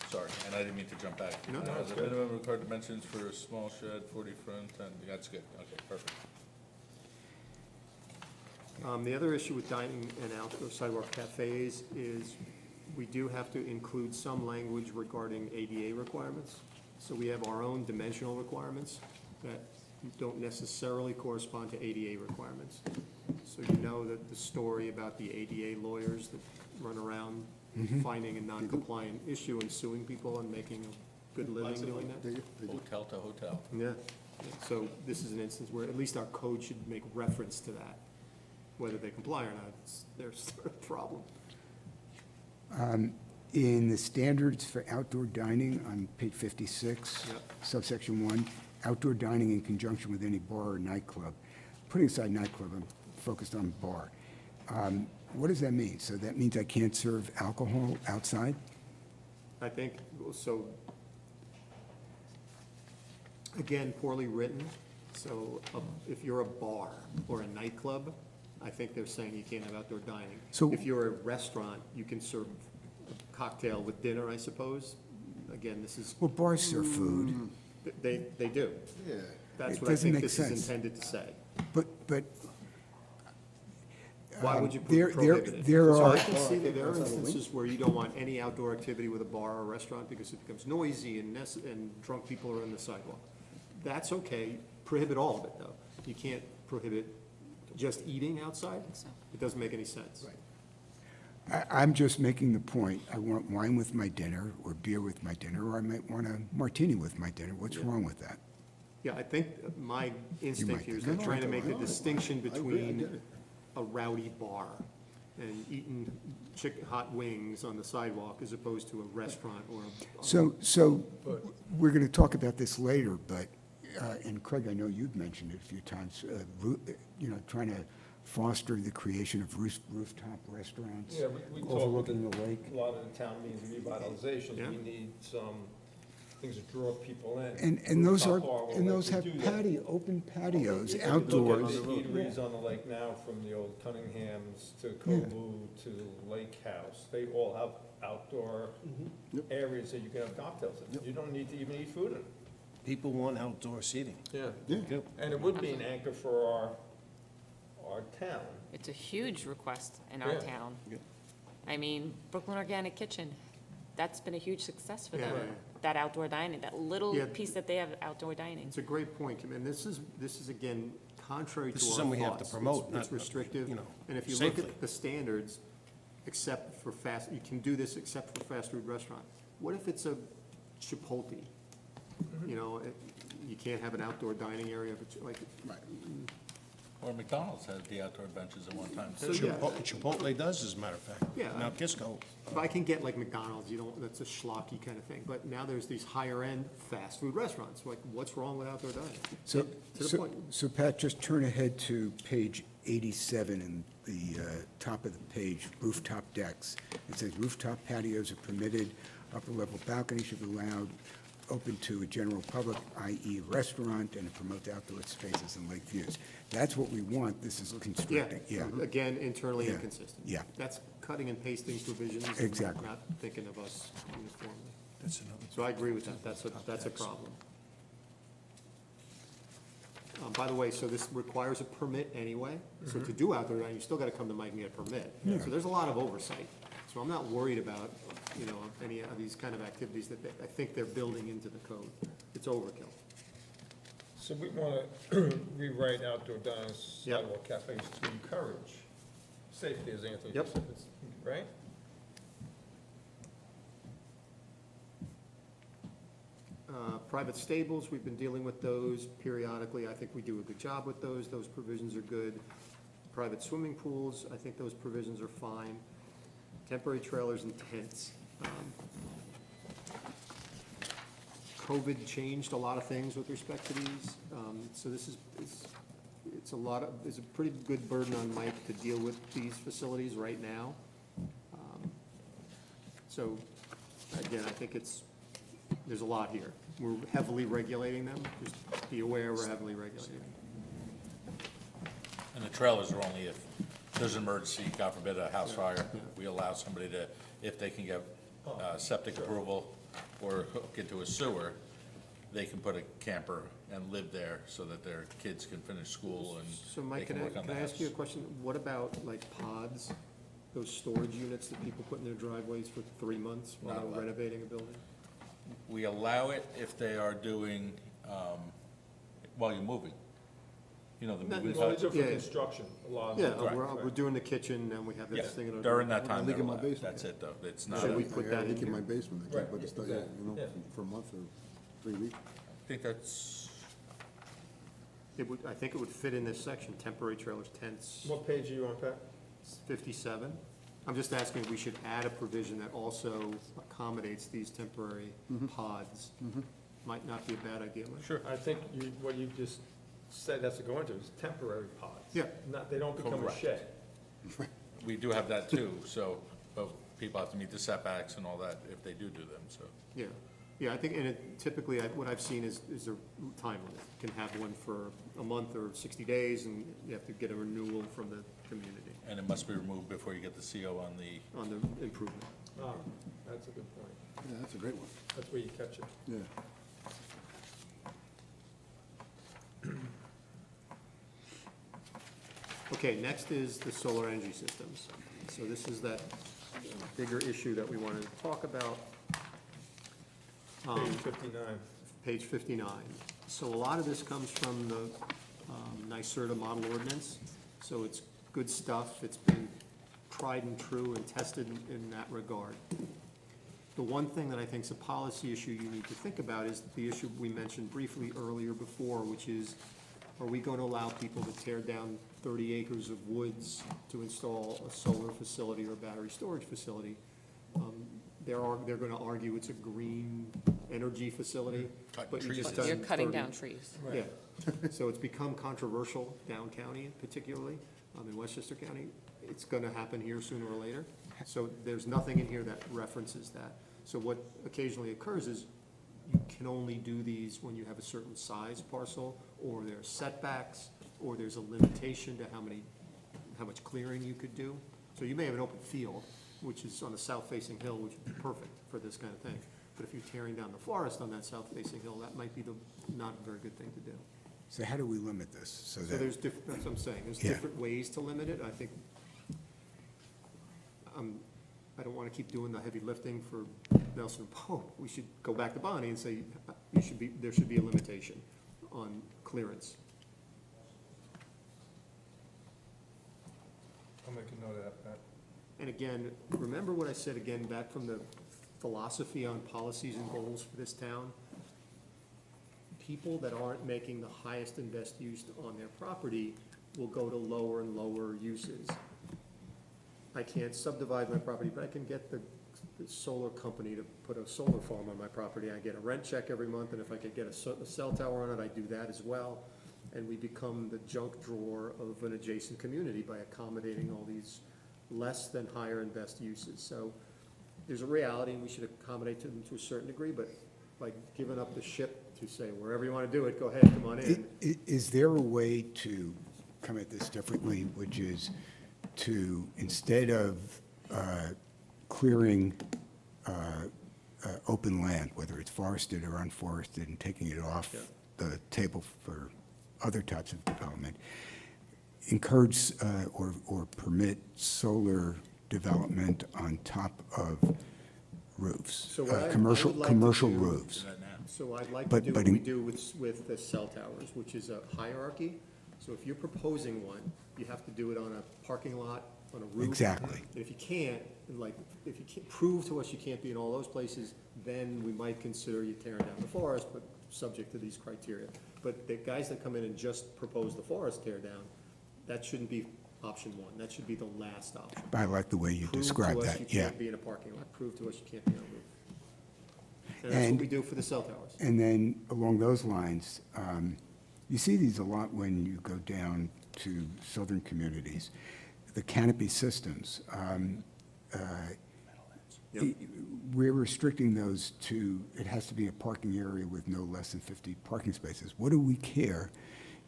Sorry, and I didn't mean to jump back. No, no, it's The good. minimum required dimensions for a small shed, 40 front, 10, that's good, okay, perfect. The other issue with dining and outdoor sidewalk cafes is we do have to include some language regarding ADA requirements. So we have our own dimensional requirements that don't necessarily correspond to ADA requirements. So you know that the story about the ADA lawyers that run around finding a non-compliant issue and suing people and making a good living doing that? They do. Hotel to hotel. Yeah, so this is an instance where at least our code should make reference to that. Whether they comply or not, it's their problem. In the standards for outdoor dining on page 56, Yep. subsection 1, outdoor dining in conjunction with any bar or nightclub. Putting aside nightclub, I'm focused on bar. What does that mean? So that means I can't serve alcohol outside? I think, so, again, poorly written, so if you're a bar or a nightclub, I think they're saying you can't have outdoor dining. So- If you're a restaurant, you can serve a cocktail with dinner, I suppose. Again, this is, Well, bars serve food, they do. Yeah. That's It what I doesn't think make this is sense. intended to say. but Why would you there- prohibit it? there So are- I can see that there are instances where you don't want any outdoor activity with a bar or restaurant because it becomes noisy and drunk people are on the sidewalk. That's okay, prohibit all of it, though. You can't prohibit just eating outside. It doesn't make any sense. I'm just making the point, I want wine with my dinner, or beer with my dinner, or I might want a martini with my dinner. What's wrong with that? Yeah, I think my instinct might here is think- they're trying to make the No, no, distinction I agree, I between get it. a rowdy bar and eating hot wings on the sidewalk as opposed to a restaurant or a. So we're going to talk about this later, but, and Craig, I know you've mentioned it a few times, trying to foster the creation of rooftop restaurants. Yeah, we talk Overlooking the lake. a lot of the town needs revitalization. Yeah. We need some things to draw people in. And those are, Rooftop bar will and let those you have do that. patio, open patios You look at outdoors. the eateries on the lake now, from the old Cunninghams to Kobu to Lake House, they all have outdoor areas that you can have cocktails in. You don't need to even eat food in. People want outdoor seating. Yeah. Yeah. And it would be an anchor for our town. It's a huge request in our Yeah. town. I mean, Brooklyn Organic Kitchen, that's been a huge success for them, Yeah. that outdoor dining, that little Yeah. piece that they have outdoor dining. It's a great point, Kim, and this is again, contrary to our This thoughts. is something we have to promote, It's not, restrictive, you know, and if you look safely. at the standards, except for you can do this except for fast food restaurant. What if it's a Chipotle? You know, you can't have an outdoor dining area, like, Or McDonald's had the outdoor benches at one time, So, too. yeah. Chipotle does, as a matter of fact. Yeah. Now Kisco, if I can get like McDonald's, you don't, that's a schlocky kind of thing, but now there's these higher-end fast food restaurants, like, what's wrong with outdoor dining? So, To the so, point. so Pat, just turn ahead to page 87 in the top of the page, rooftop decks. It says rooftop patios are permitted, upper level balcony should be allowed, open to a general public, i.e. restaurant, and promote outdoor spaces and lake views. That's what we want, this is Yeah, constricting, yeah. again, internally Yeah. inconsistent. Yeah. That's cutting and pasting provisions. and Exactly. Not thinking of us uniformly. that's another. So I agree with that, that's a problem. By the way, so this requires a permit anyway, so to do outdoor dining, you still gotta come to Mike and get a permit. So there's a lot of oversight, so I'm not worried about, you know, any of these kind of activities that I think they're building into the code. It's overkill. So we want to rewrite outdoor dining Yep. sidewalk cafes to encourage safety, as Anthony Yep. just said, right? Private stables, we've been dealing with those periodically. I think we do a good job with those. Those provisions are good. Private swimming pools, I think those provisions are fine. Temporary trailers and tents. COVID changed a lot of things with respect to these. So this is, it's a pretty good burden on Mike to deal with these facilities right now. So, again, I think there's a lot here. We're heavily regulating them, just be aware we're heavily regulating them. And the trailers are only if there's an emergency, God forbid, a house fire. We allow somebody to, if they can get septic approval or hook into a sewer, they can put a camper and live there so that their kids can finish school So and they Mike, can work on can the I ask you a house. question? What about like pods, those storage units that people put in their driveways for 3 months while Not they're allowed. renovating a building? We allow it if they are doing, while you're moving. You know, the Not moving Well, we huts. do for Yeah. construction, a lot of. Yeah, them. we're doing the kitchen and we have Yeah, this thing in our. during that time, leak they're in my allowed. basement. That's it, though. It's not, Should we I put I that got a in leak in here? my basement, I Right, can't put the stuff, yeah, you know, yeah. for a month or 3 weeks. think that's, I think it would fit in this section, temporary trailers, tents, What page are you on, Pat? 57. I'm just asking if we should add a provision that also accommodates these temporary pods. Might not be a bad idea, Mike. sure. I think what you just said that's to go into is temporary pods. Yeah. Not, they don't become a Correct. shed. We do have that too, so, but people have to meet the setbacks and all that if they do them, so. Yeah, yeah, I think, and typically, what I've seen is a time limit. You can have one for a month or 60 days, and you have to get a renewal from the community And it must be removed before you get the CO on the, on the improvement. Oh, that's a good point. Yeah, that's a great one, That's where you catch it. yeah. Okay, next is the solar energy systems. So this is that bigger issue that we wanted to talk about. Page 59. Page 59. So a lot of this comes from the NYSERDA model ordinance, so it's good stuff. It's been tried and true and tested in that regard. The one thing that I think is a policy issue you need to think about is the issue we mentioned briefly earlier before, which is, are we going to allow people to tear down 30 acres of woods to install a solar facility or a battery storage facility? They're going to argue it's a green energy facility, Cutting but you trees just down. done You're cutting 30 down trees. Yeah, so it's become controversial down county particularly, in Westchester County. It's gonna happen here sooner or later. So there's nothing in here that references that. So what occasionally occurs is you can only do these when you have a certain size parcel, or there's setbacks, or there's a limitation to how much clearing you could do. So you may have an open field, which is on a south-facing hill, which would be perfect for this kind of thing. But if you're tearing down the forest on that south-facing hill, that might be not a very good thing to do. So how do we limit this? So So that, there's that's what I'm saying, there's Yeah. different ways to limit it, I think. I don't wanna keep doing the heavy lifting for Nelson Pope. We should go back to Bonnie and say, there should be a limitation on clearance. I'll make a note of that, Pat. And again, remember what I said again, back from the philosophy on policies and goals for this town? People that aren't making the highest and best use on their property will go to lower and lower uses. I can't subdivide my property, but I can get the solar company to put a solar farm on my property. I get a rent check every month, and if I could get a cell tower on it, I do that as well. And we become the junk drawer of an adjacent community by accommodating all these less than higher and best uses. So there's a reality, and we should accommodate them to a certain degree, but by giving up the ship to say, wherever you want to do it, go ahead, come on in. is there a way to come at this differently, which is to, instead of clearing open land, whether it's forested or unforested, and taking it off Yeah. the table for other types of development, encourage or permit solar development on top of roofs, So what I would commercial, like to commercial do- roofs. So I'd like to But- do but what we in- do with the cell towers, which is a hierarchy. So if you're proposing one, you have to do it on a parking lot, on a roof. Exactly. And if you can't, like, if you can't prove to us you can't be in all those places, then we might consider you tearing down the forest, but subject to these criteria. But the guys that come in and just propose the forest tear down, that shouldn't be option one. That should be the last option. I like the way you describe Prove to us that, you yeah. can't be in a parking lot. Prove to us you can't be on a roof. And that's what And- we do for the cell towers. And then along those lines, you see these a lot when you go down to southern communities. The canopy systems, Yep. we're restricting those to, it has to be a parking area with no less than 50 parking spaces. What do we care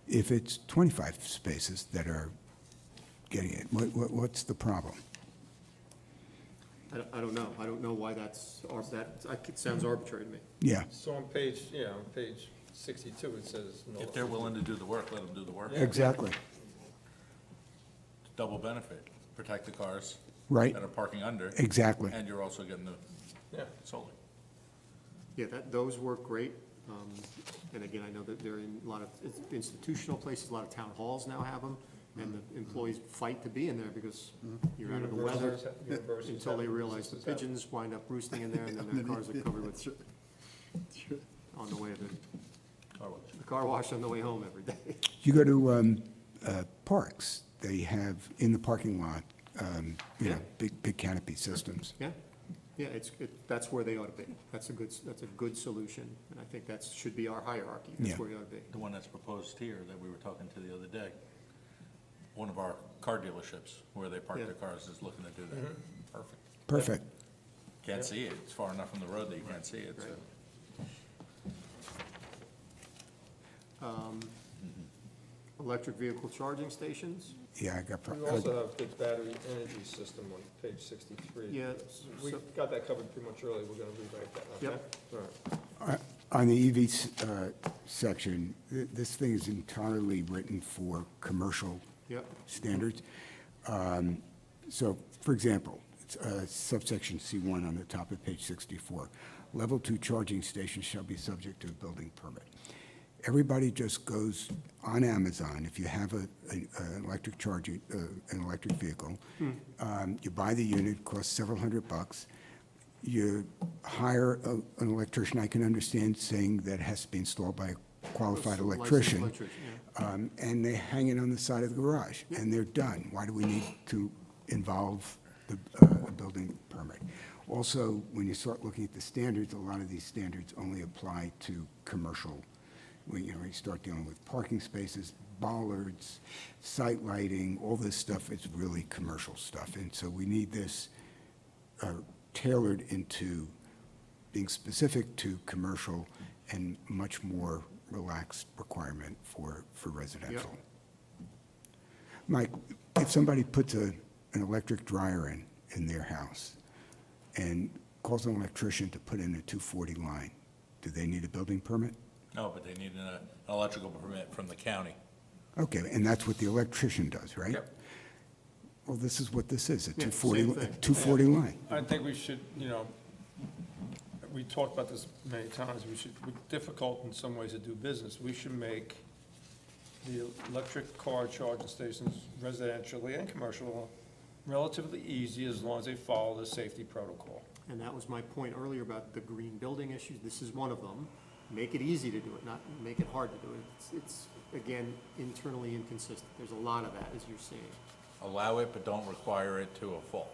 if it's 25 spaces that are getting it? What's the problem? I don't know. I don't know why it sounds arbitrary to me. Yeah, So on page 62, it says. no If they're willing to do the work, let them do the work. exactly, Double benefit, protect the cars. Right. That are parking under. exactly. And you're also getting the Yeah. solar. Yeah, those work great. And again, I know that they're in a lot of institutional places, a lot of town halls now have them, and the employees fight to be in there because you're out of the weather Universities until they have realize the businesses have- pigeons wind up roosting in there, and then their cars are covered with, on the way to Car wash. the car wash on the way home every day. You go to parks, they have in the parking lot, you know, Yeah. big canopy systems. Yeah, yeah, that's where they ought to be. That's a good solution, and I think that should be our hierarchy. Yeah. That's where we ought to be. The one that's proposed here that we were talking to the other day, one of our car dealerships where they park Yeah. their cars is looking to do that. Perfect. Perfect. Can't see it. It's far enough from the road that you can't see it, so. Electric vehicle charging stations? Yeah, I got, We also have the battery energy system on page 63. Yeah, We so- got that covered pretty much earlier, we're gonna rewrite that, okay? Yep. All right. on the EV section, this thing is entirely written for commercial Yep. standards. So, for example, it's, subsection C1 on the top of page 64, level 2 charging stations shall be subject to a building permit. Everybody just goes on Amazon, if you have an electric charging, an electric vehicle, you buy the unit, costs several $100. You hire an electrician, I can understand saying that it has to be installed by a qualified Licensed electrician. electrician, yeah. And they hang it on the side of the garage, and they're done. Why do we need to involve the building permit? Also, when you start looking at the standards, a lot of these standards only apply to commercial. When you start dealing with parking spaces, bollards, site lighting, all this stuff is really commercial stuff. And so we need this tailored into being specific to commercial and much more relaxed requirement for residential. Mike, if somebody puts an electric dryer in their house and calls an electrician to put in a 240 line, do they need a building permit? No, but they need an electrical permit from the county. Okay, and that's what the electrician does, right? Yep. Well, this is what this is, a Yeah, 240, same thing. 240 line. I think we should, we talked about this many times, we're difficult in some ways to do business. We should make the electric car charging stations residentially and commercial relatively easy as long as they follow the safety protocol. And that was my point earlier about the green building issues. This is one of them. Make it easy to do it, not make it hard to do it. It's again, internally inconsistent. There's a lot of that, as you're seeing. Allow it, but don't require it to a fault,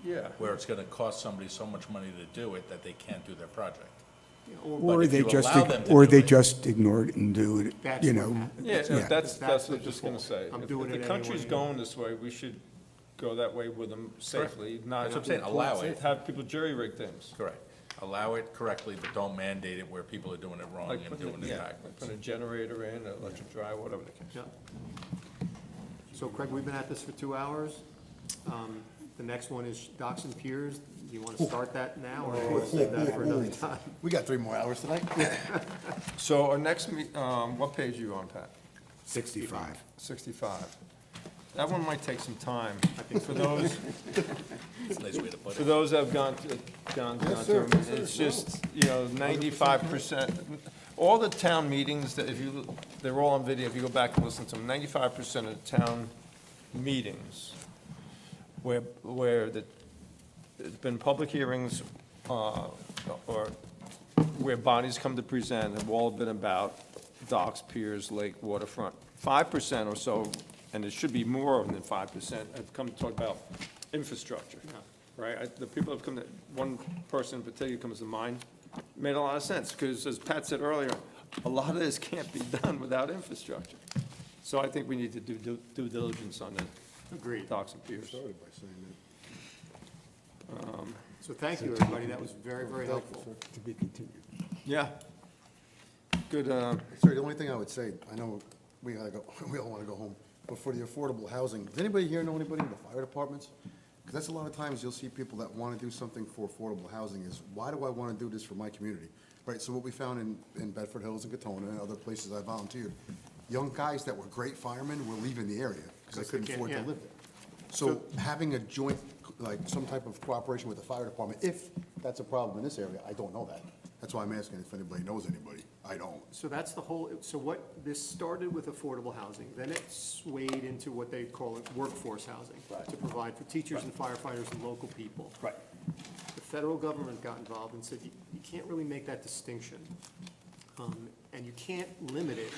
Yeah. where it's gonna cost somebody so much money to do it that they can't do their project. You know, Or if they you just, allow them to or do they it- just ignore it and do it, That's you what know. happened. Yeah, Yeah. that's That's what I'm the just gonna default. say. I'm If doing the it country's anyway. going this way, we should go that way with them safely, not. That's what I'm saying, allow it. Have people jury-rig things. Correct. Allow it correctly, but don't mandate it where people are doing it wrong Like and putting, doing it yeah, backwards. putting a generator in, an electric dryer, whatever the case. Yeah. So Craig, we've been at this for 2 hours. The next one is docks and piers. Do you want to start that now, or do you want to save that for another time? We got 3 more hours tonight. So our next, what page are you on, Pat? 65. 65. That one might take some time. I think for those, It's a nice way to put for it. those that have gone through them, it's just, 95%. All the town meetings, that if you, they're all on video, if you go back and listen to them, 95% of the town meetings where there's been public hearings, or where bodies come to present, have all been about docks, piers, lake, waterfront. 5% or so, and it should be more than 5%, have come to talk about infrastructure, right? The people have come, one person in particular comes to mind, made a lot of sense, because as Pat said earlier, a lot of this can't be done without infrastructure. So I think we need to do due diligence on the Agreed. docks and piers. Started by saying So thank you, everybody. That was very, very helpful. To be continued. Yeah. Good, that. Sorry, the only thing I would say, I know we gotta go, we all wanna go home, but for the affordable housing, does anybody here know anybody in the fire departments? Because that's a lot of times you'll see people that wanna do something for affordable housing is, why do I wanna do this for my community? Right, so what we found in Bedford Hills and Katona and other places I volunteered, young guys that were great firemen were leaving the area because they couldn't can't- afford to yeah. live there. So having a joint, like, some type of cooperation with the fire department, if that's a problem in this area, I don't know that. That's why I'm asking if anybody knows anybody. I don't. So that's the whole, so what, this started with affordable housing, then it swayed into what they call it workforce housing. To provide for teachers and firefighters and local people. Right. The federal government got involved and said, you can't really make that distinction. And you can't limit it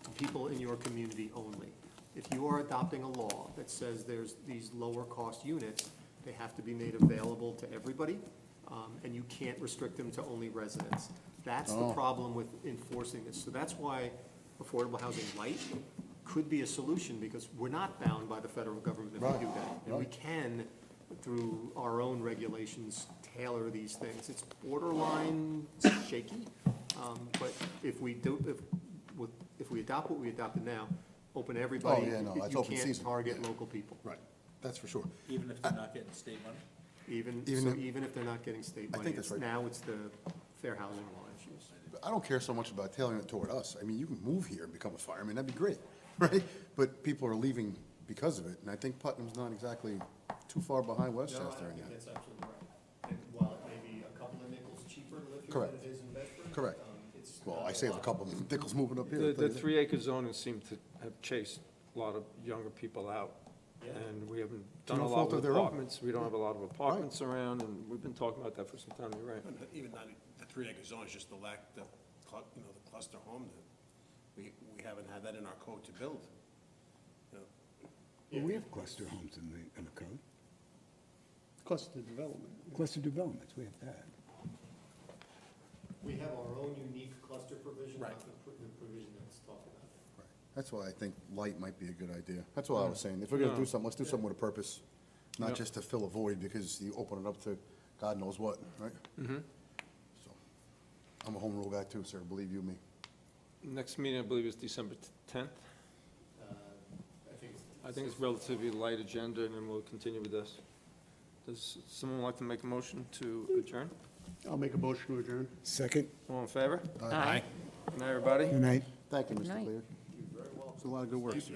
to people in your community only. If you are adopting a law that says there's these lower cost units, they have to be made available to everybody, and you can't restrict them to only residents. That's the problem with enforcing this. So that's why affordable housing light could be a solution, because we're not bound by the federal government if we do that. And we can, through our own regulations, tailor these things. It's borderline shaky, but if we adopt what we adopted now, open everybody, Oh, yeah, no, it's you open can't season. target Yeah. local people. Right, that's for sure. Even if they're not getting state money? Even if they're not getting state I money, think that's right. now it's the fair housing law issues. I don't care so much about tailoring it toward us. I mean, you can move here and become a fireman, that'd be great, right? But people are leaving because of it, and I think Putnam's not exactly too far behind Westchester in that. That's absolutely right. And while it may be a couple of nickels cheaper to live here Correct. than it is in Bedford. Correct. It's Well, not I a saved a lot. couple of nickels moving up here. The I'll tell you that. 3-acre zoning seemed to have chased a lot of younger people out. And we haven't done no a lot fault of of their own. apartments, we don't have a lot of apartments around, and we've been talking about that for some time, you're right. Even not, the 3-acre zone is just the lack, the cluster home, we haven't had that in our code to build. Well, we have cluster homes in the code. Cluster development. Cluster developments, we have that. We have our own unique cluster provision, Right. not the provision that's talked about. Right. That's why I think light might be a good idea. That's what I was saying. If we're gonna do something, let's do something with a purpose, not just to fill a void because you open it up to God knows what, right? Mm-hmm. So, I'm a home rule guy too, sir, believe you me. Next meeting, I believe, is December 10th. I think I think it's relatively light agenda, and then we'll continue with this. Does someone like to make a motion to adjourn? I'll make a motion to adjourn. Second, All in favor? Aye. Good night, everybody. good night. Thank you, Mr. Night. Clear. It's a lot of good work, sir.